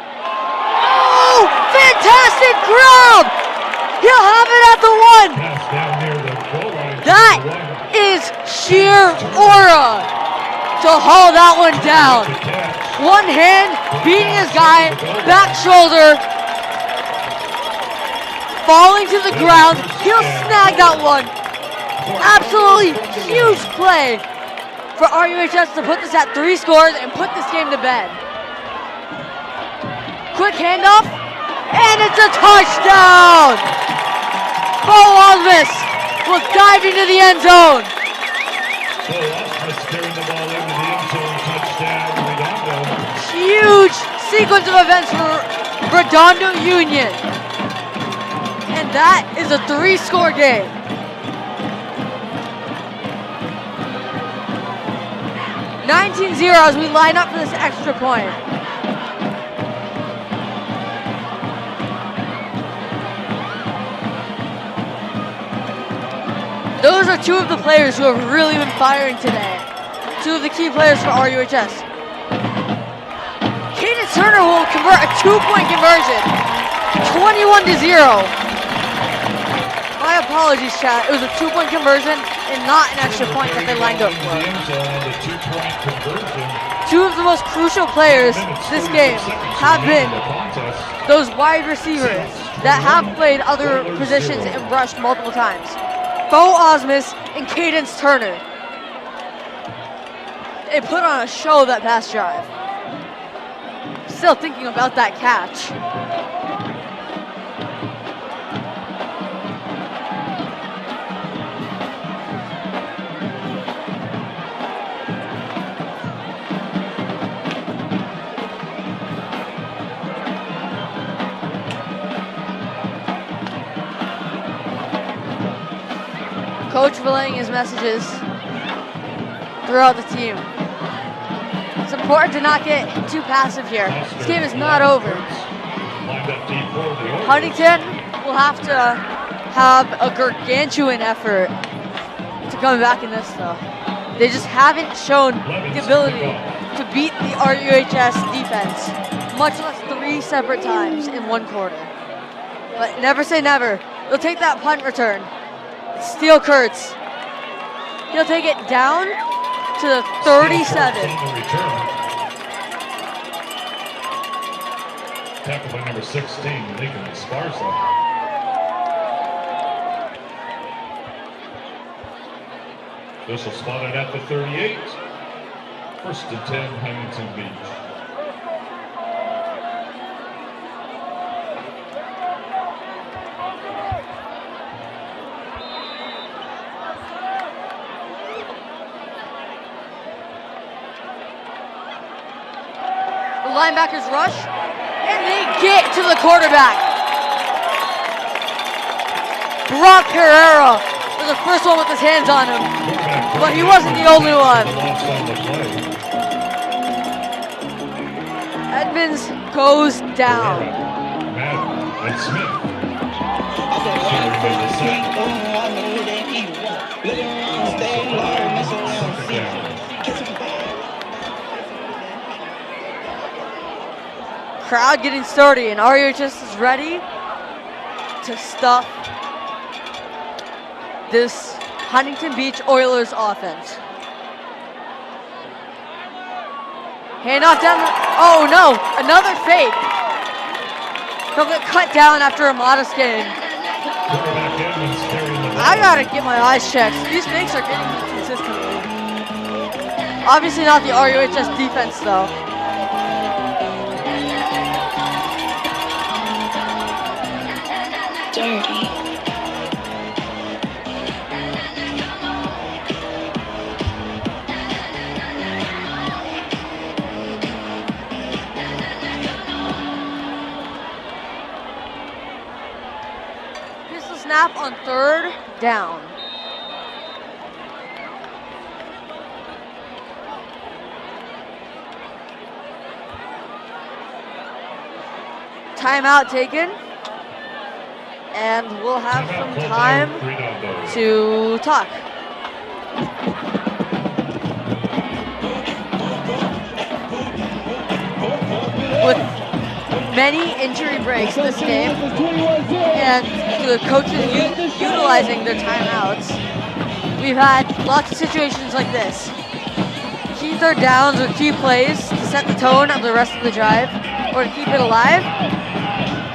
Oh, fantastic grab! He'll have it at the 1. That is sheer aura to haul that one down. One hand, beating his guy, back shoulder, falling to the ground. He'll snag that one. Absolutely huge play for RUHS to put this at 3 scores and put this game to bed. Quick handoff, and it's a touchdown! Bo Osmus will dive into the end zone. Bo Osmus carrying the ball into the end zone, touchdown, Redondo. Huge sequence of events for Redondo Union. And that is a 3-score game. 19-0 as we line up for this extra point. Those are 2 of the players who have really been firing today. 2 of the key players for RUHS. Caden Turner will convert a 2-point conversion. 21-0. My apologies, chat. It was a 2-point conversion and not an extra point that they lined up for. 2 of the most crucial players this game have been those wide receivers that have played other positions and rushed multiple times. Bo Osmus and Cadence Turner. They put on a show that pass drive. Still thinking about that catch. Coach relaying his messages throughout the team. It's important to not get too passive here. This game is not over. Huntington will have to have a gargantuan effort to come back in this though. They just haven't shown the ability to beat the RUHS defense, much less 3 separate times in 1 quarter. But never say never. They'll take that punt return. Steel Kurtz. He'll take it down to the 37. Tackled by number 16, Lincoln Sparsa. Official spotted at the 38. 1st and 10, Huntington Beach. Linebackers rush, and they get to the quarterback. Brock Herrera was the first one with his hands on him, but he wasn't the only one. Edmonds goes down. Madden and Smith. Crowd getting sturdy, and RUHS is ready to stuff this Huntington Beach Oilers offense. Handoff down the, oh no, another fake. He'll get cut down after a modest gain. I gotta get my eyes checked. These fakes are getting me consistently. Obviously not the RUHS defense though. snap on 3rd down. Timeout taken. And we'll have some time to talk. With many injury breaks this game and the coaches utilizing their timeouts, we've had lots of situations like this. Key 3rd downs or key plays to set the tone of the rest of the drive or to keep it alive.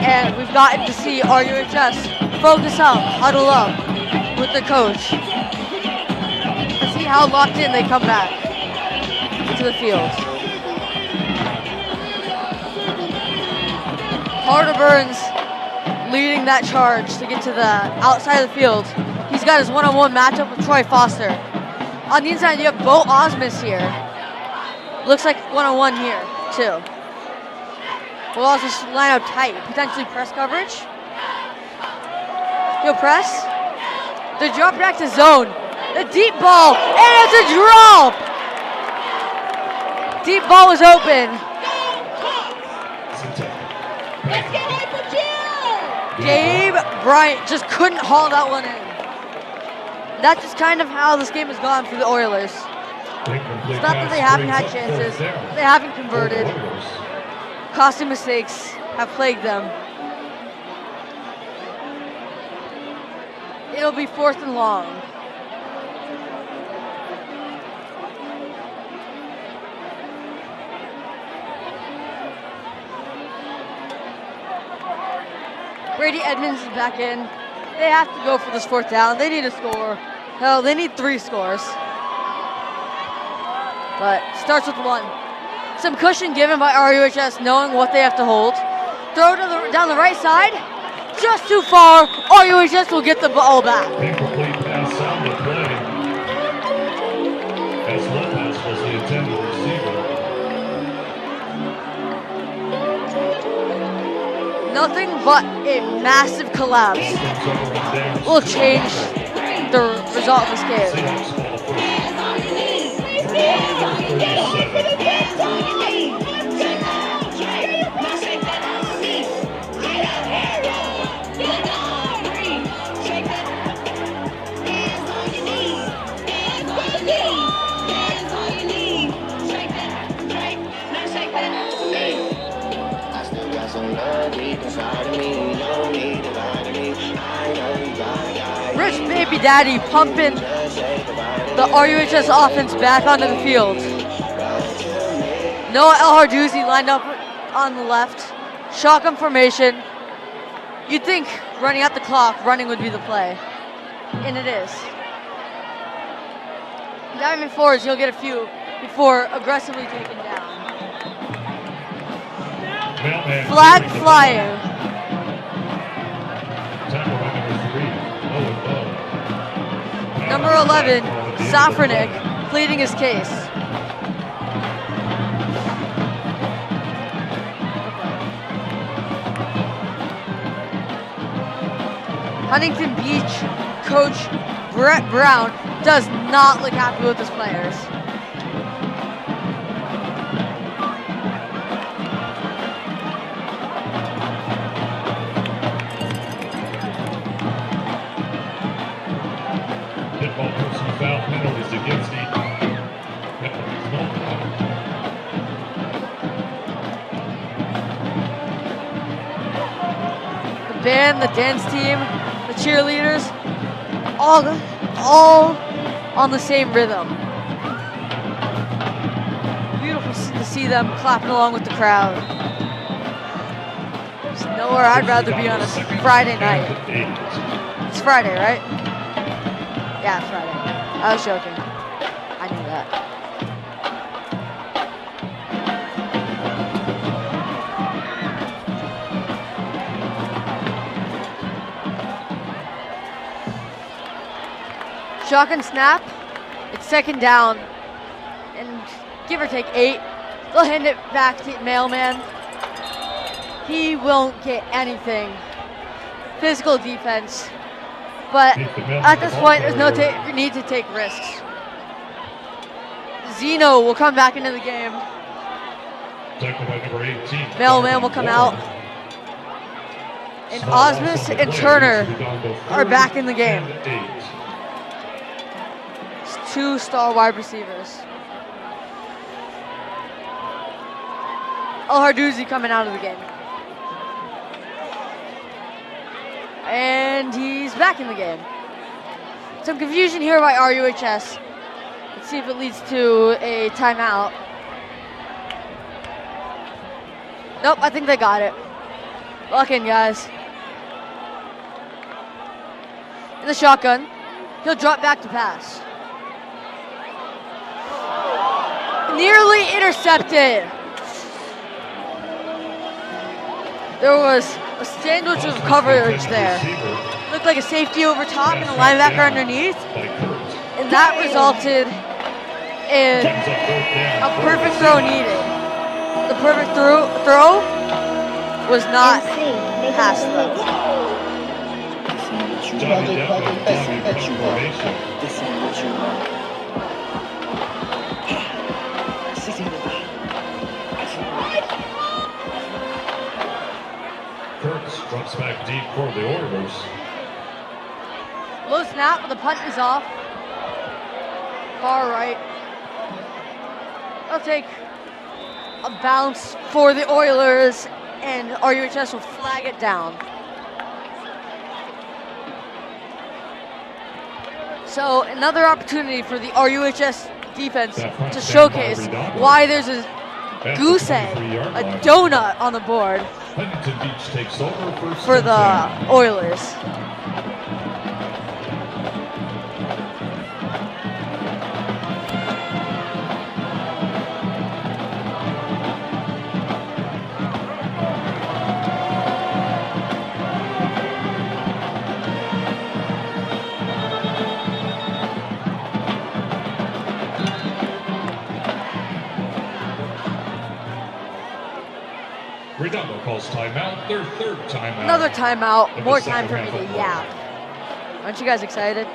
And we've gotten to see RUHS focus up, huddle up with the coach to see how locked in they come back to the field. Carter Burns leading that charge to get to the outside of the field. He's got his one-on-one matchup with Troy Foster. On the inside, you have Bo Osmus here. Looks like one-on-one here, too. We'll also line up tight, potentially press coverage. He'll press. The drop back to zone. The deep ball, and it's a drop! Deep ball was open. Gabe Bryant just couldn't haul that one in. That's just kind of how this game has gone for the Oilers. It's not that they haven't had chances, they haven't converted. Costly mistakes have plagued them. It'll be 4th and long. Brady Edmonds is back in. They have to go for this 4th down. They need a score. Hell, they need 3 scores. But starts with 1. Some cushion given by RUHS, knowing what they have to hold. Throw to down the right side. Just too far. RUHS will get the ball back. Incomplete pass on the play. As Lopez was the intended receiver. Nothing but a massive collapse will change the result of this game. Rich Baby Daddy pumping the RUHS offense back onto the field. Noah El Hardouzi lined up on the left. Shotgun formation. You'd think running out the clock, running would be the play. And it is. Diving forwards, you'll get a few before aggressively taken down. Flag flying. Number 11, Safranik, pleading his case. Huntington Beach coach Brett Brown does not look happy with his players. Foul penalties against the band, the dance team, the cheerleaders, all on the same rhythm. Beautiful to see them clapping along with the crowd. There's nowhere I'd rather be on a Friday night. It's Friday, right? Yeah, it's Friday. I was joking. I knew that. Shotgun snap. It's 2nd down. And give or take 8. They'll hand it back to Mailman. He won't get anything. Physical defense. But at this point, there's no need to take risks. Zeno will come back into the game. Tackled by number 18. Mailman will come out. And Osmus and Turner are back in the game. It's 2 star wide receivers. El Hardouzi coming out of the game. And he's back in the game. Some confusion here by RUHS. Let's see if it leads to a timeout. Nope, I think they got it. Lock in, guys. In the shotgun, he'll drop back to pass. Nearly intercepted. There was a sandwich of coverage there. Looked like a safety over top and a linebacker underneath. And that resulted in a perfect throw needed. The perfect throw was not pass throw. Kurtz drops back deep for the Oilers. Low snap, but the punt is off. Far right. I'll take a bounce for the Oilers, and RUHS will flag it down. So another opportunity for the RUHS defense to showcase why there's a goose egg, a donut on the board Huntington Beach takes over for the Oilers. Redondo calls timeout, their 3rd timeout. Another timeout, more time for me to yap. Aren't you guys excited?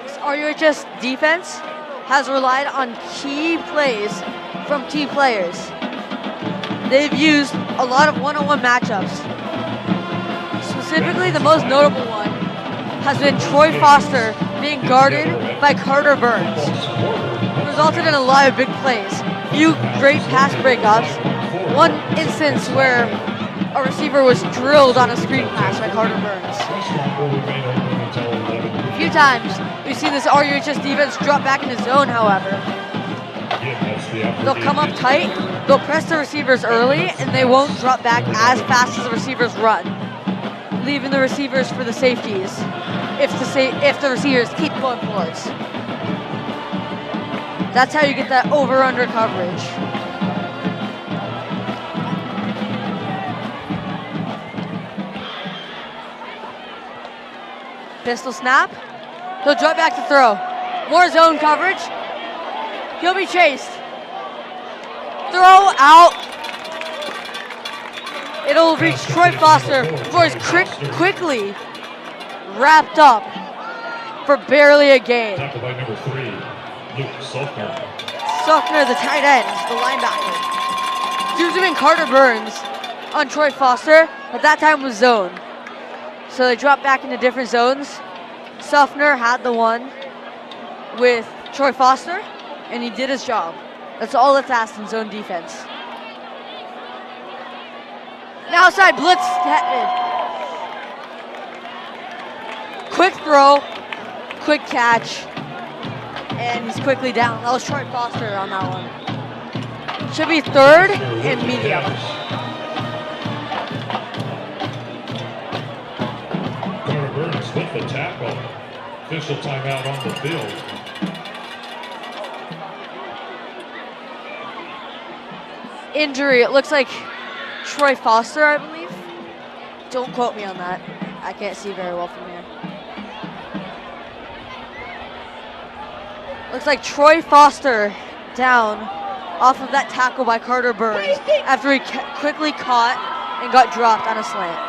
This RUHS defense has relied on key plays from key players. They've used a lot of one-on-one matchups. Specifically, the most notable one has been Troy Foster being guarded by Carter Burns. Resulted in a lot of big plays, few great pass breakups, one instance where a receiver was drilled on a screen pass by Carter Burns. A few times we've seen this RUHS defense drop back in the zone, however. They'll come up tight, they'll press the receivers early, and they won't drop back as fast as the receivers run, leaving the receivers for the safeties if the receivers keep going forwards. That's how you get that over-under coverage. Pistol snap. He'll drop back to throw. More zone coverage. He'll be chased. Throw out. It'll reach Troy Foster before he's quickly wrapped up for barely a gain. Tackled by number 3, Luke Sofner. Sofner, the tight end, the linebacker. Using Carter Burns on Troy Foster, but that time was zone. So they dropped back into different zones. Sofner had the one with Troy Foster, and he did his job. That's all that's asked in zone defense. Now outside blitz headed. Quick throw, quick catch, and he's quickly down. That was Troy Foster on that one. Should be 3rd and medium. Carter Burns with the tackle. Official timeout on the field. Injury, it looks like Troy Foster, I believe. Don't quote me on that. I can't see very well from here. Looks like Troy Foster down off of that tackle by Carter Burns after he quickly caught and got dropped on a slant.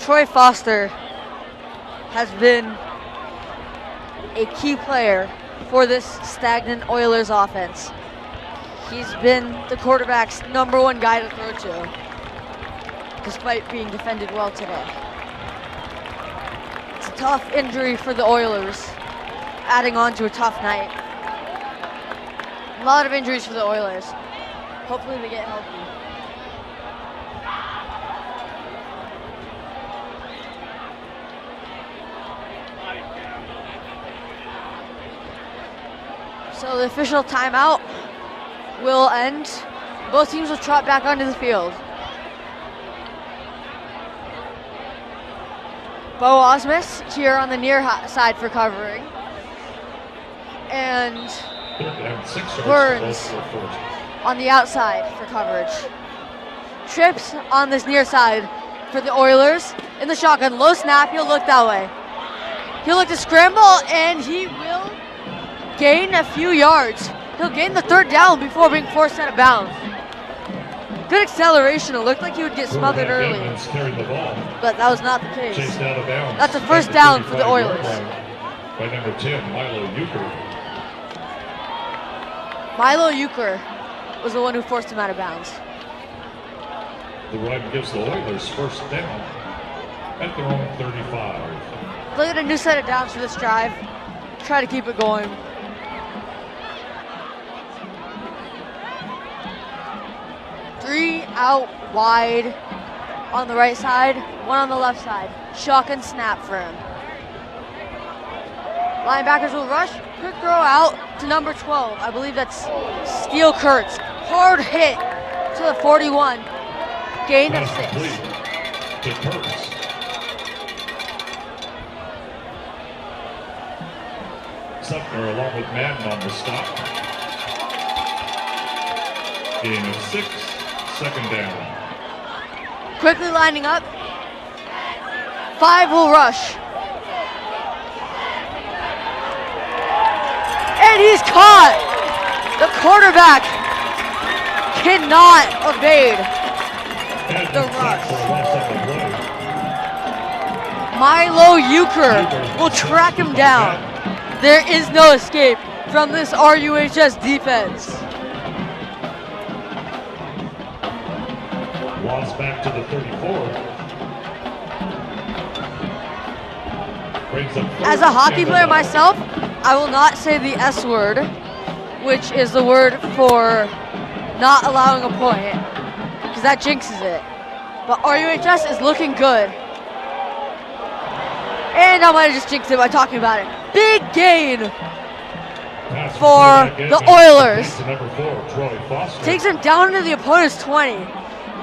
Troy Foster has been a key player for this stagnant Oilers offense. He's been the quarterback's #1 guy to throw to, despite being defended well today. It's a tough injury for the Oilers, adding on to a tough night. A lot of injuries for the Oilers. Hopefully they get healthy. So the official timeout will end. Both teams will trot back onto the field. Bo Osmus here on the near side for covering. And Burns on the outside for coverage. Trips on this near side for the Oilers in the shotgun. Low snap, he'll look that way. He'll look to scramble, and he will gain a few yards. He'll gain the 3rd down before being forced out of bounds. Good acceleration. It looked like he would get smothered early, but that was not the case. That's a 1st down for the Oilers. By number 10, Milo Euchre. Milo Euchre was the one who forced him out of bounds. The run gives the Oilers 1st down at their own 35. Look at a new set of downs for this drive. Try to keep it going. 3 out wide on the right side, 1 on the left side. Shotgun snap for him. Linebackers will rush. Quick throw out to number 12. I believe that's Steele Kurtz. Hard hit to the 41. Gain of 6. To Kurtz. Sutner along with Madden on the stop. Gain of 6. 2nd down. Quickly lining up. 5 will rush. And he's caught. The quarterback cannot evade the rush. Milo Euchre will track him down. There is no escape from this RUHS defense. Lost back to the 34. As a hockey player myself, I will not say the S word, which is the word for not allowing a point, because that jinxes it. But RUHS is looking good. And I might have just jinxed it by talking about it. Big gain for the Oilers. Takes him down to the opponent's 20.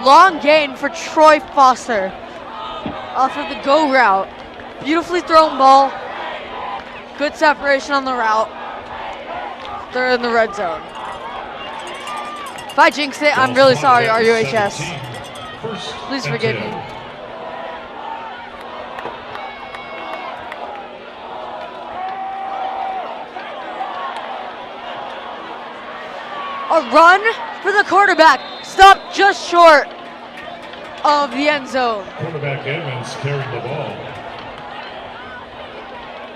Long gain for Troy Foster off of the go route. Beautifully thrown ball. Good separation on the route. They're in the red zone. If I jinxed it, I'm really sorry, RUHS. Please forgive me. A run for the quarterback. Stopped just short of the end zone. Quarterback Edmonds carrying the ball.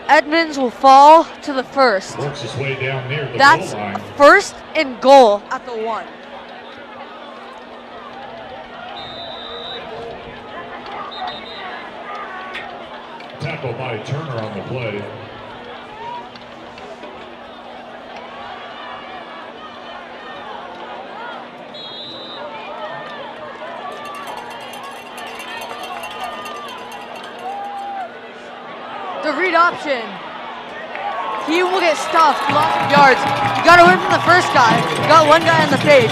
Edmonds will fall to the 1st. Works his way down near the That's goal line. 1st and goal at the 1. Tackle by Turner on the play. option. He will get stuffed, lots of yards. You gotta win from the first guy. You got one guy on the page.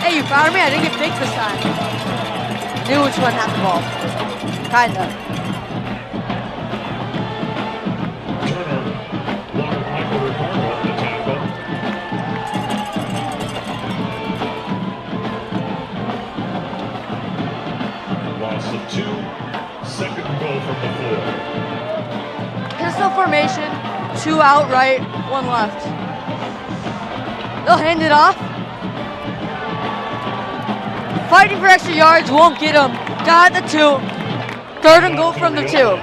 Hey, you found me? I didn't get faked this time. Knew which one had the ball. Kinda. Turner, along with Michael Redondo on the tackle. Loss of 2. Second and goal from the 4. Pistol formation, 2 out right, 1 left. They'll hand it off. Fighting for extra yards, won't get him. Got the 2. Third and goal from the 2.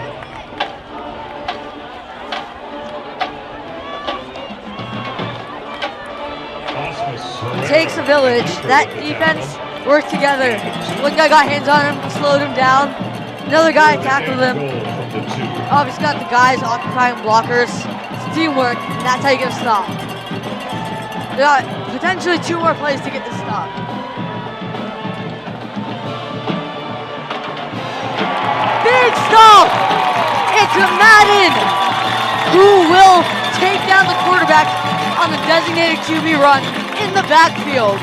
Takes a village. That defense worked together. One guy got hands on him, slowed him down. Another guy tackled him. Obviously got the guys occupying blockers. It's teamwork, and that's how you get a stop. They got potentially 2 more plays to get this stop. Big stop! It's Madden who will take down the quarterback on the designated QB run in the backfield.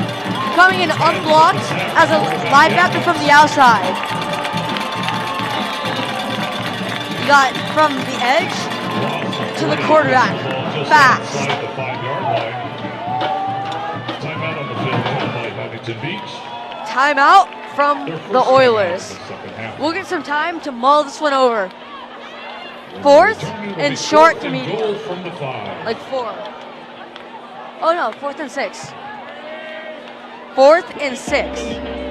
Coming in unblocked as a linebacker from the outside. You got from the edge to the quarterback. Fast. Timeout on the field called by Huntington Beach. Timeout from the Oilers. We'll get some time to mull this one over. 4th and short to medium. Like 4. Oh no, 4th and 6. 4th and 6.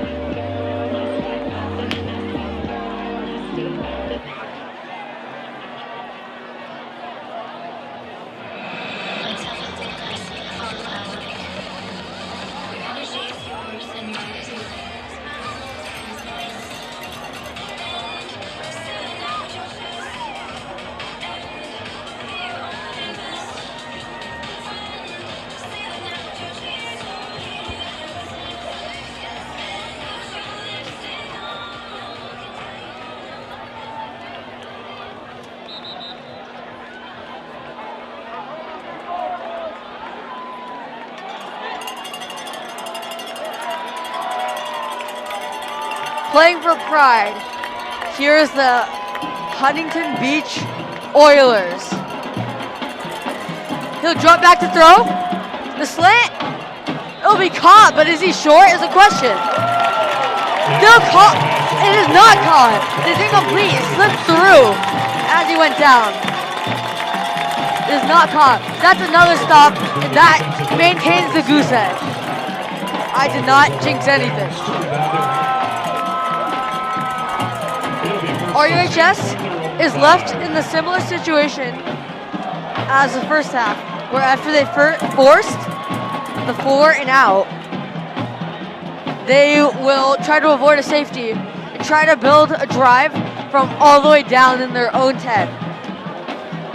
Playing for pride, here's the Huntington Beach Oilers. He'll drop back to throw. The slant, it'll be caught, but is he short is the question. Still caught, it is not caught. It is incomplete, it slipped through as he went down. It is not caught. That's another stop, and that maintains the goose egg. I did not jinx anything. RUHS is left in the similar situation as the first half, where after they forced the 4 and out, they will try to avoid a safety and try to build a drive from all the way down in their own 10.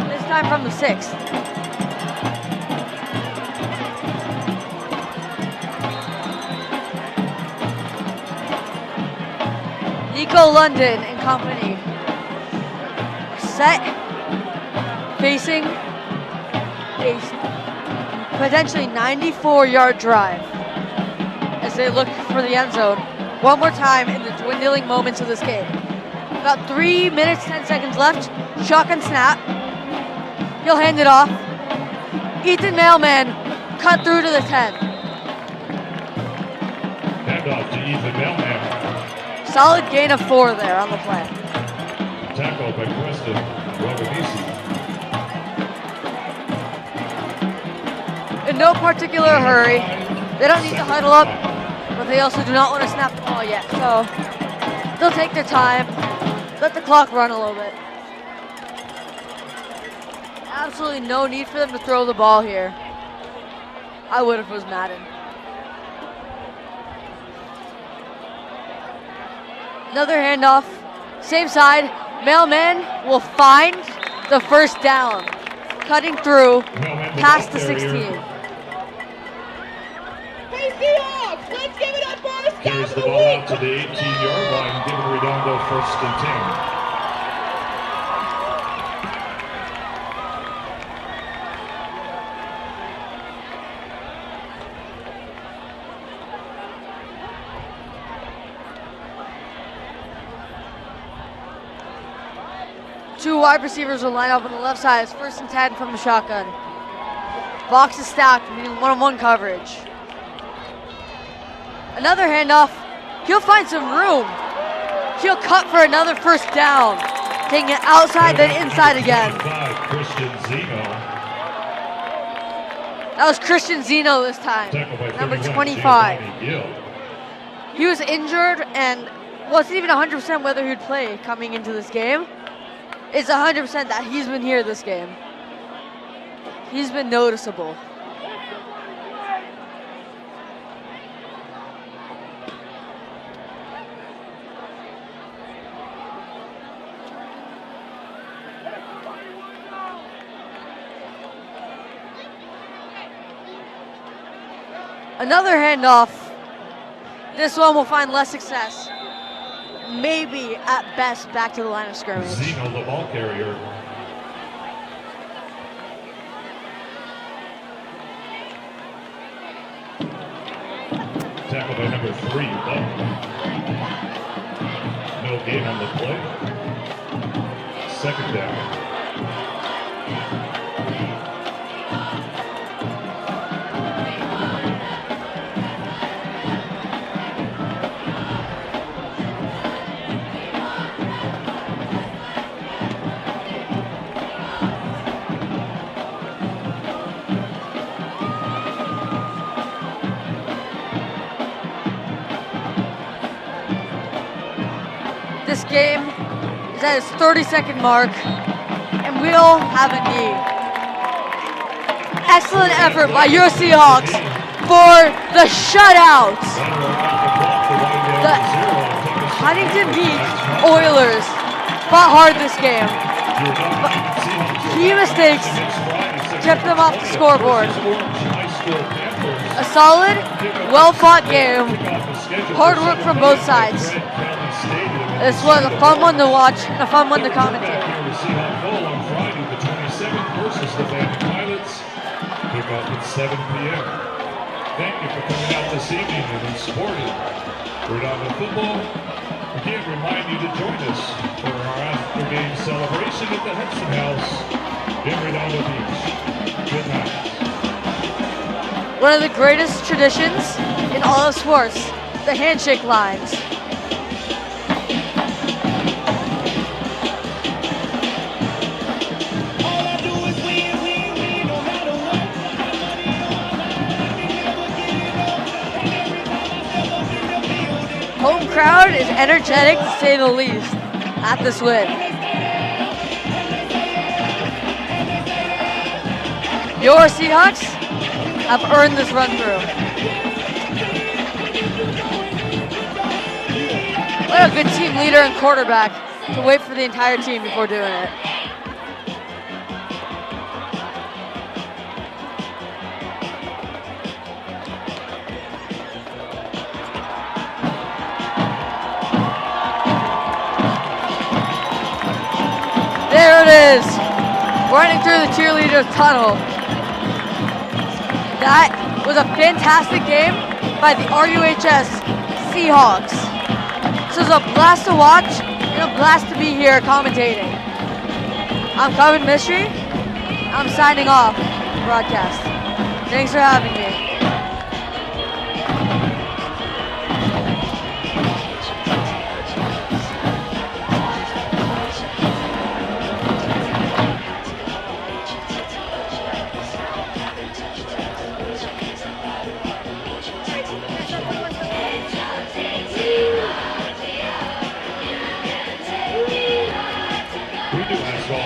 This time from the 6th. Nico London and company set, facing a potentially 94-yard drive as they look for the end zone one more time in the dwindling moments of this game. About 3 minutes, 10 seconds left. Shotgun snap. He'll hand it off. Ethan Mailman cut through to the 10. Handoff to Ethan Mailman. Solid gain of 4 there on the play. Tackle by Preston Roganisi. In no particular hurry. They don't need to huddle up, but they also do not want to snap the ball yet. So they'll take their time, let the clock run a little bit. Absolutely no need for them to throw the ball here. I would if it was Madden. Another handoff, same side. Mailman will find the first down, cutting through past the 16. Hey Seahawks, let's give it up for our Carries stop the of the ball out week. to the 18-yard line, giving Redondo 1st and 10. Two wide receivers will line up on the left side. It's 1st and 10 from the shotgun. Box is stacked, meaning one-on-one coverage. Another handoff. He'll find some room. He'll cut for another 1st down. Taking it outside, then inside again. That was Christian Zeno this time, number 25. He was injured and wasn't even 100% whether he'd play coming into this game. It's 100% that he's been here this game. He's been noticeable. Another handoff. This one will find less success. Maybe at best back to the line of scrimmage. Zeno, the ball carrier. Tackled by number 3, Love. No gain on the play. 2nd down. This game is at its 32nd mark, and we'll have a knee. Excellent effort by your Seahawks for the shutout. The Huntington Beach Oilers fought hard this game, but key mistakes kept them off the scoreboard. A solid, well-fought game. Hard work from both sides. This was a fun one to watch and a fun one to commentate. On Friday, the 27th versus the Vandy Pilots. Kickoff at 7 p.m. Thank you for coming out this evening and supporting Redondo football. Again, remind you to join us for our after-game celebration at the Hudson House in Redondo Beach. Good night. One of the greatest traditions in all of sports, the handshake lines. Home crowd is energetic to say the least at this win. Your Seahawks have earned this run through. What a good team leader and quarterback to wait for the entire team before doing it. There it is, running through the cheerleader tunnel. That was a fantastic game by the RUHS Seahawks. This was a blast to watch and a blast to be here commentating. I'm Kevin Mystery. I'm signing off the broadcast. Thanks for having me.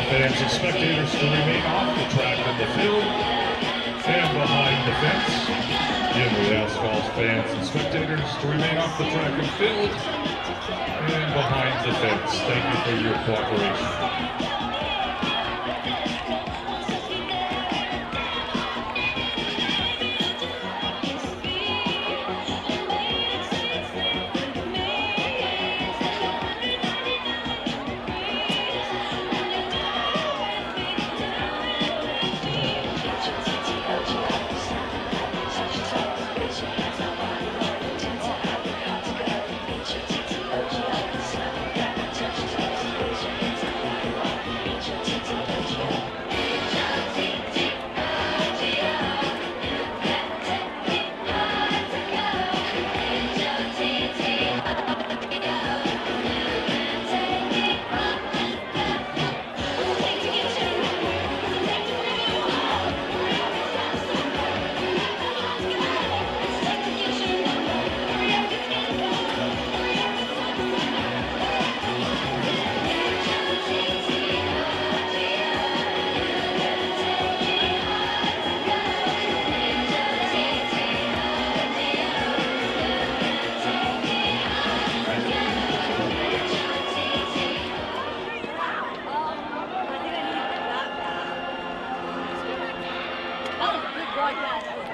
Fans and spectators to remain off the track and the field and behind the fence. Again, we ask all fans and spectators to remain off the track and field and behind the fence. Thank you for your cooperation. broadcast.